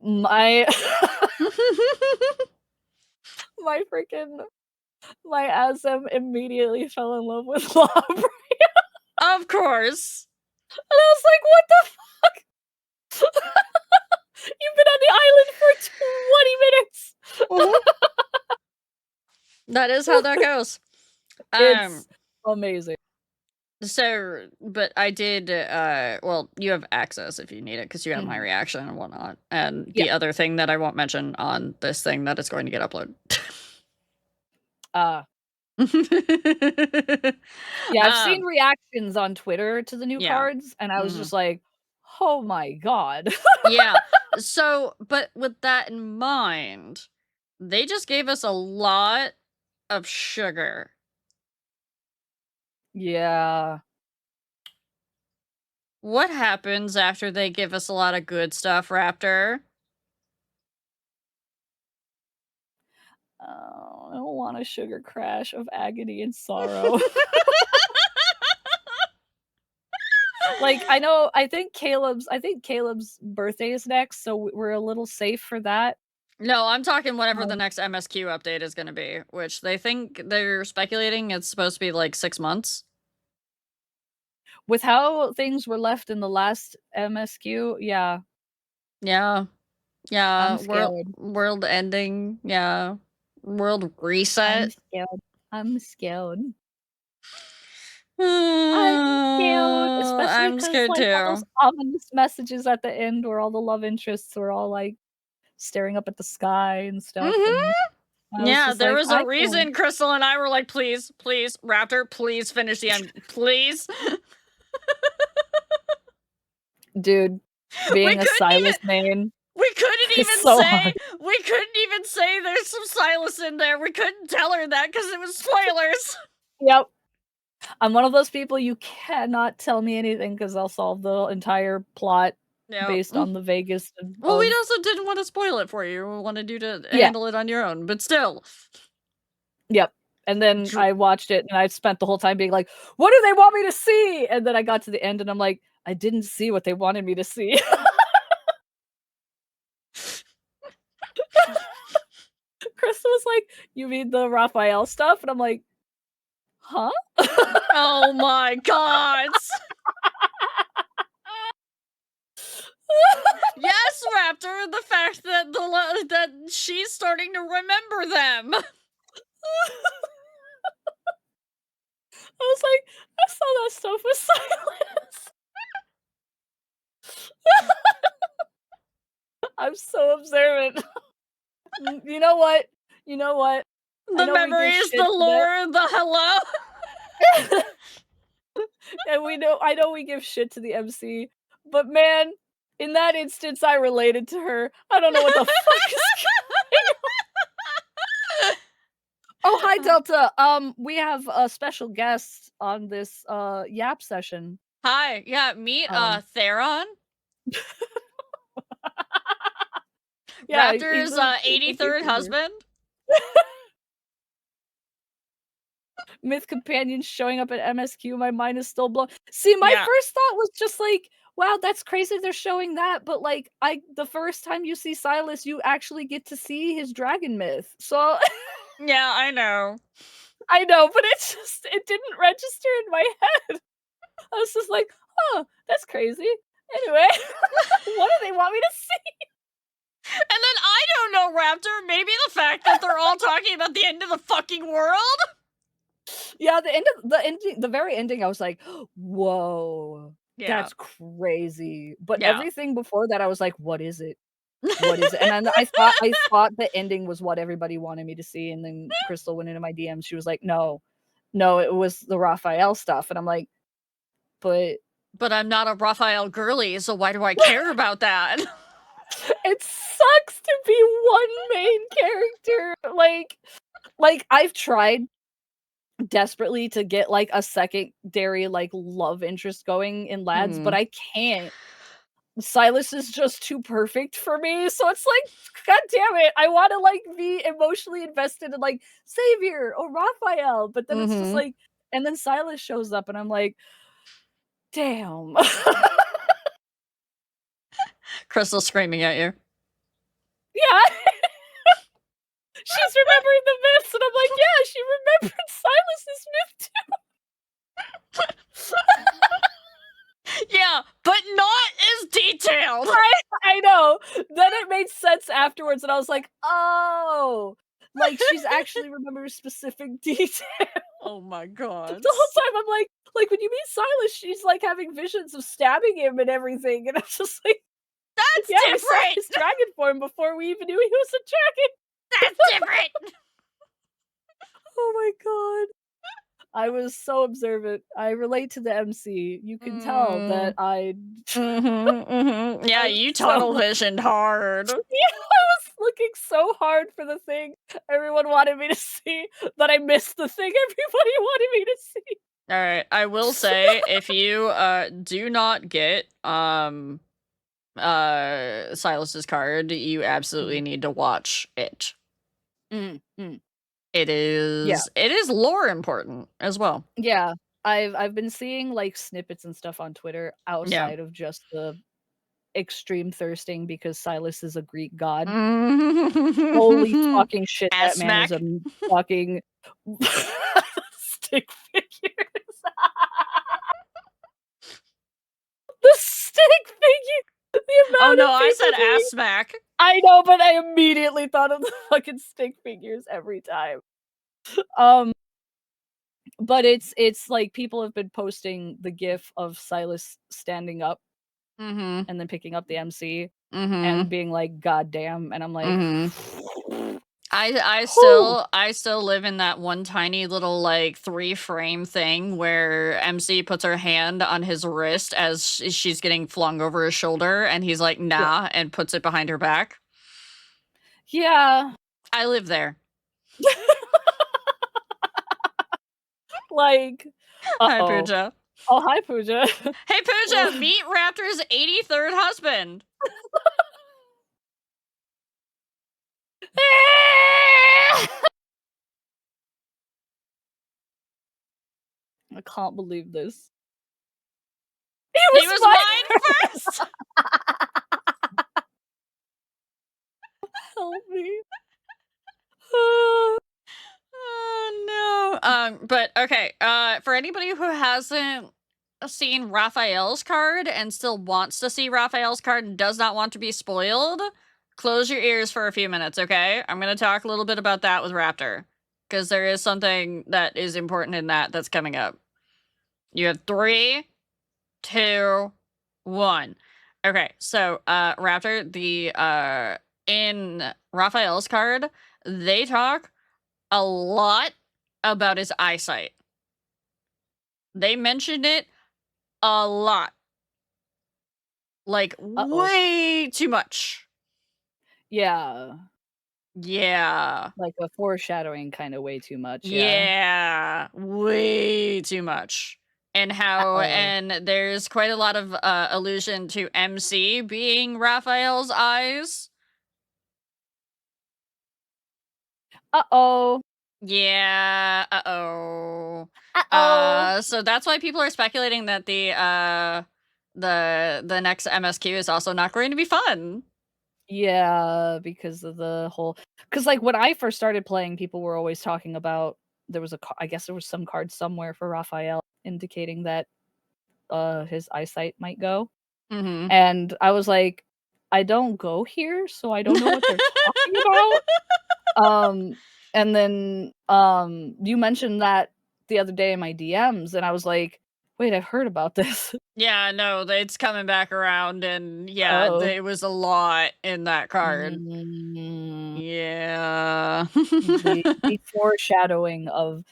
my my freaking my Asm immediately fell in love with Lobra. Of course. And I was like, "What the fuck? You've been on the island for 20 minutes." That is how that goes. It's amazing. So, but I did, well, you have access if you need it because you have my Mhm. reaction and whatnot. And Yeah. the other thing that I won't mention on this thing that is going to get uploaded. Uh, yeah, I've seen reactions on Twitter to the new Yeah. cards, and I was Mhm. just like, "Oh my god." Yeah. So, but with that in mind, they just gave us a lot of sugar. Yeah. What happens after they give us a lot of good stuff, Raptor? Oh, I don't want a sugar crash of agony and sorrow. Like, I think Caleb's birthday is next, so we're a little safe for that. No, I'm talking whatever the Um, next MSQ update is gonna be, which they think they're speculating it's supposed to be like 6 months. with how things were left in the last MSQ, yeah, Yeah. I'm Yeah, scared. world ending, yeah. World I'm reset. scared. I'm scared. I'm scared, especially I'm 'cause, scared like, all those too. ominous messages at the end where all the love interests were all, like, staring up at the sky and stuff, Mhm. and I was Yeah, just there like, was a "I can't." reason Crystal and I were like, "Please, please, Raptor, please finish the end, please." Dude, We being a couldn't even Silas main we couldn't is even so hard. say we couldn't even say there's some Silas in there. We couldn't tell her that because it was spoilers. Yep. I'm one of those people you cannot tell me anything because 'cause I'll solve the entire plot Yeah. based on the vaguest Well, we of also didn't want to spoil it for you. We wanted you to Yeah, handle it on your own, but still. yep. And then Dr- I watched it and I spent the whole time being like, "What do they want me to see?" And then I got to the end and I'm like, "I didn't see what they wanted me to see." Crystal was like, "You mean the Raphael stuff?" And I'm like, "Huh?" Oh my god. Yes, Raptor, the fact that that she's starting to remember them. I was like, "I saw that stuff with silence." I'm so observant. You know what? You know what? I The know we give memories, the shit to that. lore, the hello. And I know we give shit to the MC, but man, in that instance, I related to her. I don't know what the fuck is going on. Oh, hi, Delta. We have a special guest on this Yap session. Hi, yeah, meet Theron. Yeah, Raptor's he's a 83rd husband. Myth companions showing up at MSQ. My mind is still blown. See, my Yeah. first thought was just like, wow, that's crazy they're showing that, but like the first time you see Silas, you actually get to see his dragon myth. So Yeah, I know. I know, but it didn't register in my head. I was just like, oh, that's crazy. Anyway, what do they want me to see? And then I don't know, Raptor, maybe the fact that they're all talking about the end of the fucking world? Yeah, the very ending, I was like, whoa, Yeah. that's crazy. But Yeah. everything before that, I was like, what is it? What is it? And then I thought the ending was what everybody wanted me to see, and then Crystal went into my DMs. She was like, "No, it was the Raphael stuff," and I'm like, "But I'm not a Raphael girly, so why do I care about that? it sucks to be one main character." Like I've tried desperately to get like a secondary like love interest going in lads, but I can't. Silas is just too perfect for me, so it's like, god damn it, I wanna, like, be emotionally invested in, like, Xavier or Raphael, but then it's just like and then Silas shows up and I'm like, "Damn." Crystal screaming at you. Yeah. She's remembering the myths, and I'm like, "Yeah, she remembered Silas's myth too." Yeah, but not as detailed. I know. Then it made sense afterwards, and I was like, "Oh." Like, she's actually remembers specific details. Oh my god. The whole time I'm like when you meet Silas, she's like having visions of stabbing him and everything, and I'm just like, That's yeah, we saw different! his dragon form before we even knew he was a dragon. That's different! Oh my god. I was so observant. I relate to the MC. You can tell that I Yeah, you tunnel visioned hard. Yeah, I was looking so hard for the thing everyone wanted me to see that I missed the thing everybody wanted me to see. Alright, I will say, if you do not get Silas's card, you absolutely need to watch it. It is lore important as well. Yeah, I've been seeing, like, snippets and stuff on Twitter outside of just the extreme thirsting because Silas is a Greek god. Holy fucking shit, Ass that man is smack. a fucking stick figures. The stick figure! The Oh amount no, of I said people ass smack. I know, but I immediately thought of the fucking stick figures every time. But it's like people have been posting the gif of Silas standing up and then picking up the MC and being like, "God damn," and I'm like, I still live in that one tiny little like 3-frame thing where MC puts her hand on his wrist as she's getting flung over his shoulder, and he's like, "Nah," and puts it behind her back. Yeah. I live there. Like, Hi, uh-oh. Pooja. Oh, hi, Pooja. Hey, Pooja, meet Raptor's 83rd husband. I can't believe this. He was mine first. Help me. Oh no. But okay. For anybody who hasn't seen Raphael's card and still wants to see Raphael's card and does not want to be spoiled, close your ears for a few minutes, okay? I'm gonna talk a little bit about that with Raptor, because there is something that is important in that that's coming up. You have 3, 2, 1. Okay, so Raptor, the in Raphael's card, they talk a lot about his eyesight. They mentioned it a lot. Like, way too much. Yeah. Yeah. Like a foreshadowing kinda way too much, yeah. Yeah. Way too much. And how Uh-oh. and there's quite a lot of allusion to MC being Raphael's eyes. Uh-oh. Yeah. Uh-oh. Uh-oh. So that's why people are speculating that the next MSQ is also not going to be fun. Yeah, because of the whole. Because like, when I first started playing, people were always talking about there was I guess there was some card somewhere for Raphael indicating that, his eyesight might go, Mhm. and I was like, "I don't go here, so I don't know what they're talking about." Um, and then, you mentioned that the other day in my DMs, and I was like, "Wait, I've heard about this." Yeah, no, it's coming back around and yeah, Oh. there was a lot in that card. Mm, Yeah. the foreshadowing of,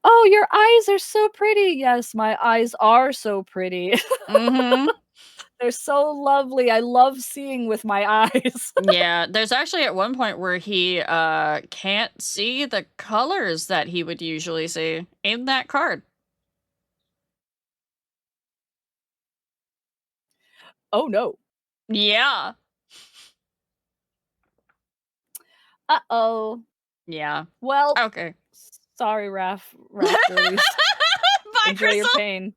"Oh, your eyes are so pretty." Yes, my eyes are so pretty. Mhm. They're so lovely. I love seeing with my eyes. Yeah, there's actually at one point where he can't see the colors that he would usually see in that card. Oh, no. Yeah. Uh-oh. Yeah. Well, Okay. sorry, Raptorlies. Bye, Enjoy your Crystal. pain.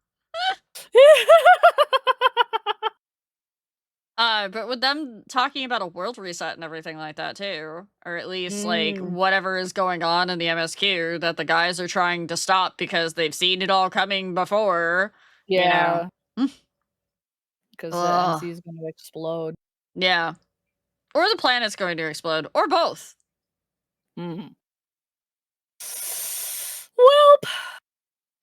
But with them talking about a world reset and everything like that too, or at least like Mm, whatever is going on in the MSQ that the guys are trying to stop because they've seen it all coming before, you know. yeah, 'cause the Ugh. MC is gonna explode. Yeah. Or the planet's going to explode, or both. Mhm. Welp.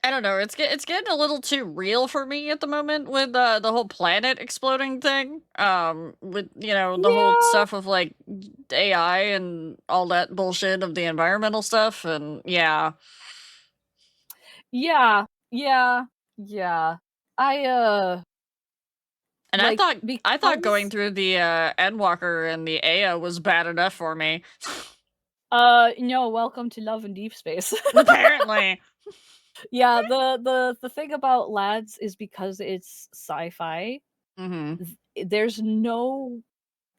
I don't know. It's getting a little too real for me at the moment with the whole planet exploding thing. With the whole Yeah, stuff of like AI and all that bullshit of the environmental stuff, and yeah. yeah, yeah, yeah. I, And I like, thought I thought going because, through the Endwalker and the Aya was bad enough for me. no, welcome to Love and Deep Space. Apparently. Yeah, the thing about Lads is because it's sci-fi, Hmm. there's no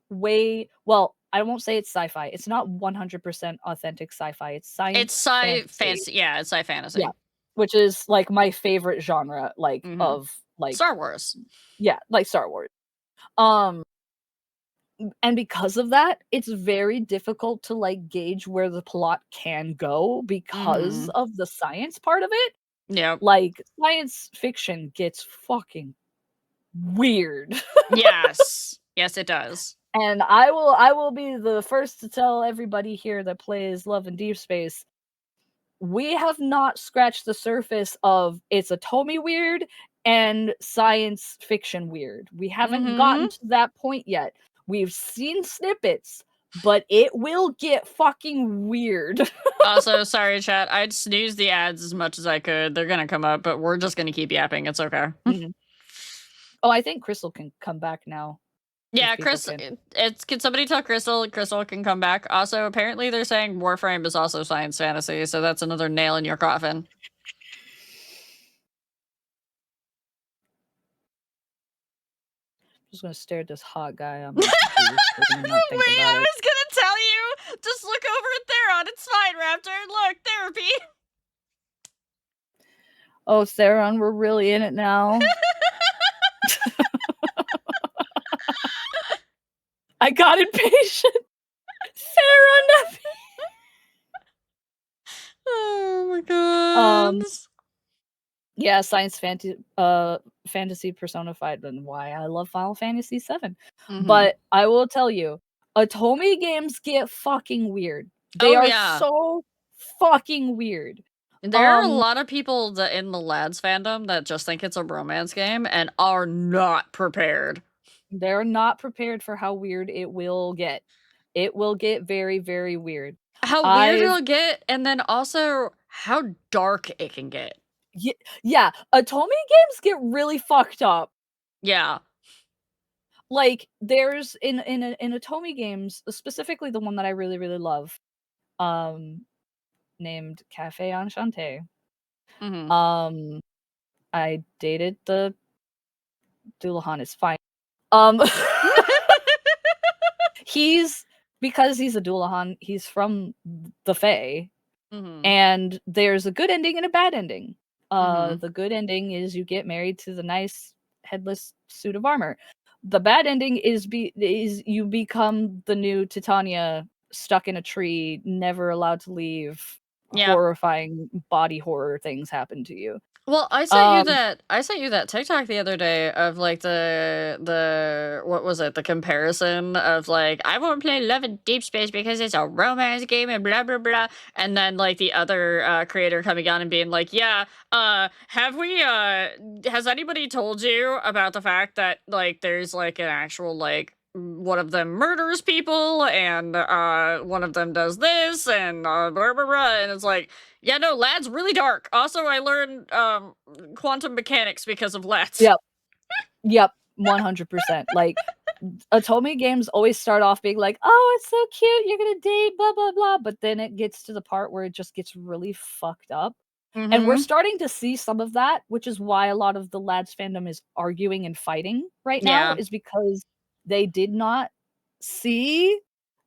way, well, I won't say it's sci-fi, it's not 100% authentic sci-fi, it's It's science sci fantasy. fantasy. Yeah, it's sci Yeah, fantasy. which is, like, my favorite genre, like, Hmm. of, like, Star Wars. yeah, like Star Wars. Um, and because of that, it's very difficult to, like, gauge where the plot can go because Hmm. of the science part of it. Yep. Like, science fiction gets fucking weird. Yes. Yes, it does. And I will be the first to tell everybody here that plays Love and Deep Space, we have not scratched the surface of it's Otome weird and science fiction weird. We haven't Hmm. gotten to that point yet. We've seen snippets, but it will get fucking weird. Also, sorry, chat. I'd snooze the ads as much as I could. They're gonna come up, but we're just gonna keep yapping. It's okay. Mhm. Oh, I think Crystal can come back now if Yeah, people Chris. can. Can somebody tell Crystal? Crystal can come back. Also, apparently they're saying Warframe is also science fantasy, so that's another nail in your coffin. Just gonna stare at this hot guy on my computer screen and not think Wait, about I it. was gonna tell you. Just look over at Theron. It's fine, Raptor. Look, therapy. Oh, Theron, we're really in it now. I got impatient. Theron. Oh my god. Um, yeah, fantasy personified, and why I love Final Fantasy VII. Mm-hmm. But I will tell you, Otome games get fucking weird. They Oh are yeah. so fucking weird. There are a lot of people that in the lads fandom that just think it's a romance game and are not prepared. They're not prepared for how weird it will get. It will get very, very weird. How weird I've it'll get, and then also how dark it can get. Yeah, Otome games get really fucked up. Yeah. like, there's in Otome games, specifically the one that I really, really love, um, named Cafe Enchanté. Mhm. I dated the Dullahan, it's fine. Um, because he's a Dullahan, he's from the Fae, Mhm. and there's a good ending and a bad ending. Mhm. The good ending is you get married to the nice headless suit of armor. The bad ending is you become the new Titania, stuck in a tree, never allowed to leave. Yeah. Horrifying body horror things happen to you. Well, I sent you that TikTok the other day of like the what was it? The comparison of like I won't play Love in Deep Space because it's a romance game and blah blah blah, and then like the other creator coming on and being like, yeah, has anybody told you about the fact that like there's like an actual like one of them murders people and one of them does this and blah blah blah, and it's like, yeah, no, LAD's really dark. Also, I learned quantum mechanics because of LADs. Yep. Yep, 100%. Like, Otome games always start off being like, "Oh, it's so cute, you're gonna date, blah, blah, blah," but then it gets to the part where it just gets really fucked up, and we're Mhm. starting to see some of that, which is why a lot of the lads fandom is arguing and fighting right now, Yeah. is because they did not see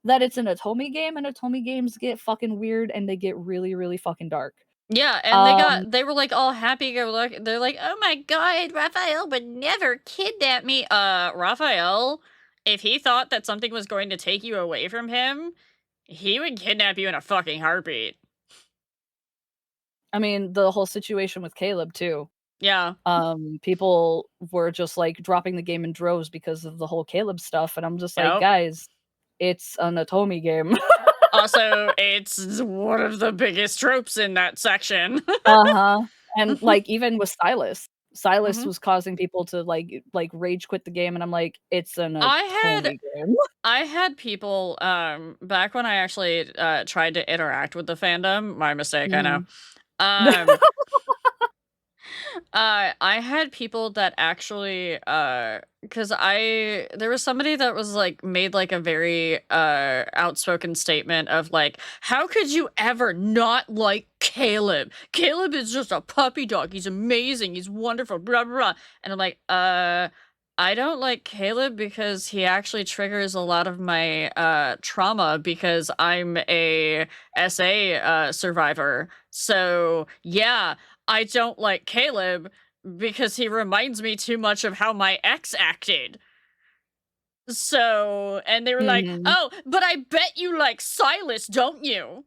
that it's an Otome game, and Otome games get fucking weird, and they get really, really fucking dark. Yeah, and they were like all happy go lucky. They're like, "Oh my god, Raphael would never kidnap me." Raphael, if he thought that something was going to take you away from him, he would kidnap you in a fucking heartbeat. I mean, the whole situation with Caleb too. Yeah. People were just, like, dropping the game in droves because of the whole Caleb stuff, and I'm just like, Yep. "Guys, it's an Otome game." Also, it's one of the biggest tropes in that section. Uh-huh, and, like, even with Silas Mhm. was causing people to, like, rage quit the game, and I'm like, "It's an I Otome had game." I had people back when I actually tried to interact with the fandom, my mistake, I know. Mhm. Um I had people that actually cuz I there was somebody that was like made like a very outspoken statement of like, how could you ever not like Caleb? Caleb is just a puppy dog. He's amazing. He's wonderful. Blah blah blah. And I'm like, I don't like Caleb because he actually triggers a lot of my trauma because I'm a SA survivor. So, yeah, I don't like Caleb because he reminds me too much of how my ex acted. So, and they were like, Mhm. "Oh, but I bet you like Silas, don't you?"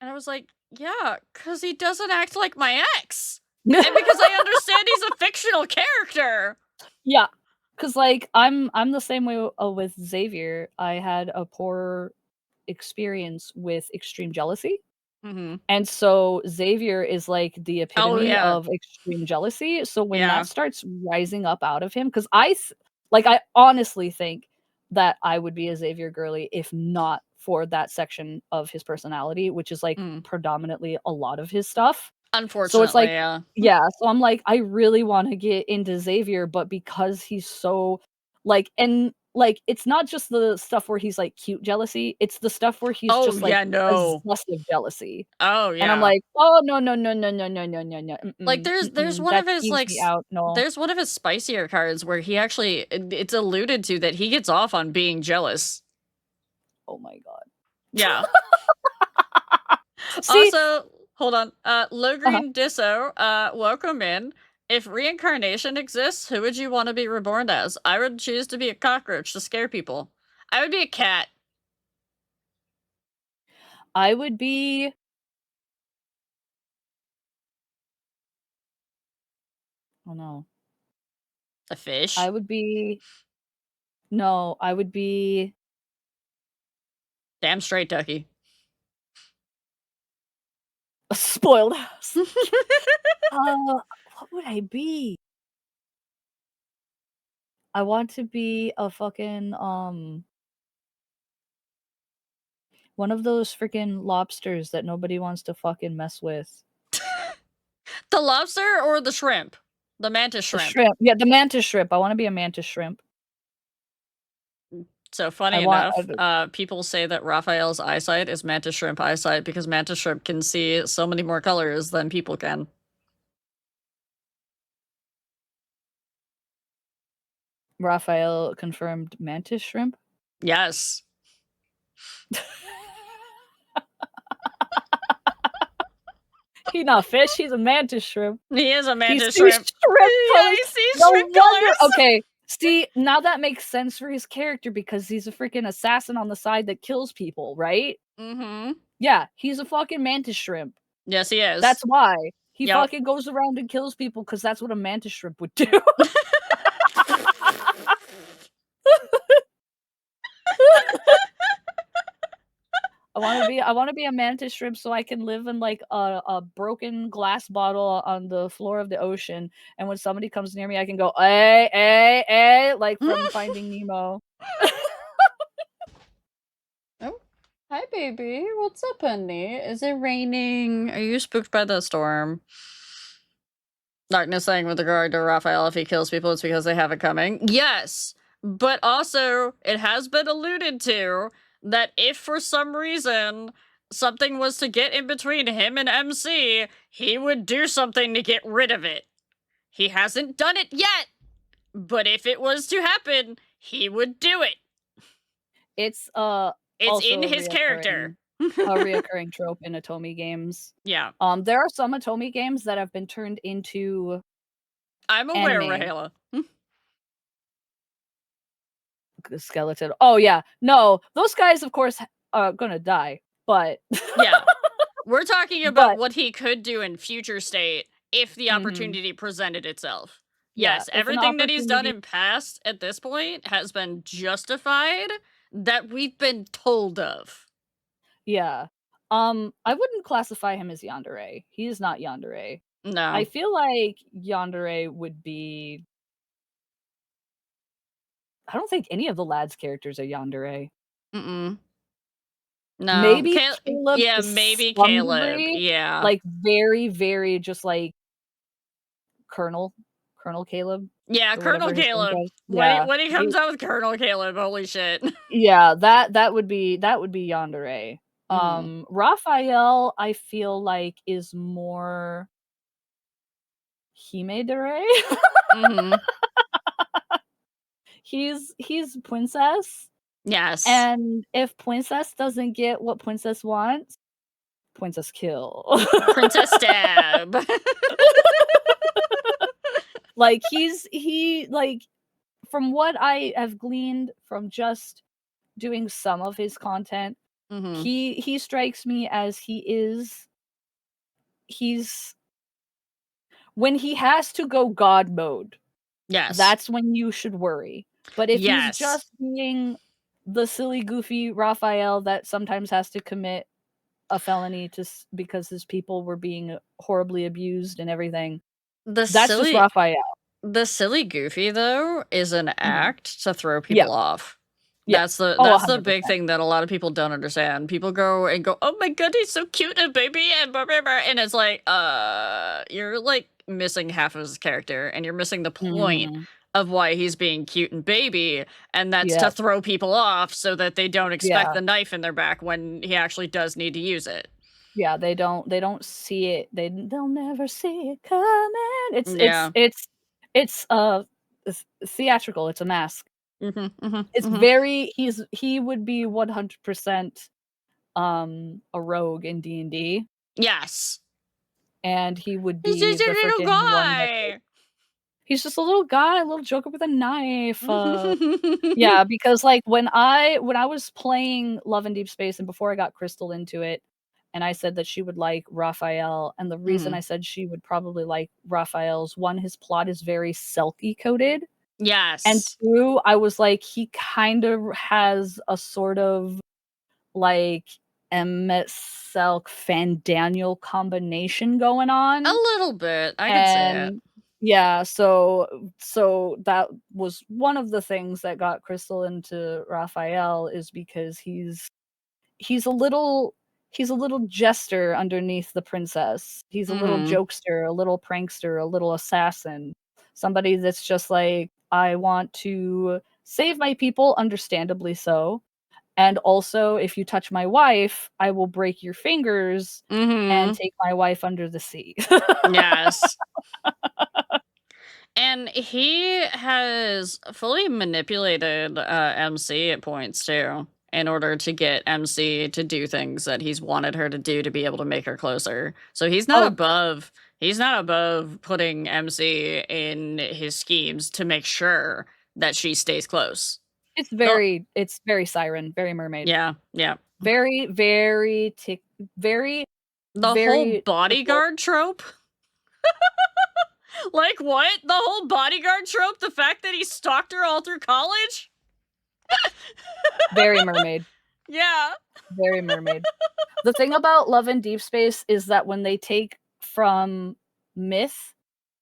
And I was like, "Yeah, cuz he doesn't act like my ex." And because I understand he's a fictional character. Yeah, cause like, I'm the same way, with Xavier. I had a poor experience with extreme jealousy. Mhm. And so Xavier is like the Oh epitome yeah. of extreme jealousy. So when that Yeah. starts rising up out of him, 'cause I honestly think that I would be a Xavier girly if not for that section of his personality, which is like Mm. predominantly a lot of his stuff. So it's Unfortunately, like, yeah. yeah, so I'm like, I really wanna get into Xavier, but because he's so like, and like, it's not just the stuff where he's like cute jealousy, it's the stuff where he's Oh just like yeah, no. possessive jealousy. Oh And I'm yeah. like, "Oh, no, no, no, no, no, no, no, no, no, Like mm-mm, there's mm-mm, one that of his skeeves like me out, no." there's one of his spicier cards where he actually it's alluded to that he gets off on being jealous. Oh my god. Yeah. See Also, hold on. Low uh-huh. Green Disso, welcome in. If reincarnation exists, who would you want to be reborn as? I would choose to be a cockroach to scare people. I would be a cat. I would be oh no. A I fish. would be no, I would be Damn straight, Ducky. a spoiled ass. What would I be? I want to be a fucking, one of those freaking lobsters that nobody wants to fucking mess with. The lobster or the shrimp? The mantis The shrimp. shrimp. Yeah, the mantis shrimp. I wanna be a mantis shrimp. So funny enough, people say that Raphael's eyesight is mantis shrimp eyesight because mantis shrimp can see so many more colors than people can. Raphael confirmed mantis shrimp? Yes. He not fish, he's a mantis shrimp. He is a He mantis sees shrimp. shrimp Yeah, colors. he sees No shrimp wonder. colors. Okay, see, now that makes sense for his character because he's a freaking assassin on the side that kills people, right? Mm-hmm. Yeah, he's a fucking mantis shrimp. Yes, he is. That's why. He Yep. fucking goes around and kills people because that's what a mantis shrimp would do. I wanna be a mantis shrimp so I can live in like a broken glass bottle on the floor of the ocean, and when somebody comes near me, I can go, "Hey, hey, hey," like from Finding Nemo. Oh, hi, baby. What's up, honey? Is it raining? Are you spooked by the storm? Darkness saying with regard to Raphael, if he kills people, it's because they have it coming. Yes, but also it has been alluded to that if for some reason something was to get in between him and MC, he would do something to get rid of it. He hasn't done it yet, but if it was to happen, he would do it. It's It's in his character. a reoccurring trope in Otome games. Yeah. There are some Otome games that have been turned into I'm aware, anime. Rhiow. Skeleton. Oh yeah. No, those guys of course are gonna die, but Yeah. We're talking about But what he could do in future state if the Mhm. opportunity presented itself. Yeah, Yes, if an everything that he's done opportunity in past at this point has been justified that we've been told of. Yeah. I wouldn't classify him as yandere. He is not yandere. I No. feel like yandere would be I don't think any of the lads' characters are yandere. Mm-mm. No. Maybe Caleb yeah, to maybe some Caleb. degree, Yeah. like, very, very just, like Colonel Caleb Yeah, or Colonel whatever his name Caleb. was. When Yeah. he comes out with Colonel Caleb, holy shit. Yeah, that would be yandere. Mhm. Raphael, I feel like, is more himedere. Mhm. He's princess, Yes. and if princess doesn't get what princess wants, princess kill. Princess stab. Like, like, from what I have gleaned from just doing some of his content, Mhm. he strikes me as he's when he has to go god mode, Yes. that's when you should worry. But if he's Yes. just being the silly, goofy Raphael that sometimes has to commit a felony because his people were being horribly abused and everything, that's just Raphael. The silly goofy though is an act to throw Yeah. people off. Yeah. That's Oh, the 100%. big thing that a lot of people don't understand. People go, "Oh my god, he's so cute and baby," and blah, blah, blah, and it's like, you're like missing half of his character, and you're missing the point Mhm. of why he's being cute and baby, and that's to Yep. throw people off so that they don't expect Yeah. the knife in their back when he actually does need to use it. Yeah, they don't see it. They'll never see it coming. Yeah. It's theatrical. It's a mask. Mhm, mhm, It's mhm. very he would be 100% a rogue in D&D, Yes. and he would He's be just a the little freaking one that guy. he's just a little guy, a little joker with a knife. Yeah, because like when I was playing Love in Deep Space and before I got Crystal into it, and I said that she would like Raphael, and the reason I Mhm. said she would probably like Raphael's one, his plot is very Selkie coded, and Yes. two, I was like, he kind of has a sort of like Emmett Selk Fan Daniel combination going on. A little bit. I could say it. And yeah, so that was one of the things that got Crystal into Raphael is because he's a little jester underneath the princess. He's a little Mhm. jokester, a little prankster, a little assassin. Somebody that's just like, I want to Save my people, understandably so. And also, if you touch my wife, I will break your fingers and take my wife under the sea. Yes. And he has fully manipulated MC at points too, in order to get MC to do things that he's wanted her to do to be able to make her closer. So he's not Oh. above putting MC in his schemes to make sure that she stays close. It's very siren, very mermaid. Yeah, yeah. Very, very very, The whole very bodyguard trope? Like what? The whole bodyguard trope? The fact that he stalked her all through college? very mermaid. Yeah. Very mermaid. The thing about Love in Deep Space is that when they take from myth,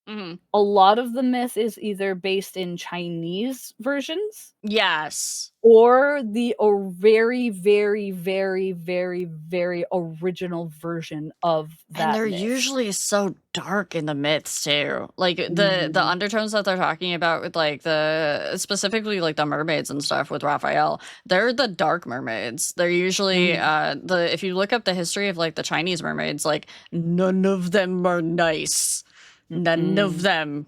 a lot of the myth is either based in Chinese versions. Yes. Or the very, very, very, very, very original version of that And they're myth. usually so dark in the myths too. Like the undertones that they're talking about with like specifically like the mermaids and stuff with Raphael, they're the dark mermaids. They're usually if you look up the history of like the Chinese mermaids, like none of them are nice. None of them.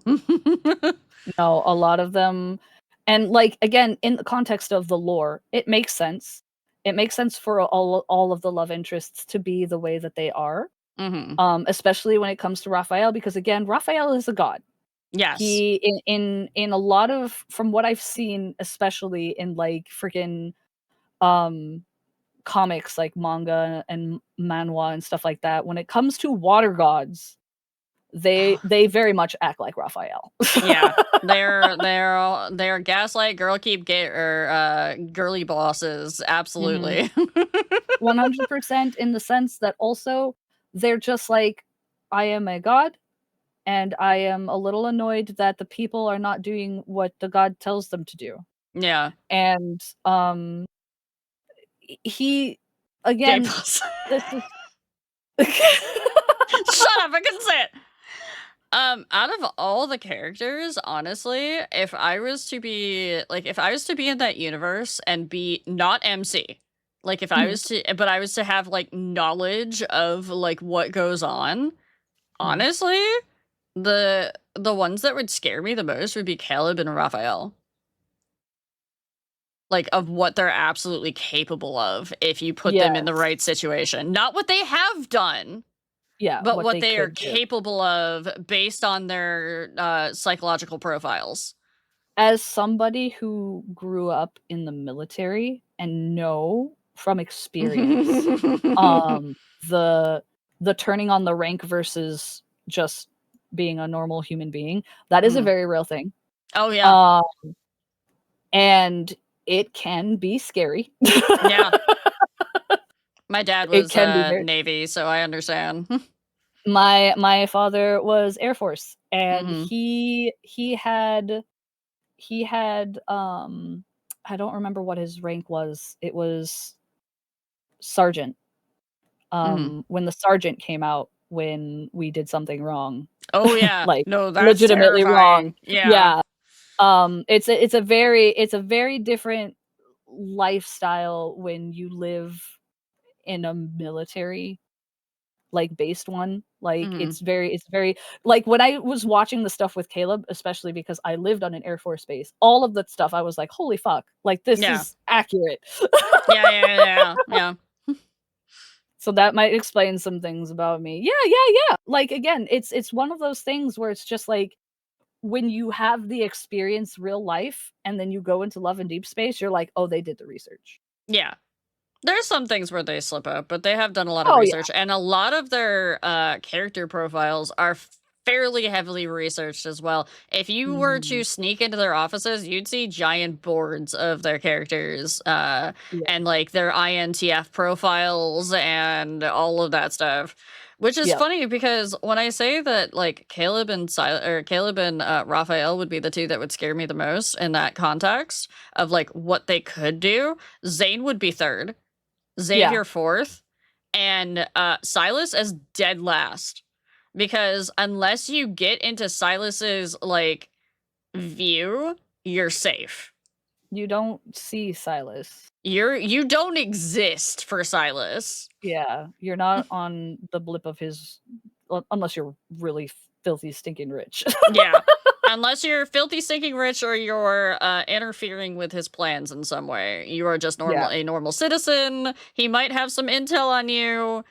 No, a lot of them. And like again, in the context of the lore, it makes sense. It makes sense for all of the love interests to be the way that they are. Especially when it comes to Raphael, because again, Raphael is a god. Yes. He in a lot of, from what I've seen, especially in like freaking comics like manga and manhwa and stuff like that, when it comes to water gods, they very much act like Raphael. Yeah, they're gaslight girl keep girly bosses. Absolutely. 100% in the sense that also they're just like, I am a god, and I am a little annoyed that the people are not doing what the god tells them to do. Yeah. And he again this is Shut up, I couldn't say it. Out of all the characters, honestly, if I was to be in that universe and be not MC, like if I was to have like knowledge of like what goes on, honestly, the ones that would scare me the most would be Caleb and Raphael. Like, of what they're absolutely capable of if you put them in the right situation. Not what they have done. Yeah, but what they are could do. capable of based on their psychological profiles. As somebody who grew up in the military and know from experience, the turning on the rank versus just being a normal human being, that is a very real thing. Oh yeah. And it can be scary. Yeah. My dad was Navy, so I understand. My father was Air Force, and he had I don't remember what his rank was. It was sergeant. When the sergeant came out when we did something wrong. Oh yeah. Like no, that's legitimately terrifying. wrong. Yeah. It's a very different lifestyle when you live in a military like based one. Like it's very like when I was watching the stuff with Caleb, especially because I lived on an Air Force base, all of that stuff I was like, holy fuck, like this is accurate. yeah. So that might explain some things about me. Yeah. Like again, it's one of those things where it's just like when you have the experience real life and then you go into Love in Deep Space, you're like, oh, they did the research. Yeah. There's some things where they slip up, but they have done a lot of research, and a lot of their character profiles are fairly heavily researched as well. If you were to sneak into their offices, you'd see giant boards of their characters and like their INTF profiles and all of that stuff. Which is funny because when I say that like Caleb and Raphael would be the two that would scare me the most in that context of like what they could do, Zane would be third. Xavier fourth, and Silas as dead last. Because unless you get into Silas's like view, you're safe. You don't see Silas. You don't exist for Silas. Yeah, you're not on the blip of his, unless you're really filthy, stinking rich. Yeah. Unless you're filthy, stinking rich or you're interfering with his plans in some way. You are just a normal citizen. He might have some intel on you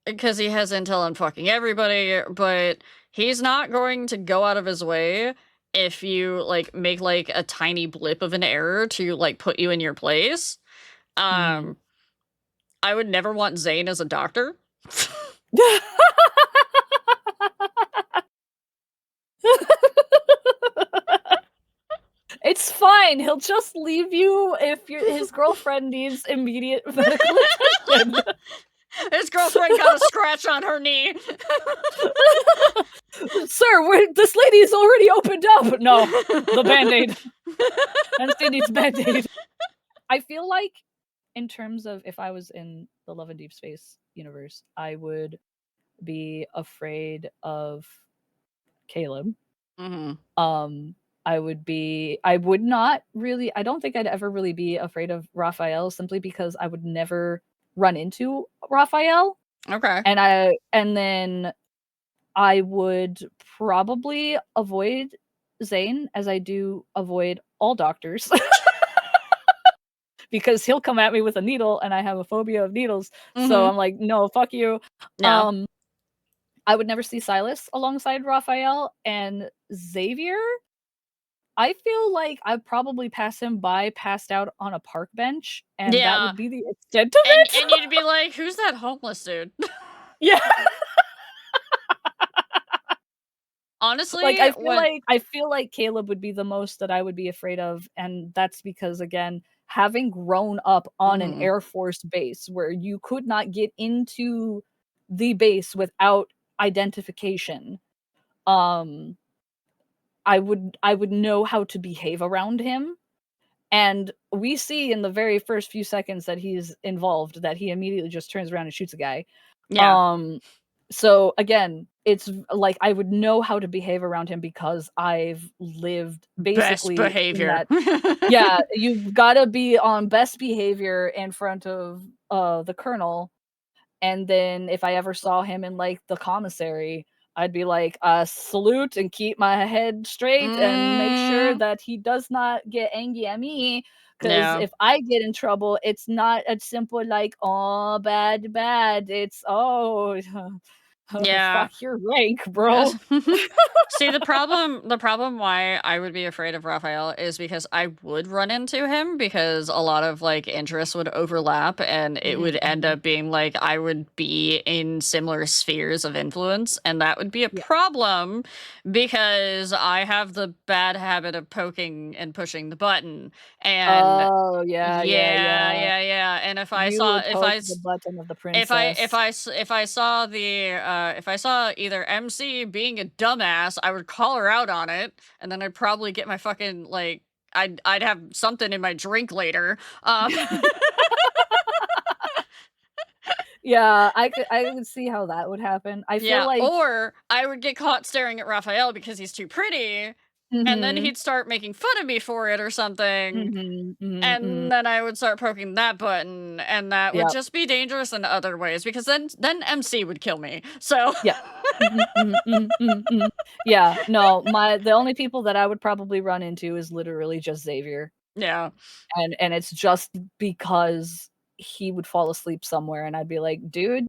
because he has intel on fucking everybody, but he's not going to go out of his way if you like make like a tiny blip of an error to like put you in your place. I would never want Zane as a doctor. It's fine. He'll just leave you if his girlfriend needs immediate medical attention. His girlfriend got a scratch on her knee. Sir, this lady's already opened up. No, the Band-Aid. And she needs Band-Aid. I feel like, in terms of if I was in the Love and Deep Space universe, I would be afraid of Caleb. I would not really, I don't think I'd ever really be afraid of Raphael, simply because I would never run into Raphael. Okay. And then I would probably avoid Zane, as I do avoid all doctors. Because he'll come at me with a needle and I have a phobia of needles. So I'm like, no, fuck you. Yeah. I would never see Silas alongside Raphael. And Xavier, I feel like I'd probably pass him by passed out on a park bench, and that would be the extent of it. And you'd be like, who's that homeless dude? Yeah. Honestly, like I feel like Caleb would be the most that I would be afraid of, and that's because, again, having grown up on an Air Force base where you could not get into the base without identification, I would know how to behave around him. And we see in the very first few seconds that he's involved that he immediately just turns around and shoots a guy. Yeah. So again, it's like I would know how to behave around him because I've lived basically best behavior. Yeah, you've got to be on best behavior in front of the colonel. And then if I ever saw him in like the commissary, I'd be like, salute and keep my head straight and make sure that he does not get angry at me. Because if I get in trouble, it's not a simple like, oh, bad. It's, oh, fuck your rank, bro. See, the problem why I would be afraid of Raphael is because I would run into him because a lot of like interests would overlap and it would end up being like I would be in similar spheres of influence, and that would be a problem because I have the bad habit of poking and pushing the button. And yeah. And if I saw the button of the princess. if I saw either MC being a dumbass, I would call her out on it, and then I'd probably get my fucking like I'd have something in my drink later. Yeah, I could see how that would happen. I feel like, or I would get caught staring at Raphael because he's too pretty, and then he'd start making fun of me for it or something. And then I would start poking that button, and that would just be dangerous in other ways because then MC would kill me. So yeah. Yeah, no, the only people that I would probably run into is literally just Xavier. Yeah. And it's just because he would fall asleep somewhere and I'd be like, dude,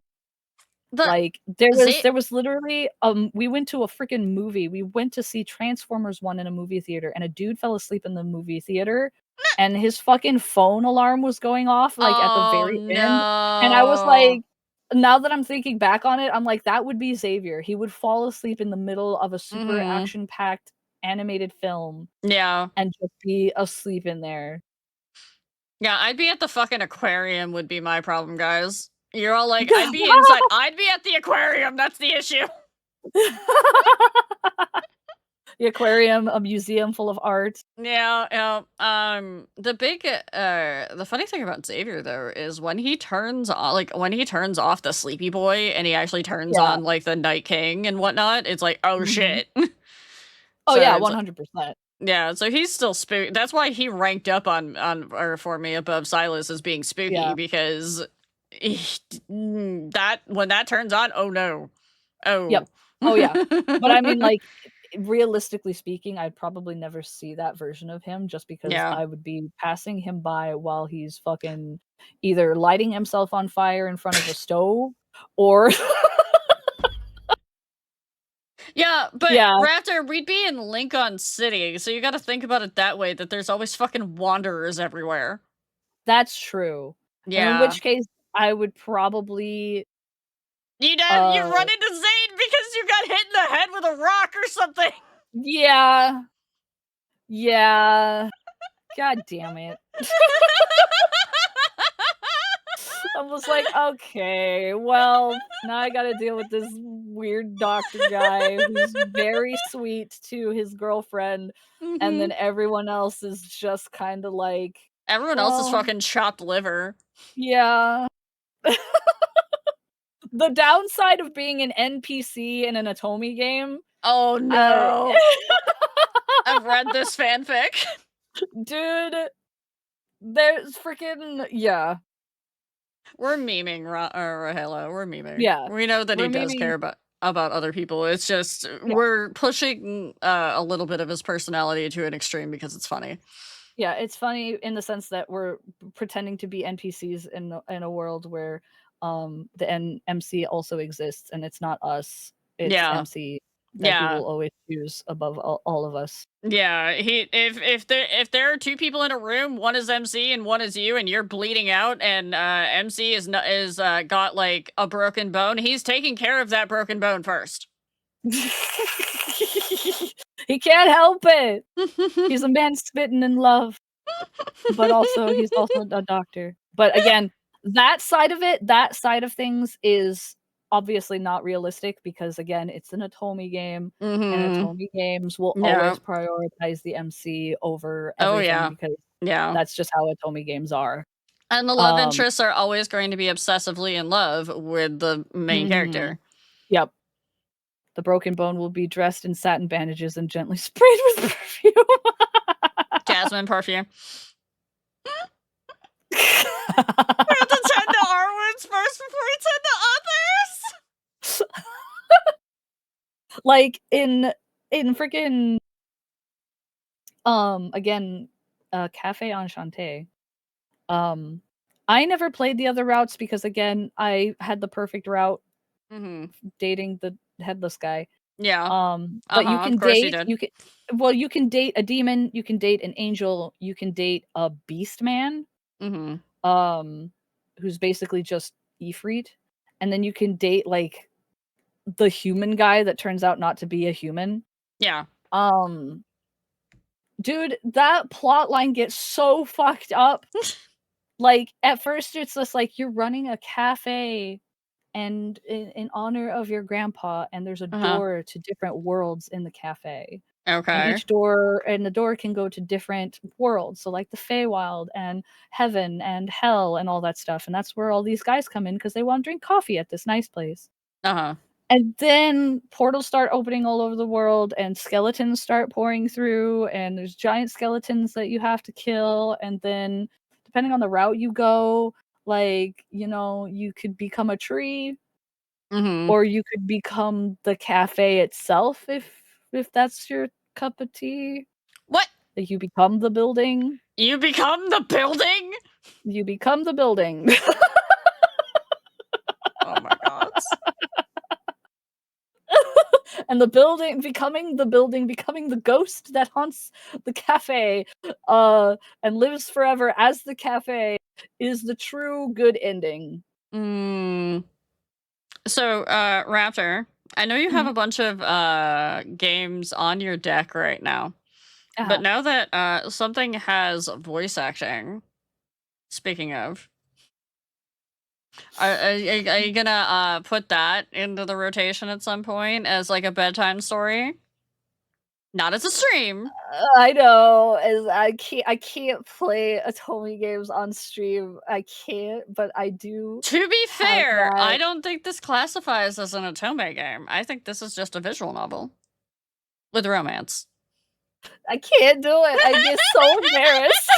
like there was literally we went to a freaking movie. We went to see Transformers 1 in a movie theater, and a dude fell asleep in the movie theater and his fucking phone alarm was going off like at the very end. And I was like, now that I'm thinking back on it, I'm like, that would be Xavier. He would fall asleep in the middle of a super action-packed animated film. Yeah. And just be asleep in there. Yeah, I'd be at the fucking aquarium would be my problem, guys. You're all like, I'd be inside. I'd be at the aquarium. That's the issue. The aquarium, a museum full of art. Yeah. The funny thing about Xavier though is when he turns off the sleepy boy and he actually turns on like the Night King and whatnot, it's like, oh shit. Oh yeah, 100%. Yeah, so he's still spooky. That's why he ranked up on or for me above Silas as being spooky, Yeah. because that when that turns on, oh no. Oh. Yep. Oh, yeah. But I mean, like, realistically speaking, I'd probably never see that version of him just because Yeah. I would be passing him by while he's fucking either lighting himself on fire in front of a stove or Yeah, but Yeah. Raptor, we'd be in Lincoln City, so you gotta think about it that way, that there's always fucking wanderers everywhere. That's true. And in Yeah. which case, I would probably You uh run into Zane because you got hit in the head with a rock or something. Yeah. Yeah. God damn it. I'm just like, "Okay, well, now I gotta deal with this weird doctor guy who's very sweet to his girlfriend, and then Mhm. everyone else is just kinda like, Everyone else is well, fucking chopped liver. yeah." The downside of being an NPC in an Otome game, Oh no. I've read this fanfic. dude, there's freaking yeah. We're memeing Rhiow. We're memeing. Yeah. We know that he We're does memeing care about other people. It's just Yeah. we're pushing a little bit of his personality to an extreme because it's funny. Yeah, it's funny in the sense that we're pretending to be NPCs in a world where, the MC also exists, and it's not us, it's Yeah. MC that he Yeah. will always choose above all of us. Yeah, if there are two people in a room, one is MC and one is you, and you're bleeding out, and MC is got like a broken bone, he's taking care of that broken bone first. He can't help it! He's a man smitten in love, but also he's also a doctor. But again, that side of things is obviously not realistic because again, it's an Otome game, and Mhm. Otome games will Yeah. always prioritize the MC over Oh everything yeah. because Yeah. that's just how Otome games are. And the love Um interests are always going to be obsessively in love with the main Mhm. character. Yep. The broken bone will be dressed in satin bandages and gently sprayed with perfume. Jasmine perfume. We have to tend to our wounds first before we tend to others. Like, in freaking again, Cafe Enchanté, um, I never played the other routes because, again, I had the perfect route Mhm. dating the headless guy. Yeah. But you Of can course you date did. you can date a demon, you can date an angel, you can date a beast man, Mhm. um, who's basically just Ifrit, and then you can date, like, the human guy that turns out not to be a human. Yeah. Um, dude, that plot line gets so fucked up. Like, at first, it's just like you're running a cafe and in honor of your grandpa, and there's a Uh-huh. door to different worlds in the cafe. And Okay. each door and the door can go to different worlds, so, like, the Feywild and heaven and hell and all that stuff, and that's where all these guys come in because they wanna drink coffee at this nice place. Uh-huh. And then portals start opening all over the world, and skeletons start pouring through, and there's giant skeletons that you have to kill, and then depending on the route you go, like, you could become a tree, Mhm. or you could become the cafe itself if that's your cup of tea. What? Like, you become the building. You become the building? You become the building. Oh my god. And the building becoming the ghost that haunts the cafe, and lives forever as the cafe is the true good ending. Mm. So, Raptor, I know you have Mhm. a bunch of games on your deck right now. But Uh-huh. now that something has voice acting, speaking of, are you gonna put that into the rotation at some point as like a bedtime story? Not as a stream. I know, as I can't play Atome games on stream, I can't, but I do To be have fair, that I don't think this classifies as an Otome game. I think this is just a visual novel with romance. I can't do it. I get so embarrassed.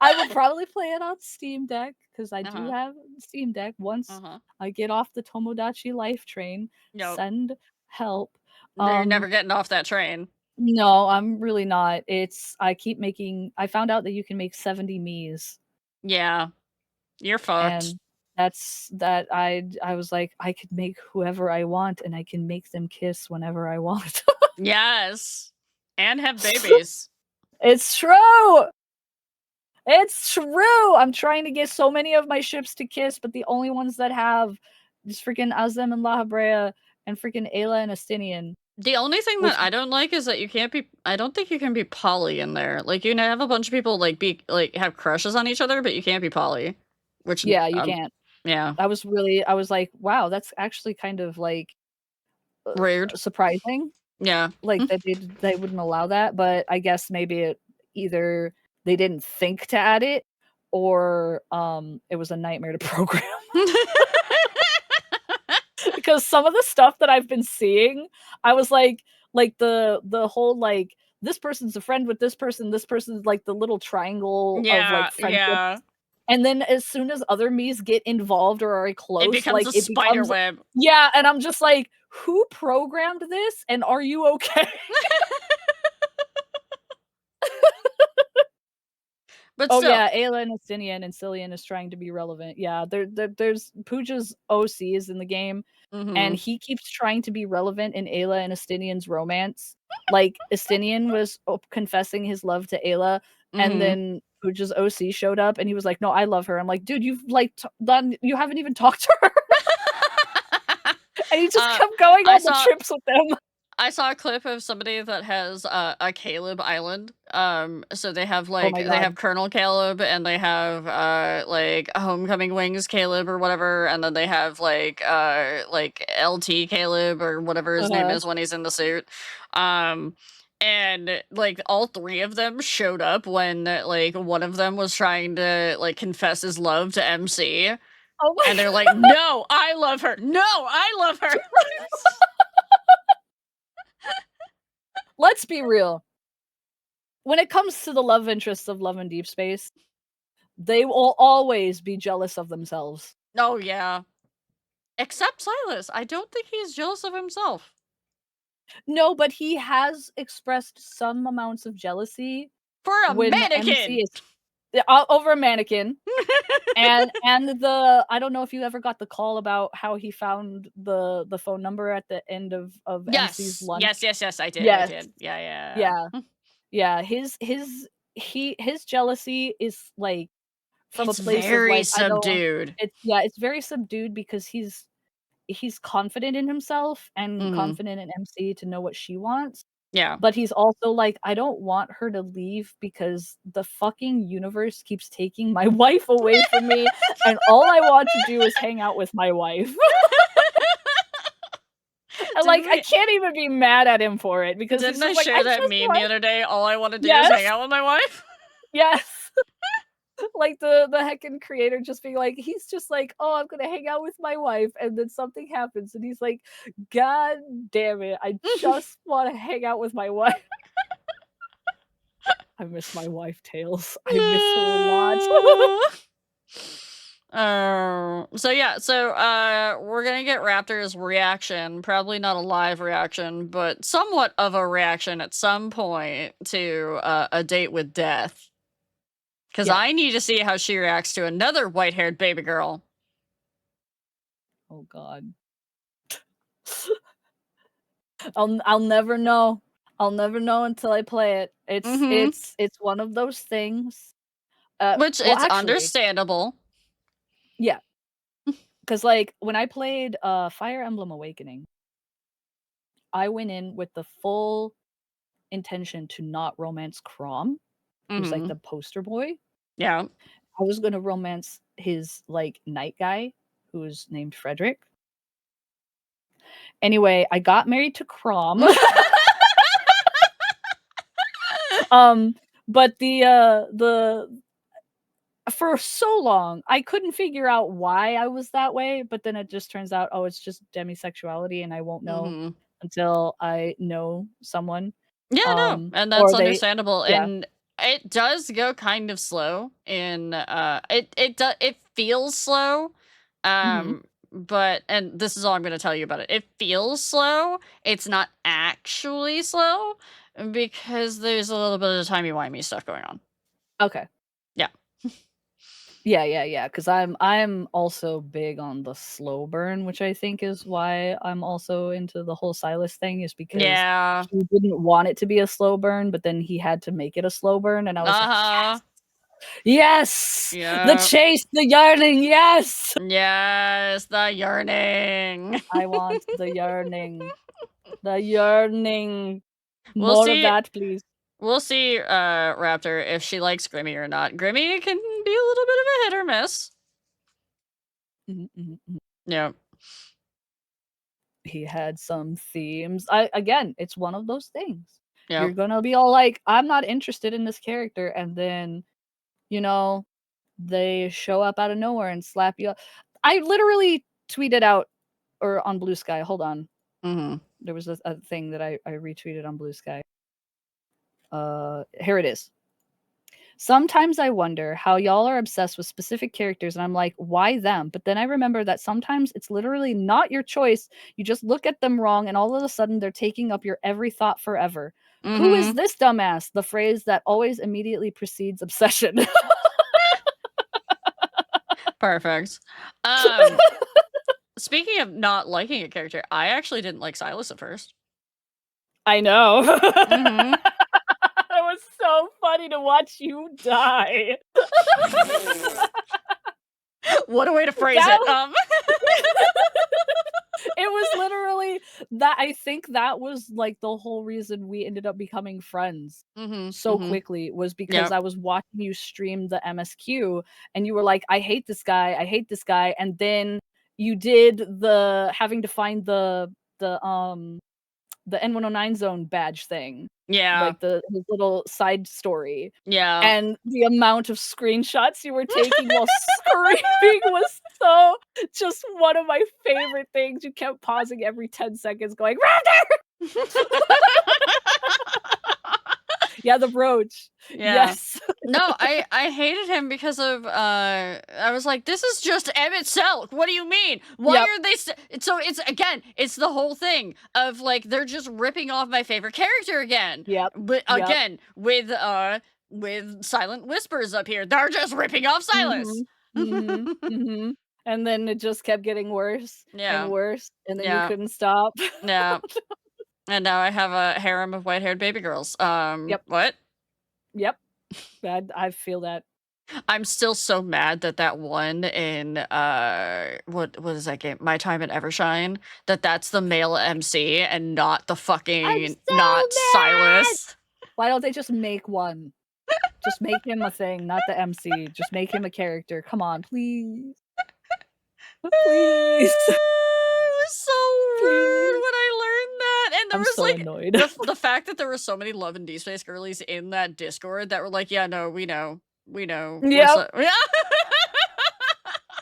I will probably play it on Steam Deck because I do Uh-huh. have Steam Deck. Once Uh-huh. I get off the Tomodachi Life train, Nope. send help. You're never getting off that train. No, I'm really not. I found out that you can make 70 Miis, Yeah. You're fucked. and I was like, I could make whoever I want, and I can make them kiss whenever I want. Yes. And have babies. It's true! It's true! I'm trying to get so many of my ships to kiss, but the only ones that have is freaking Azem and La Habrea and freaking Ayla and Astinian. The only thing Which that I don't like is that you can't be I don't think you can be poly in there. Like, you can have a bunch of people, have crushes on each other, but you can't be poly. Which, Yeah, you can't. yeah. I was like, wow, that's actually kind of, like, Rude. surprising. Yeah. Like, that they wouldn't allow that, but I guess maybe it either they didn't think to add it or, it was a nightmare to program. Because some of the stuff that I've been seeing, I was like the whole, like, this person's a friend with this person's, like, the little triangle of, Yeah, like, friendship, yeah. and then as soon as other Miis get involved or are It close, becomes like, a it spider becomes web. yeah, and I'm just like, "Who programmed this, and are you okay?" But Oh, still. yeah, Ayla and Astinian and Cillian is trying to be relevant. Yeah, there's Pooja's OC is in the game, and Mhm. he keeps trying to be relevant in Ayla and Astinian's romance. Like, Astinian was confessing his love to Ayla, and Mhm. then Pooja's OC showed up, and he was like, "No, I love her." I'm like, "Dude, you've, like, done you haven't even talked to her." And he just kept going I on the saw trips with them. I saw a clip of somebody that has a Caleb Island. So they have Oh my they have god. Colonel Caleb and they have Homecoming Wings Caleb or whatever, and then they have LT Caleb or whatever his name Uh-huh. is when he's in the suit. And like all three of them showed up when one of them was trying to confess his love to MC. Oh my And they're god. like, "No, I love her. No, I love her." Let's be real. When it comes to the love interests of Love and Deep Space, they will always be jealous of themselves. Oh yeah. Except Silas. I don't think he's jealous of himself. No, but he has expressed some amounts of jealousy For a when MC mannequin. is over a mannequin. And I don't know if you ever got the call about how he found the phone number at the end of MC's Yes. lunch. Yes, I did. I Yes. did. Yeah. Yeah. Yeah, his jealousy is, like, from a It's place of, very like, I don't subdued. it's very subdued because he's confident in himself and Mhm. confident in MC to know what she wants, Yeah. but he's also like, "I don't want her to leave because the fucking universe keeps taking my wife away from me, and all I want to do is hang out with my wife." And, like, Didn't I we can't even be mad at him for it because he's didn't I just like, share "I that just meme the want." other day? All I want to do is hang Yes, out with my wife? yes. Like, the heckin' creator just being like he's just like, "Oh, I'm gonna hang out with my wife," and then something happens, and he's like, "God damn it, I just wanna hang out with my wife." I miss my wife, Tails. I miss her a lot. We're gonna get Raptor's reaction, probably not a live reaction, but somewhat of a reaction at some point to a date with death. Because Yeah. I need to see how she reacts to another white-haired baby girl. Oh god. I'll never know. I'll never know until I play it. Mhm. It's one of those things. Which Well, it's actually, understandable. yeah, 'cause, like, when I played, Fire Emblem Awakening, I went in with the full intention to not romance Chrom, who's, like, Mhm. the poster boy. Yeah. I was gonna romance his, like, knight guy, who's named Frederick. Anyway, I got married to Chrom. But the for so long, I couldn't figure out why I was that way, but then it just turns out, oh, it's just demisexuality, and I won't know Mhm. until I know someone. Yeah, no, and that's Or they understandable, yeah. and it does go kind of slow in, it feels slow, Mhm. but and this is all I'm gonna tell you about it. It feels slow, it's not actually slow, because there's a little bit of timey-wimey stuff going on. Okay. Yeah. Yeah, because I'm also big on the slow burn, which I think is why I'm also into the whole Silas thing, is because Yeah. he didn't want it to be a slow burn, but then he had to make it a slow burn, and I was like, Uh-huh. "Yes! Yes! The Yeah. chase, the yearning, yes! Yes, the yearning. I want the yearning. The yearning. We'll More of see that, please." we'll see, Raptor, if she likes Grimmy or not. Grimmy can be a little bit of a hit or miss. Mhm, mhm, mhm. Yeah. He had some themes. Again, it's one of those things. Yeah. You're gonna be all like, "I'm not interested in this character," and then, you know, they show up out of nowhere and slap you up. I literally tweeted out or on Blue Sky, hold on. Mhm. There was a thing that I retweeted on Blue Sky. Here it is. Sometimes I wonder how y'all are obsessed with specific characters, and I'm like, why them? But then I remember that sometimes it's literally not your choice. You just look at them wrong, and all of a sudden they're taking up your every thought forever. Who is Mhm. this dumbass? The phrase that always immediately precedes obsession. Perfect. Speaking of not liking a character, I actually didn't like Silas at first. I know. Mhm. It was so funny to watch you die. What a way to phrase That it. It was literally that. I think that was, like, the whole reason we ended up becoming friends Mhm. so Mhm. quickly was because Yep. I was watching you stream the MSQ, and you were like, "I hate this guy, I hate this guy," and then you did the having to find the N109 zone badge thing, Yeah. like his little side story, Yeah. and the amount of screenshots you were taking while screaming was so just one of my favorite things. You kept pausing every 10 seconds going, "Raptor!" Yeah, the brooch. Yeah. Yes. No, I hated him because of I was like, this is just Emmett Selk. What do you mean? Why Yep, are they so it's again, it's the whole thing of like they're just ripping off my favorite character again. yep, But yep. again, with Silent Whispers up here, they're just ripping off Silas. Mhm, mhm, mhm, and then it just kept getting worse and Yeah. worse, and then you Yeah. couldn't stop. Yeah. And now I have a harem of white-haired baby girls. Yep, What? yep. I feel that. I'm still so mad that that one in what is that game? My Time at Evershine, that's the male MC and not the I'm fucking so not mad! Silas. Why don't they just make one? Just make him a thing, not the MC. Just make him a character. Come on, please. Please. It was so rude Please. when I learned that, and there I'm was so like annoyed. the fact that there were so many Love and D Space girlies in that Discord that were like, yeah, no, we know, we're Yep, so yeah.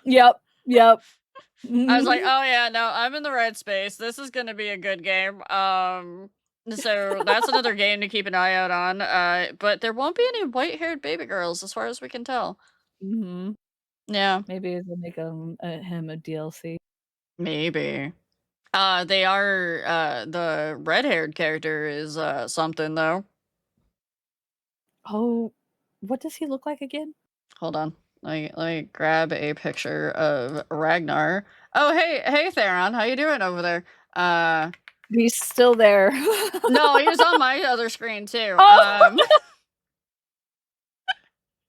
yep, yep. I was like, Mhm. "Oh, yeah, no, I'm in the right space. This is gonna be a good game." So that's another game to keep an eye out on, but there won't be any white-haired baby girls as far as we can tell. Mhm. Yeah, Maybe they'll make him a DLC. maybe. They are, the red-haired character is, something, though. Oh, what does he look like again? Hold on. Let me grab a picture of Ragnar. Oh, hey, Theron, how you doing over there? Uh, He's still there. no, he was on my other screen too, Oh!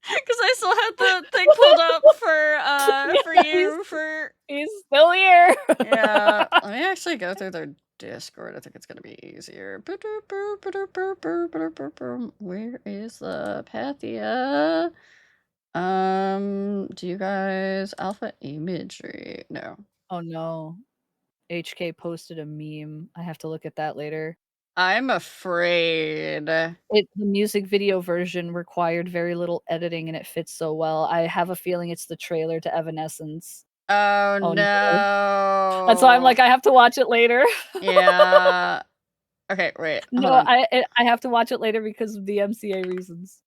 'cause I still had the thing pulled up for Yeah, you for he's still here. yeah. Let me actually go through their Discord. I think it's gonna be easier. Where is the Pathia? Do you guys alpha imagery? No. Oh, no. HK posted a meme. I have to look at that later. I'm afraid. The music video version required very little editing, and it fits so well. I have a feeling it's the trailer to Evanescence. Oh Oh, no. That's why I'm no. like, I have to watch it later. Yeah. Okay, wait. Hold No, on. I have to watch it later because of the MCA reasons.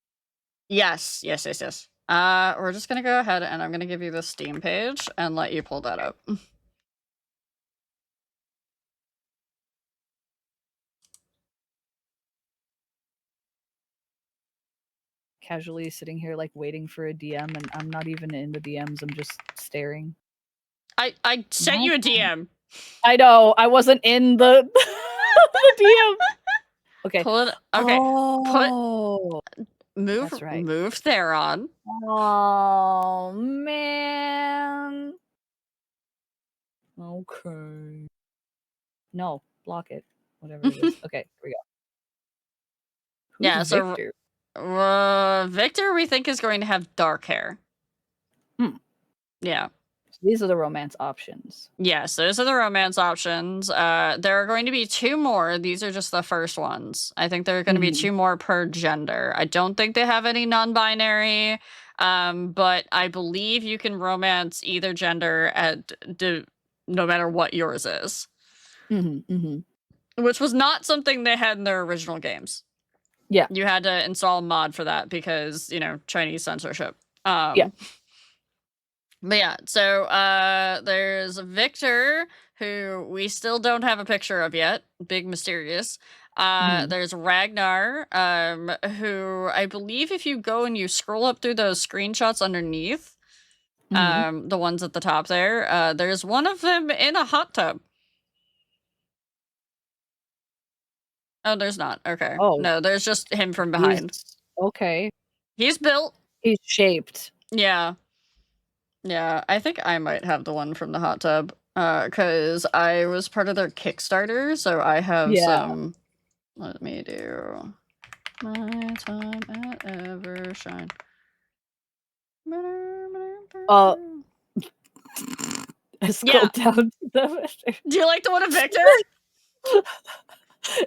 Yes. We're just gonna go ahead and I'm gonna give you the Steam page and let you pull that up. Casually sitting here like waiting for a DM, and I'm not even in the DMs. I'm just staring. I sent you a DM. I know. I wasn't in the the DM. Okay. Pull it. Okay. Oh, Move. that's right. Move Theron. Oh man. Okay. No, block it. Whatever it is. Okay, here we go. Who's Yeah. So Victor? Victor, we think is going to have dark hair. Yeah. So these are the romance options. Yes, those are the romance options. There are going to be 2 more. These are just the first ones. I think there are going to be 2 more per gender. I don't think they have any non-binary, but I believe you can romance either gender no matter what yours is. Which was not something they had in their original games. Yeah. You had to install a mod for that because, Chinese censorship. Yeah. But yeah, so there's Victor, who we still don't have a picture of yet. Big mysterious. There's Ragnar, who I believe if you go and you scroll up through those screenshots underneath, the ones at the top there, there's one of them in a hot tub. Oh, there's not. Okay. Oh. No, there's just him from behind. Okay. He's built. He's shaped. Yeah. Yeah, I think I might have the one from the hot tub, because I was part of their Kickstarter, so I have some. Let me do my time at Evershine. Scroll down to the. Do you like the one of Victor?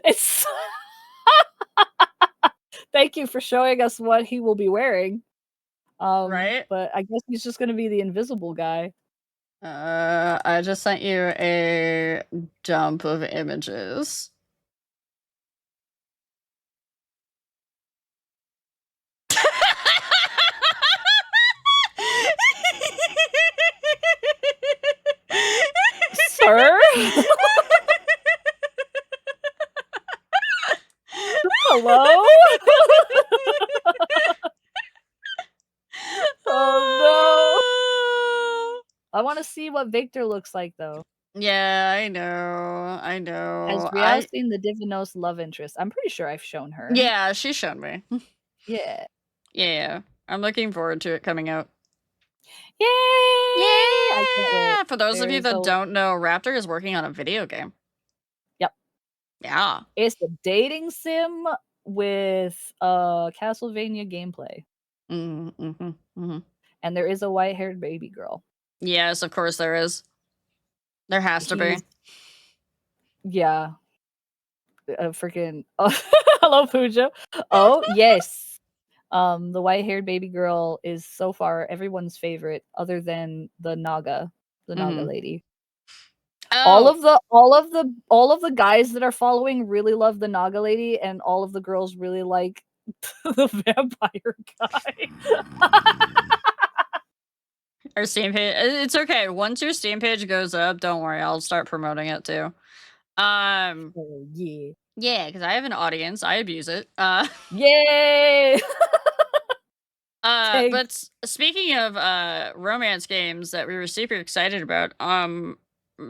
It's. Thank you for showing us what he will be wearing. Right? But I guess he's just gonna be the invisible guy. I just sent you a dump of images. Sir? Hello? Oh no! I want to see what Victor looks like though. Yeah, I know. Has Rhiow seen the Divinos love interest? I'm pretty sure I've shown her. Yeah, she's shown me. Yeah. Yeah. I'm looking forward to it coming out. Yay! I can't wait. Yeah! For those of you that don't know, Raptor is working on a video game. Yep. Yeah. It's a dating sim with Castlevania gameplay. And there is a white-haired baby girl. Yes, of course there is. There has to be. Yeah. Freaking hello, Pooja. Oh, yes. The white-haired baby girl is so far everyone's favorite, other than the Naga lady. Oh. All of the guys that are following really love the Naga lady, and all of the girls really like the vampire guy. Our Steam page. It's okay. Once your Steam page goes up, don't worry. I'll start promoting it too. Oh, yeah. Yeah, because I have an audience. I abuse it. Yay! But speaking of romance games that we were super excited about,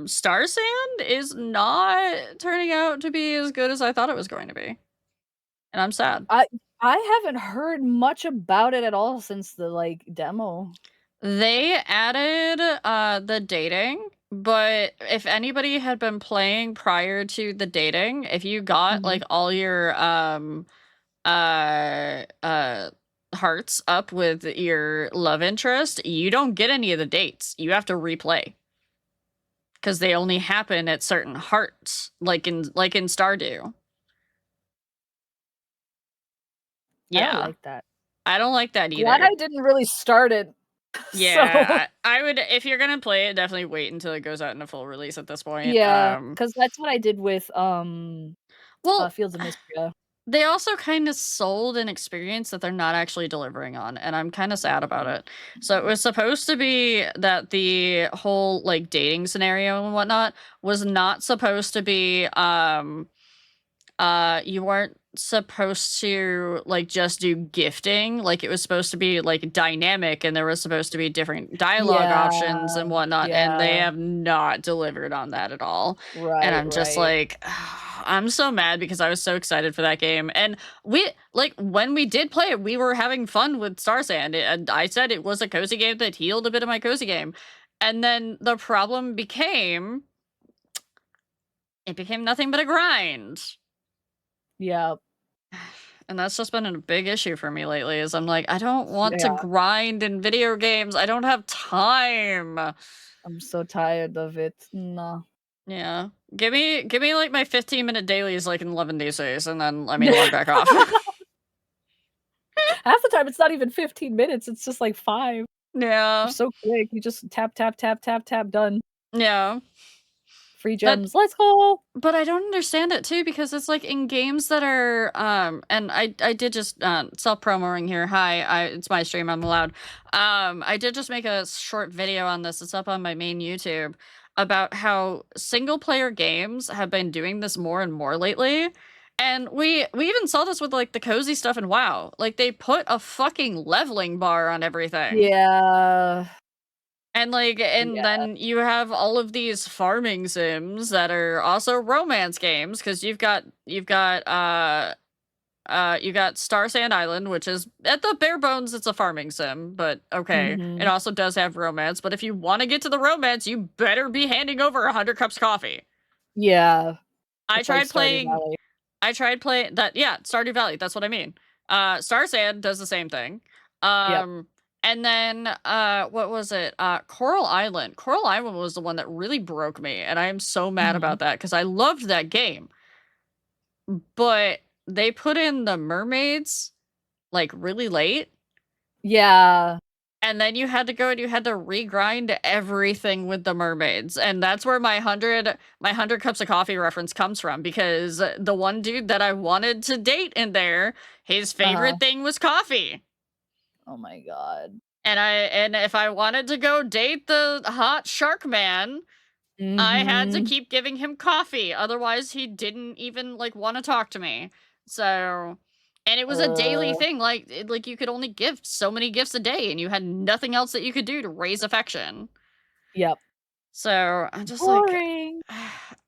Star Sand is not turning out to be as good as I thought it was going to be. And I'm sad. I haven't heard much about it at all since the demo. They added the dating, but if anybody had been playing prior to the dating, if you got like all your hearts up with your love interest, you don't get any of the dates. You have to replay. Because they only happen at certain hearts, like in Stardew. Yeah. I don't like that. I don't like that either. Glad I didn't really start it. Yeah, I would, if you're gonna play it, definitely wait until it goes out in a full release at this point. Yeah, because that's what I did with Well, Well, Fields of Mistria. they also kind of sold an experience that they're not actually delivering on, and I'm kind of sad about it. So it was supposed to be that the whole like dating scenario and whatnot was not supposed to be you weren't supposed to like just do gifting. Like it was supposed to be like dynamic, and there was supposed to be different dialogue options and whatnot, and they yeah. have not delivered on that at all. And Right, I'm just right. like, I'm so mad because I was so excited for that game. And we like when we did play it, we were having fun with Star Sand. And I said it was a cozy game that healed a bit of my cozy game. And then the problem became it became nothing but a grind. Yep. And that's just been a big issue for me lately is I'm like, I don't want to Yeah. grind in video games. I don't have time. I'm so tired of it. No. Yeah. Give me like my 15-minute dailies like in 11 days and then let me log back off. Half the time it's not even 15 minutes, it's just like 5. Yeah. They're so quick. You just tap, tap, tap, tap, tap, done. Yeah. Free gems. Let's go. But I don't understand it too because it's like in games that are and I did just self-promoting here. Hi, it's my stream, I'm allowed. I did just make a short video on this. It's up on my main YouTube about how single player games have been doing this more and more lately. And we even saw this with like the cozy stuff in WoW. Like they put a fucking leveling bar on everything. Yeah. And like and then you have all of these farming sims that are also romance games because you've got Star Sand Island, which is at the bare bones it's a farming sim, but okay. It also does have romance, but if you want to get to the romance, you better be handing over 100 cups of coffee. Yeah. I It's like tried Stardew playing Valley. Stardew Valley, that's what I mean. Star Sand does the same thing. And then what was it? Coral Island. Coral Island was the one that really broke me, and I am so mad about that because I loved that game. But they put in the mermaids like really late. Yeah. And then you had to go and you had to regrind everything with the mermaids. And that's where my 100 cups of coffee reference comes from, because the one dude that I wanted to date in there, his favorite thing was coffee. Oh my god. And if I wanted to go date the hot shark man, I had to keep giving him coffee. Otherwise, he didn't even like want to talk to me. So, and it was a daily thing. Like you could only give so many gifts a day, and you had nothing else that you could do to raise affection. Yep. So I'm just boring. like,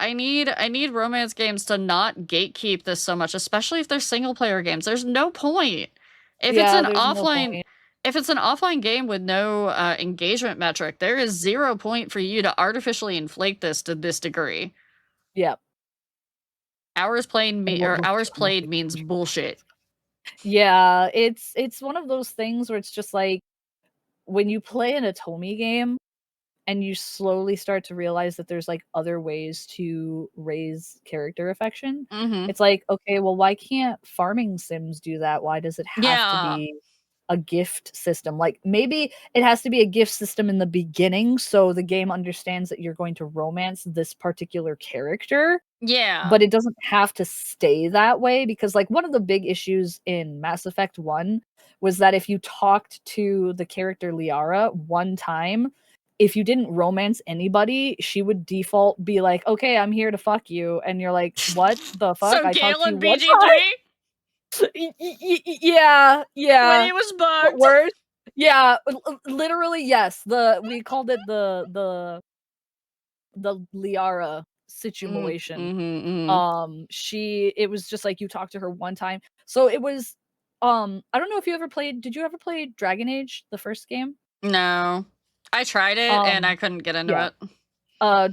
I need romance games to not gatekeep this so much, especially if they're single player games. There's no point. If it's an offline. If it's an offline game with no engagement metric, there is 0 point for you to artificially inflate this to this degree. Yep. Hours played means bullshit. Yeah, it's one of those things where it's just like when you play an Otome game and you slowly start to realize that there's like other ways to raise character affection. It's like, okay, well, why can't farming sims do that? Why does it have to be a gift system? Like maybe it has to be a gift system in the beginning so the game understands that you're going to romance this particular character. Yeah. But it doesn't have to stay that way, because like one of the big issues in Mass Effect 1 was that if you talked to the character Liara one time, if you didn't romance anybody, she would default be like, "Okay, I'm here to fuck you." And you're like, "What the fuck? So I Gale talked to you and one BG3? Yeah. When he was bugged. But worse. Yeah, literally, yes. We called it the Liara situation. It was just like you talked to her one time. So it was I don't know if you ever played. Did you ever play Dragon Age, the first game? No. I tried it and I couldn't get into it.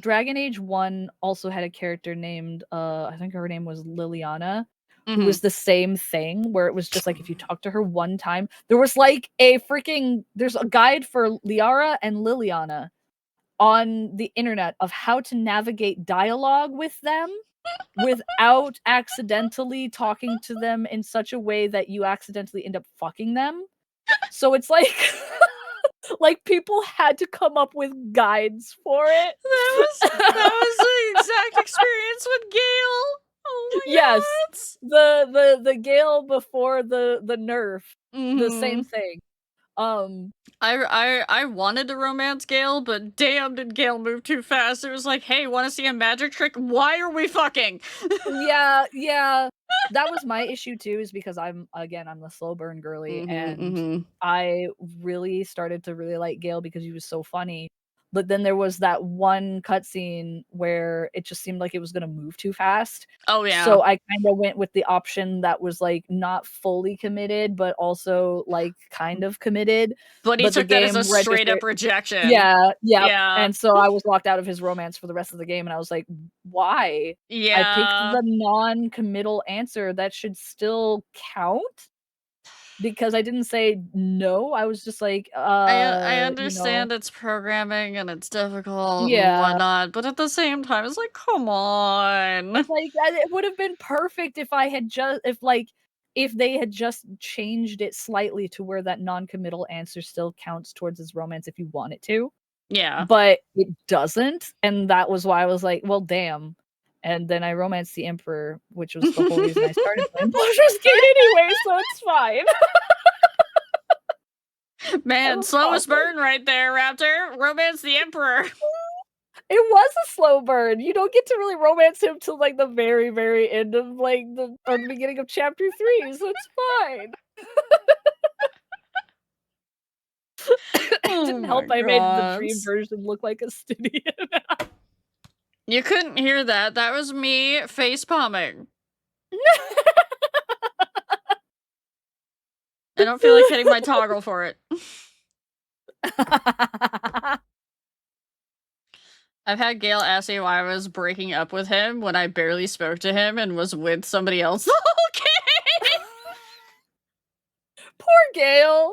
Dragon Age 1 also had a character named I think her name was Liliana, who was the same thing, where it was just like if you talk to her one time, there was like there's a guide for Liara and Liliana on the internet of how to navigate dialogue with them without accidentally talking to them in such a way that you accidentally end up fucking them. So it's like like people had to come up with guides for it. That was the exact experience with Gale. Oh Yes. What? The Gale before the nerf. The same Mhm. thing. I wanted to romance Gale, but damn did Gale move too fast. It was like, hey, wanna see a magic trick? Why are we fucking? Yeah. That was my issue too, is because I'm the slow burn girly, and Mhm. I really started to really like Gale because he was so funny. But then there was that one cutscene where it just seemed like it was gonna move too fast. Oh, yeah. So I kinda went with the option that was, like, not fully committed, but also, like, kind of committed. But he But the took that as a game straight registered. up rejection. Yeah, yep, Yeah. and so I was locked out of his romance for the rest of the game, and I was like, "Why? I picked Yeah. the non-committal answer that should still count?" Because I didn't say no, I was just like, I you know. understand it's programming and it's difficult and Yeah. whatnot, but at the same time, it's like, come on. Like, it would've been perfect if I had if they had just changed it slightly to where that non-committal answer still counts towards his romance if you want it to, Yeah. but it doesn't, and that was why I was like, "Well, damn." And then I romanced the Emperor, which was the whole reason I started playing Baldur's Gate anyway, so it's fine. I'm Man, a slowest fucker. burn right there, Raptor. Romance the Emperor. It was a slow burn. You don't get to really romance him till, like, the very, very end of, like, the beginning of chapter 3, so it's fine. It Oh didn't my help I made the dream gosh. version look like a Stydian. You couldn't hear that. That was me face palming. I don't feel like hitting my toggle for it. I've had Gail ask me why I was breaking up with him when I barely spoke to him and was with somebody else. Okay. Poor Gale.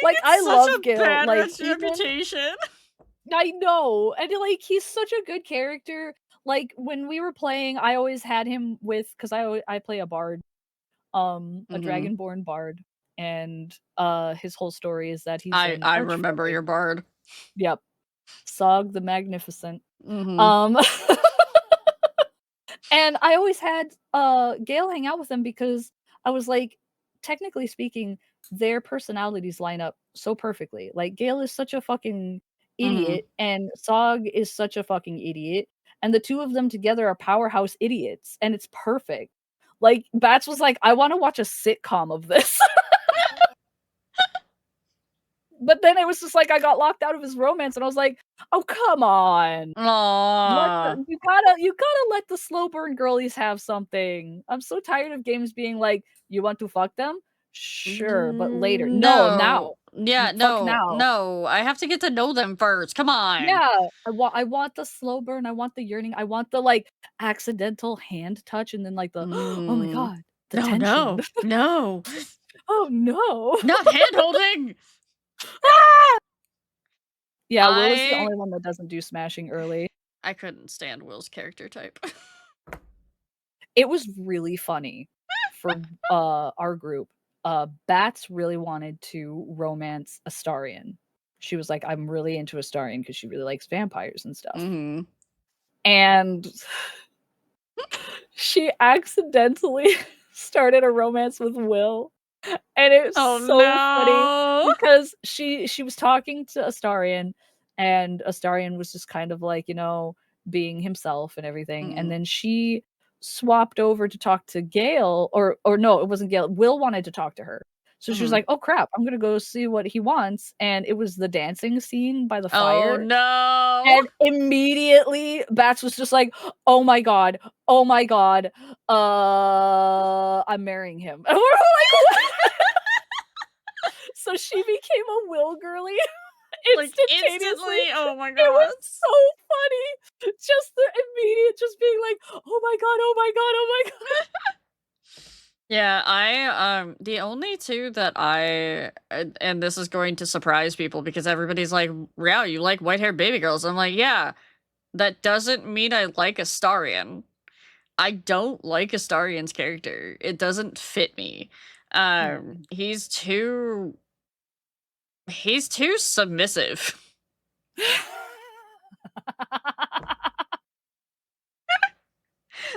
Like, It's I such love a Gale, bad like, even reputation. I know, and, like, he's such a good character. Like, when we were playing, I always had him with 'cause I play a bard, a Mhm. dragonborn bard, and, his whole story is that he's an I remember archfey. your bard. Yep. Sog the Magnificent. Mhm. Um, and I always had, Gale hang out with him because I was like, technically speaking, their personalities line up so perfectly. Like, Gale is such a fucking Mhm. idiot, and Sog is such a fucking idiot, and the 2 of them together are powerhouse idiots, and it's perfect. Like, Bats was like, "I wanna watch a sitcom of this." But then it was just like I got locked out of his romance, and I was like, "Oh, come on." Aw. You gotta let the slow burn girlies have something. I'm so tired of games being like, "You want to fuck them? Sure, but later." No, now. No. Yeah, Fuck no, now. no. I have to get to know them first. Come on. Yeah, I want the slow burn, I want the yearning, I want the, like, accidental hand touch and then, like, the, "Oh my Mm. god, the No, tension. no, no. Oh, no." Not hand holding. Yeah, Will is the I only one that doesn't do smashing early. I couldn't stand Will's character type. It was really funny for, our group. Bats really wanted to romance Astarion. She was like, "I'm really into Astarion" because she really likes vampires and stuff. Mhm. And she accidentally started a romance with Will, and it was Oh so funny no. because she was talking to Astarion, and Astarion was just kind of like, being himself and everything, and Mhm. then she swapped over to talk to Gale, or no, it wasn't Gale. Will wanted to talk to her. So she was Mhm. like, "Oh crap, I'm gonna go see what he wants," and it was the dancing scene by the Oh fire. no. And immediately, Bats was just like, "Oh my god, oh my god, I'm marrying him." And we're all like, "What?" So she became a Will girly Like instantaneously. instantly. Oh my It was god. so funny. Just the immediate just being like, "Oh my god, oh my god, oh my god." Yeah, the only two that and this is going to surprise people because everybody's like, "Rhyow, you like white-haired baby girls." I'm like, "Yeah, that doesn't mean I like Astarion. I don't like Astarion's character. It doesn't fit me. Hmm. He's too submissive."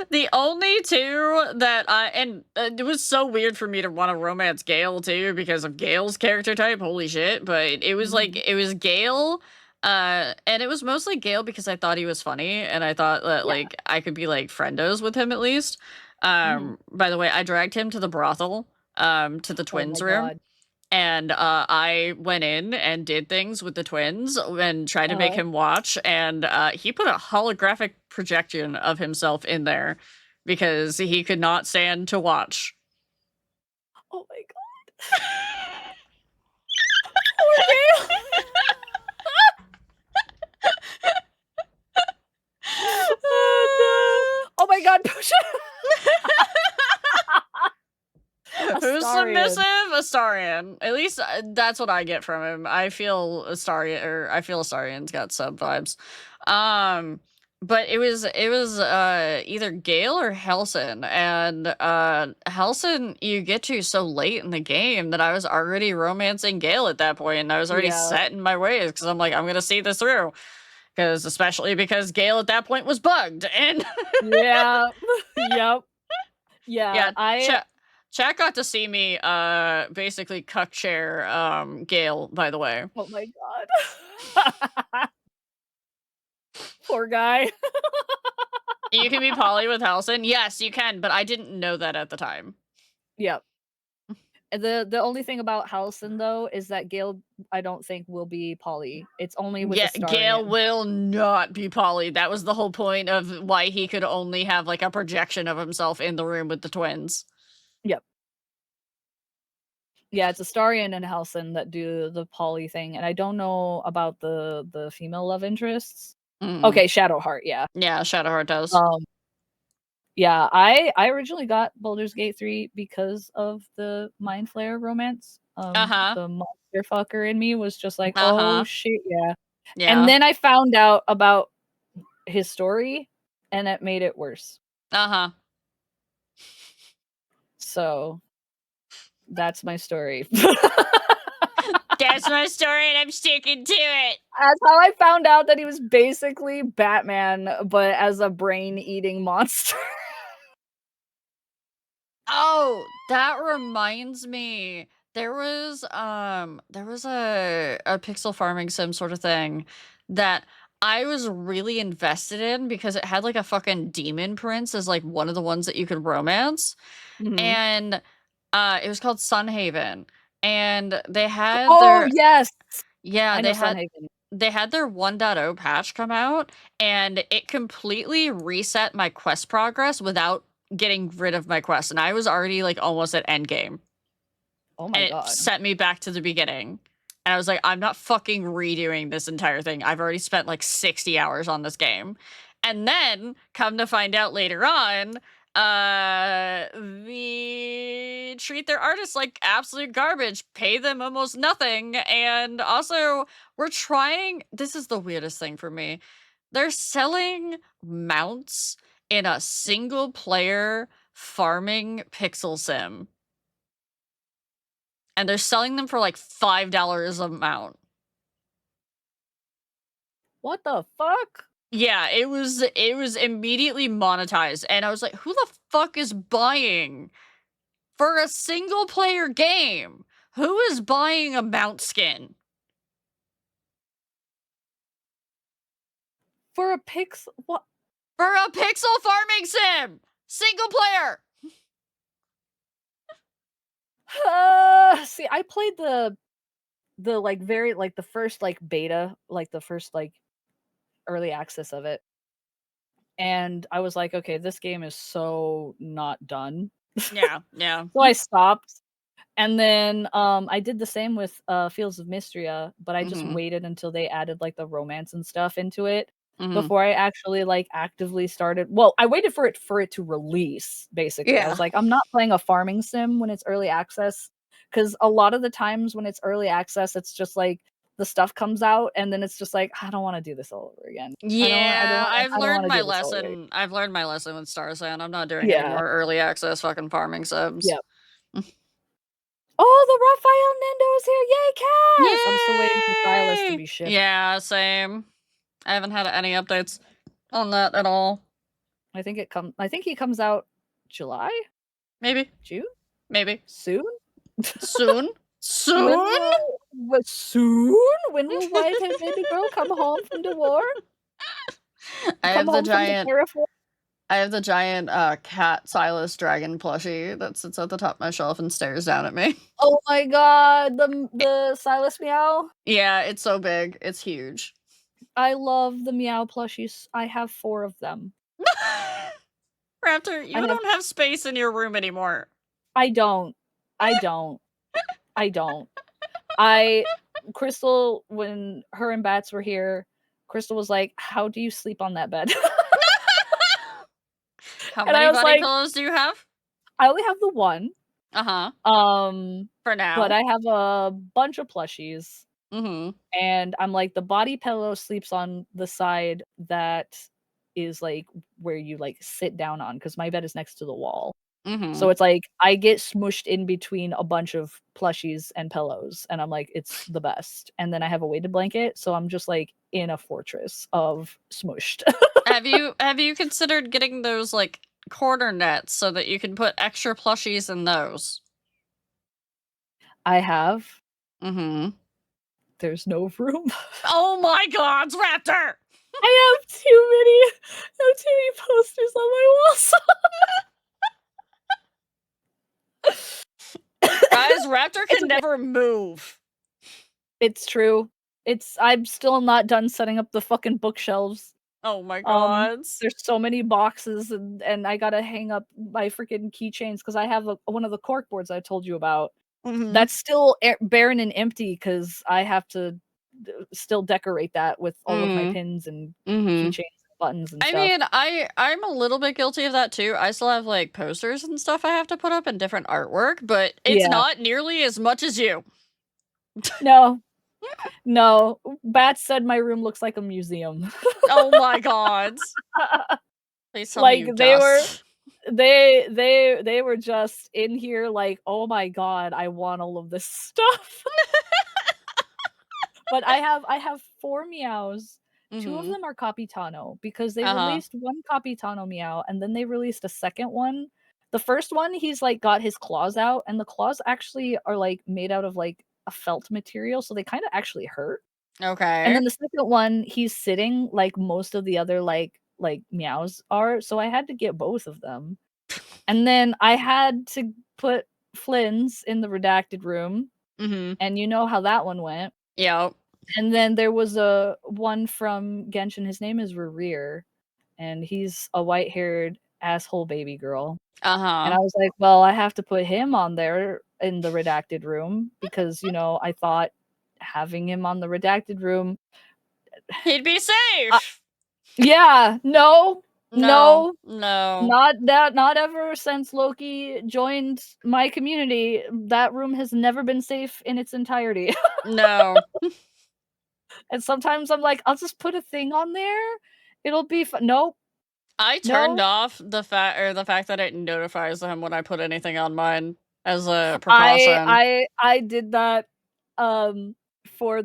The only two that it was so weird for me to want to romance Gale too because of Gale's character type. Holy shit! But it was like it was Gale, and it was mostly Gale because I thought he was funny and I thought that like I could be like friendos with him at least. By the way, I dragged him to the brothel, to the Oh my twins' room. god. And I went in and did things with the twins and tried to make him watch. And he put a holographic projection of himself in there because he could not stand to watch. Oh my god. Poor Gale. Oh, no. Oh my god, Pusha. Who's Astarion. submissive? Astarion. At least that's what I get from him. I feel Astarion's got sub vibes. But it was either Gale or Helson, and Helson you get to so late in the game that I was already romancing Gale at that point, and I was already set in my ways because I'm like, I'm gonna see this through. Especially because Gale at that point was bugged, and yeah, yep, yeah. Chat got to see me basically cuck chair Gale, by the way. Oh my god. Poor guy. You can be poly with Helson? Yes, you can, but I didn't know that at the time. Yep. The only thing about Helson though is that Gale I don't think will be poly. It's only with Astarion. Gale will not be poly. That was the whole point of why he could only have like a projection of himself in the room with the twins. Yep. Yeah, it's Astarion and Helson that do the poly thing, and I don't know about the female love interests. Okay, Shadowheart, yeah. Yeah, Shadowheart does. Yeah, I originally got Baldur's Gate 3 because of the Mind Flayer romance. The monster fucker in me was just like, oh shit, yeah. And then I found out about his story, and it made it worse. So that's my story. That's my story, and I'm sticking to it. That's how I found out that he was basically Batman, but as a brain-eating monster. Oh, that reminds me. There was a pixel farming sim sort of thing that I was really invested in because it had like a fucking demon prince as like one of the ones that you could romance. And it was called Sunhaven. And they had yes. Yeah, they had their 1.0 patch come out, and it completely reset my quest progress without getting rid of my quest, and I was already like almost at endgame. Oh my god. It set me back to the beginning. And I was like, I'm not fucking redoing this entire thing. I've already spent like 60 hours on this game. And then, come to find out later on, they treat their artists like absolute garbage, pay them almost nothing, and also this is the weirdest thing for me. They're selling mounts in a single player farming pixel sim. And they're selling them for like $5 a mount. What the fuck? Yeah, it was immediately monetized, and I was like, who the fuck is buying for a single player game? Who is buying a mount skin? For a pixel what? For a pixel farming sim! Single player! See, I played the like very like the first like beta, like the first like early access of it. And I was like, okay, this game is so not done. Yeah. So I stopped. And then I did the same with Fields of Mystria, but I just waited until they added like the romance and stuff into it before I actually like actively started. Well, I waited for it to release, basically. I was like, I'm not playing a farming sim when it's early access, because a lot of the times when it's early access, it's just like the stuff comes out and then it's just like, I don't want to do this all over again. Yeah, I've learned my lesson. I've learned my lesson with Starsan. I'm not doing any more early access fucking farming subs. Yep. Oh, the Raphael Nindo's here! Yay, Cass! I'm still waiting for Silas to be shipped. Yeah, same. I haven't had any updates on that at all. I think he comes out July, Maybe. June, Maybe. soon. Soon? Soon? Soon? When will white-haired baby girl come home from the war? I Come have the home from the giant terraform? I have the giant cat Silas dragon plushie that sits at the top of my shelf and stares down at me. Oh my god, the Silas Meow. Yeah, it's so big. It's huge. I love the Meow plushies. I have 4 of them. Raptor, you don't have space in your room anymore. I don't. Crystal, when her and Bats were here, Crystal was like, "How do you sleep on that bed?" How And many I was body like, pillows do you have? I only have the one. Uh-huh. For now. But I have a bunch of plushies. Mm-hmm. And I'm like, the body pillow sleeps on the side that is like where you like sit down on, because my bed is next to the wall. Mm-hmm. So it's like I get smushed in between a bunch of plushies and pillows, and I'm like, it's the best. And then I have a weighted blanket, so I'm just like in a fortress of smushed. Have you considered getting those like corner nets so that you can put extra plushies in those? I have. Mm-hmm. There's no room. Oh my god, Raptor! I have too many posters on my walls. Guys, Raptor can never move. It's true. I'm still not done setting up the fucking bookshelves. Oh my god. There's so many boxes, and I gotta hang up my freaking keychains because I have one of the cork boards I told you about. Mm-hmm. That's still barren and empty because I have to still decorate that with all of my pins and keychains and buttons and stuff. I mean, I'm a little bit guilty of that too. I still have like posters and stuff I have to put up and different artwork, but it's not nearly as much as you. No. Bats said my room looks like a museum. Oh my god. Please tell me you they were just in here like, oh my god, I want all of this stuff. But I have 4 meows. 2 of them are Capitano because they released one Capitano meow and then they released a second one. The first one, he's like got his claws out, and the claws actually are like made out of like a felt material, so they kind of actually hurt. Okay. And then the second one, he's sitting like most of the other like meows are, so I had to get both of them. And then I had to put Flynn's in the redacted room. And you know how that one went. Yep. And then there was a one from Genshin. His name is Rhiow, and he's a white-haired asshole baby girl. And I was like, well, I have to put him on there in the redacted room because, you know, I thought having him on the redacted room, he'd be safe. Yeah, no. No. Not ever since Loki joined my community. That room has never been safe in its entirety. No. And sometimes I'm like, I'll just put a thing on there. It'll be fun. Nope. I turned off the fact that it notifies him when I put anything on mine as a precaution. I did that for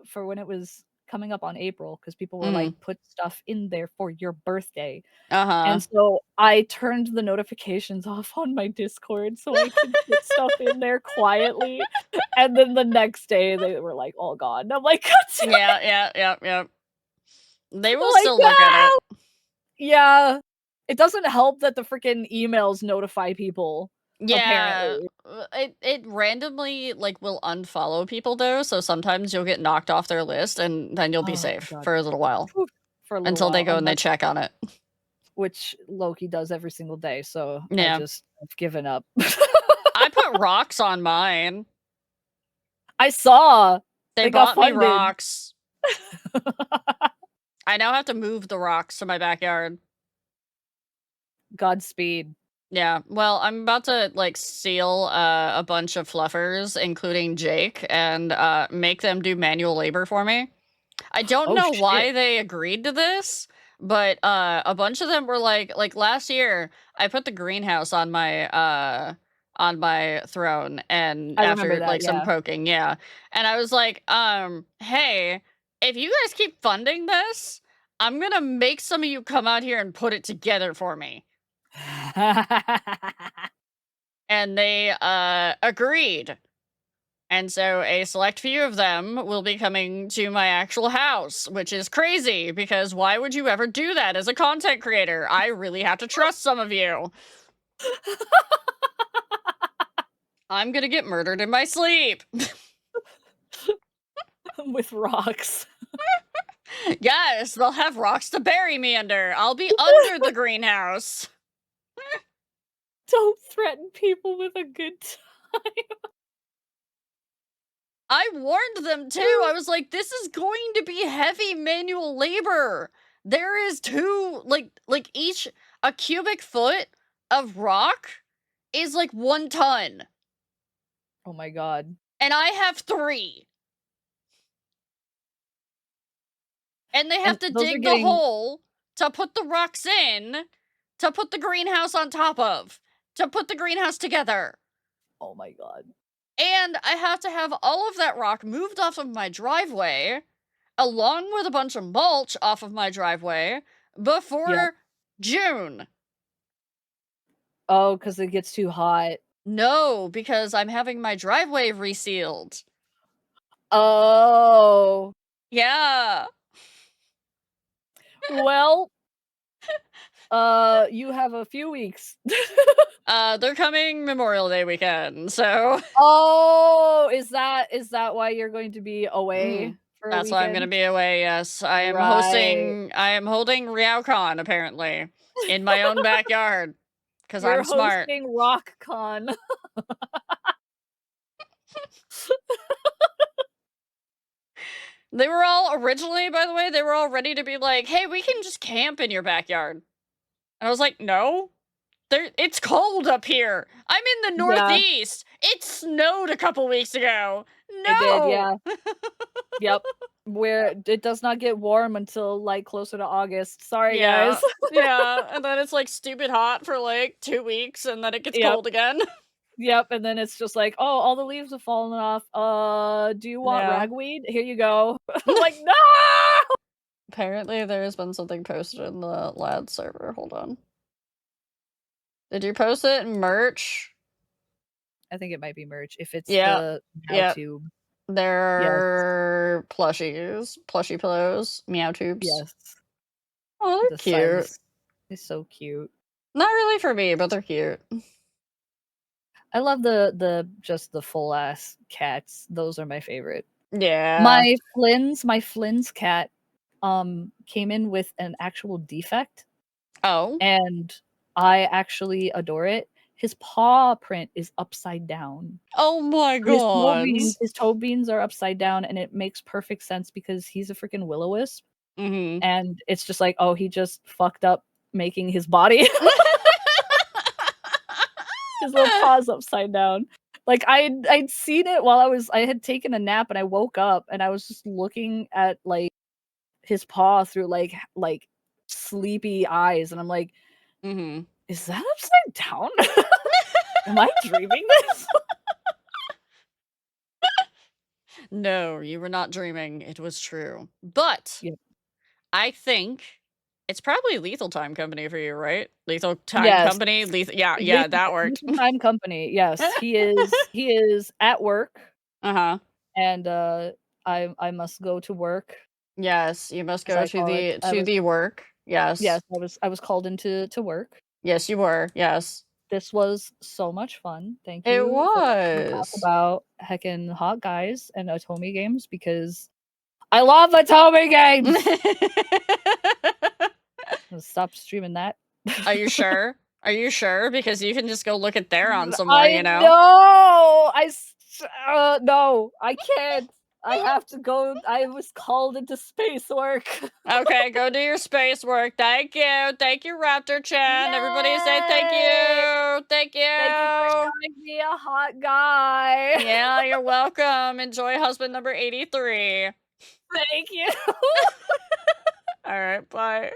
for when it was coming up on April, because people were like, put stuff in there for your birthday. And so I turned the notifications off on my Discord so I could put stuff in there quietly. And then the next day they were like all gone. And I'm like, yeah. They will still look at it. Yeah. It doesn't help that the freaking emails notify people. Yeah, apparently. it randomly like will unfollow people though, so sometimes you'll get knocked off their list and then you'll be safe for a little while. Until they go and they check on it. Which Loki does every single day, so yeah. I've given up. I put rocks on mine. I saw. They bought me rocks. I now have to move the rocks to my backyard. Godspeed. Yeah, well, I'm about to like steal a bunch of fluffers, including Jake, and make them do manual labor for me. I don't know why they agreed to this, but a bunch of them were like last year I put the greenhouse on my throne, and after like some poking, and I was like, hey, if you guys keep funding this, I'm gonna make some of you come out here and put it together for me. And they agreed. And so a select few of them will be coming to my actual house, which is crazy because why would you ever do that as a content creator? I really have to trust some of you. I'm gonna get murdered in my sleep. With rocks. Yes, they'll have rocks to bury me under. I'll be under the greenhouse. Don't threaten people with a good time. I warned them too. I was like, this is going to be heavy manual labor. There is a cubic foot of rock is like 1 ton. Oh my god. And I have 3. And they have to dig the hole to put the rocks in, to put the greenhouse on top of, to put the greenhouse together. Oh my god. And I have to have all of that rock moved off of my driveway, along with a bunch of mulch off of my driveway, before June. Oh, because it gets too hot. No, because I'm having my driveway resealed. Oh. Yeah. Well, you have a few weeks. They're coming Memorial Day weekend, so. Oh, is that why you're going to be away for a That's weekend? why I'm gonna be away, yes. I am holding Rhiow apparently, in my own backyard. Because I'm smart. You're hosting RockCon. They were all originally, by the way, they were all ready to be like, hey, we can just camp in your backyard. And I was like, no. It's cold up here. I'm in the Northeast. It snowed a couple weeks ago. No. It did, yeah. Yep. Where it does not get warm until like closer to August. Sorry, guys. Yeah, and then it's like stupid hot for like 2 weeks, and then it gets cold again. Yep, and then it's just like, oh, all the leaves have fallen off. Do you want ragweed? Here you go. I'm like, no! Apparently there has been something posted in the lad server. Hold on. Did you post it in merch? I think it might be merch. If it's the tube. There are plushies, plushie pillows, meow tubes. Yes. Oh, they're cute. It's so cute. Not really for me, but they're cute. I love the full ass cats. Those are my favorite. Yeah. My Flynn's cat came in with an actual defect. Oh. And I actually adore it. His paw print is upside down. Oh my god. His toe beans are upside down, and it makes perfect sense because he's a freaking will-o-wisp. And it's just like, oh, he just fucked up making his body. His little paw's upside down. Like I'd seen it while I had taken a nap, and I woke up and I was just looking at like his paw through like sleepy eyes, and I'm like, is that upside down? Am I dreaming this? No, you were not dreaming. It was true. But I think it's probably Lethal Time Company for you, right? Lethal Time Company? Yeah, that worked. Lethal Time Company, yes. He is at work. And I must go to work. Yes, you must go to the work. Yes. Yes, I was called into work. Yes, you were. Yes. This was so much fun. Thank you. It was. Talk about heckin' hot guys and Otome games because I love Otome games. Stop streaming that. Are you sure? Are you sure? Because you can just go look at Theron somewhere, you know. No, I can't. I have to go. I was called into space work. Okay, go do your space work. Thank you, Raptorchan. Everybody say thank you. Thank you. Thank you for calling me a hot guy. Yeah, you're welcome. Enjoy husband number 83. Thank you. All right, bye.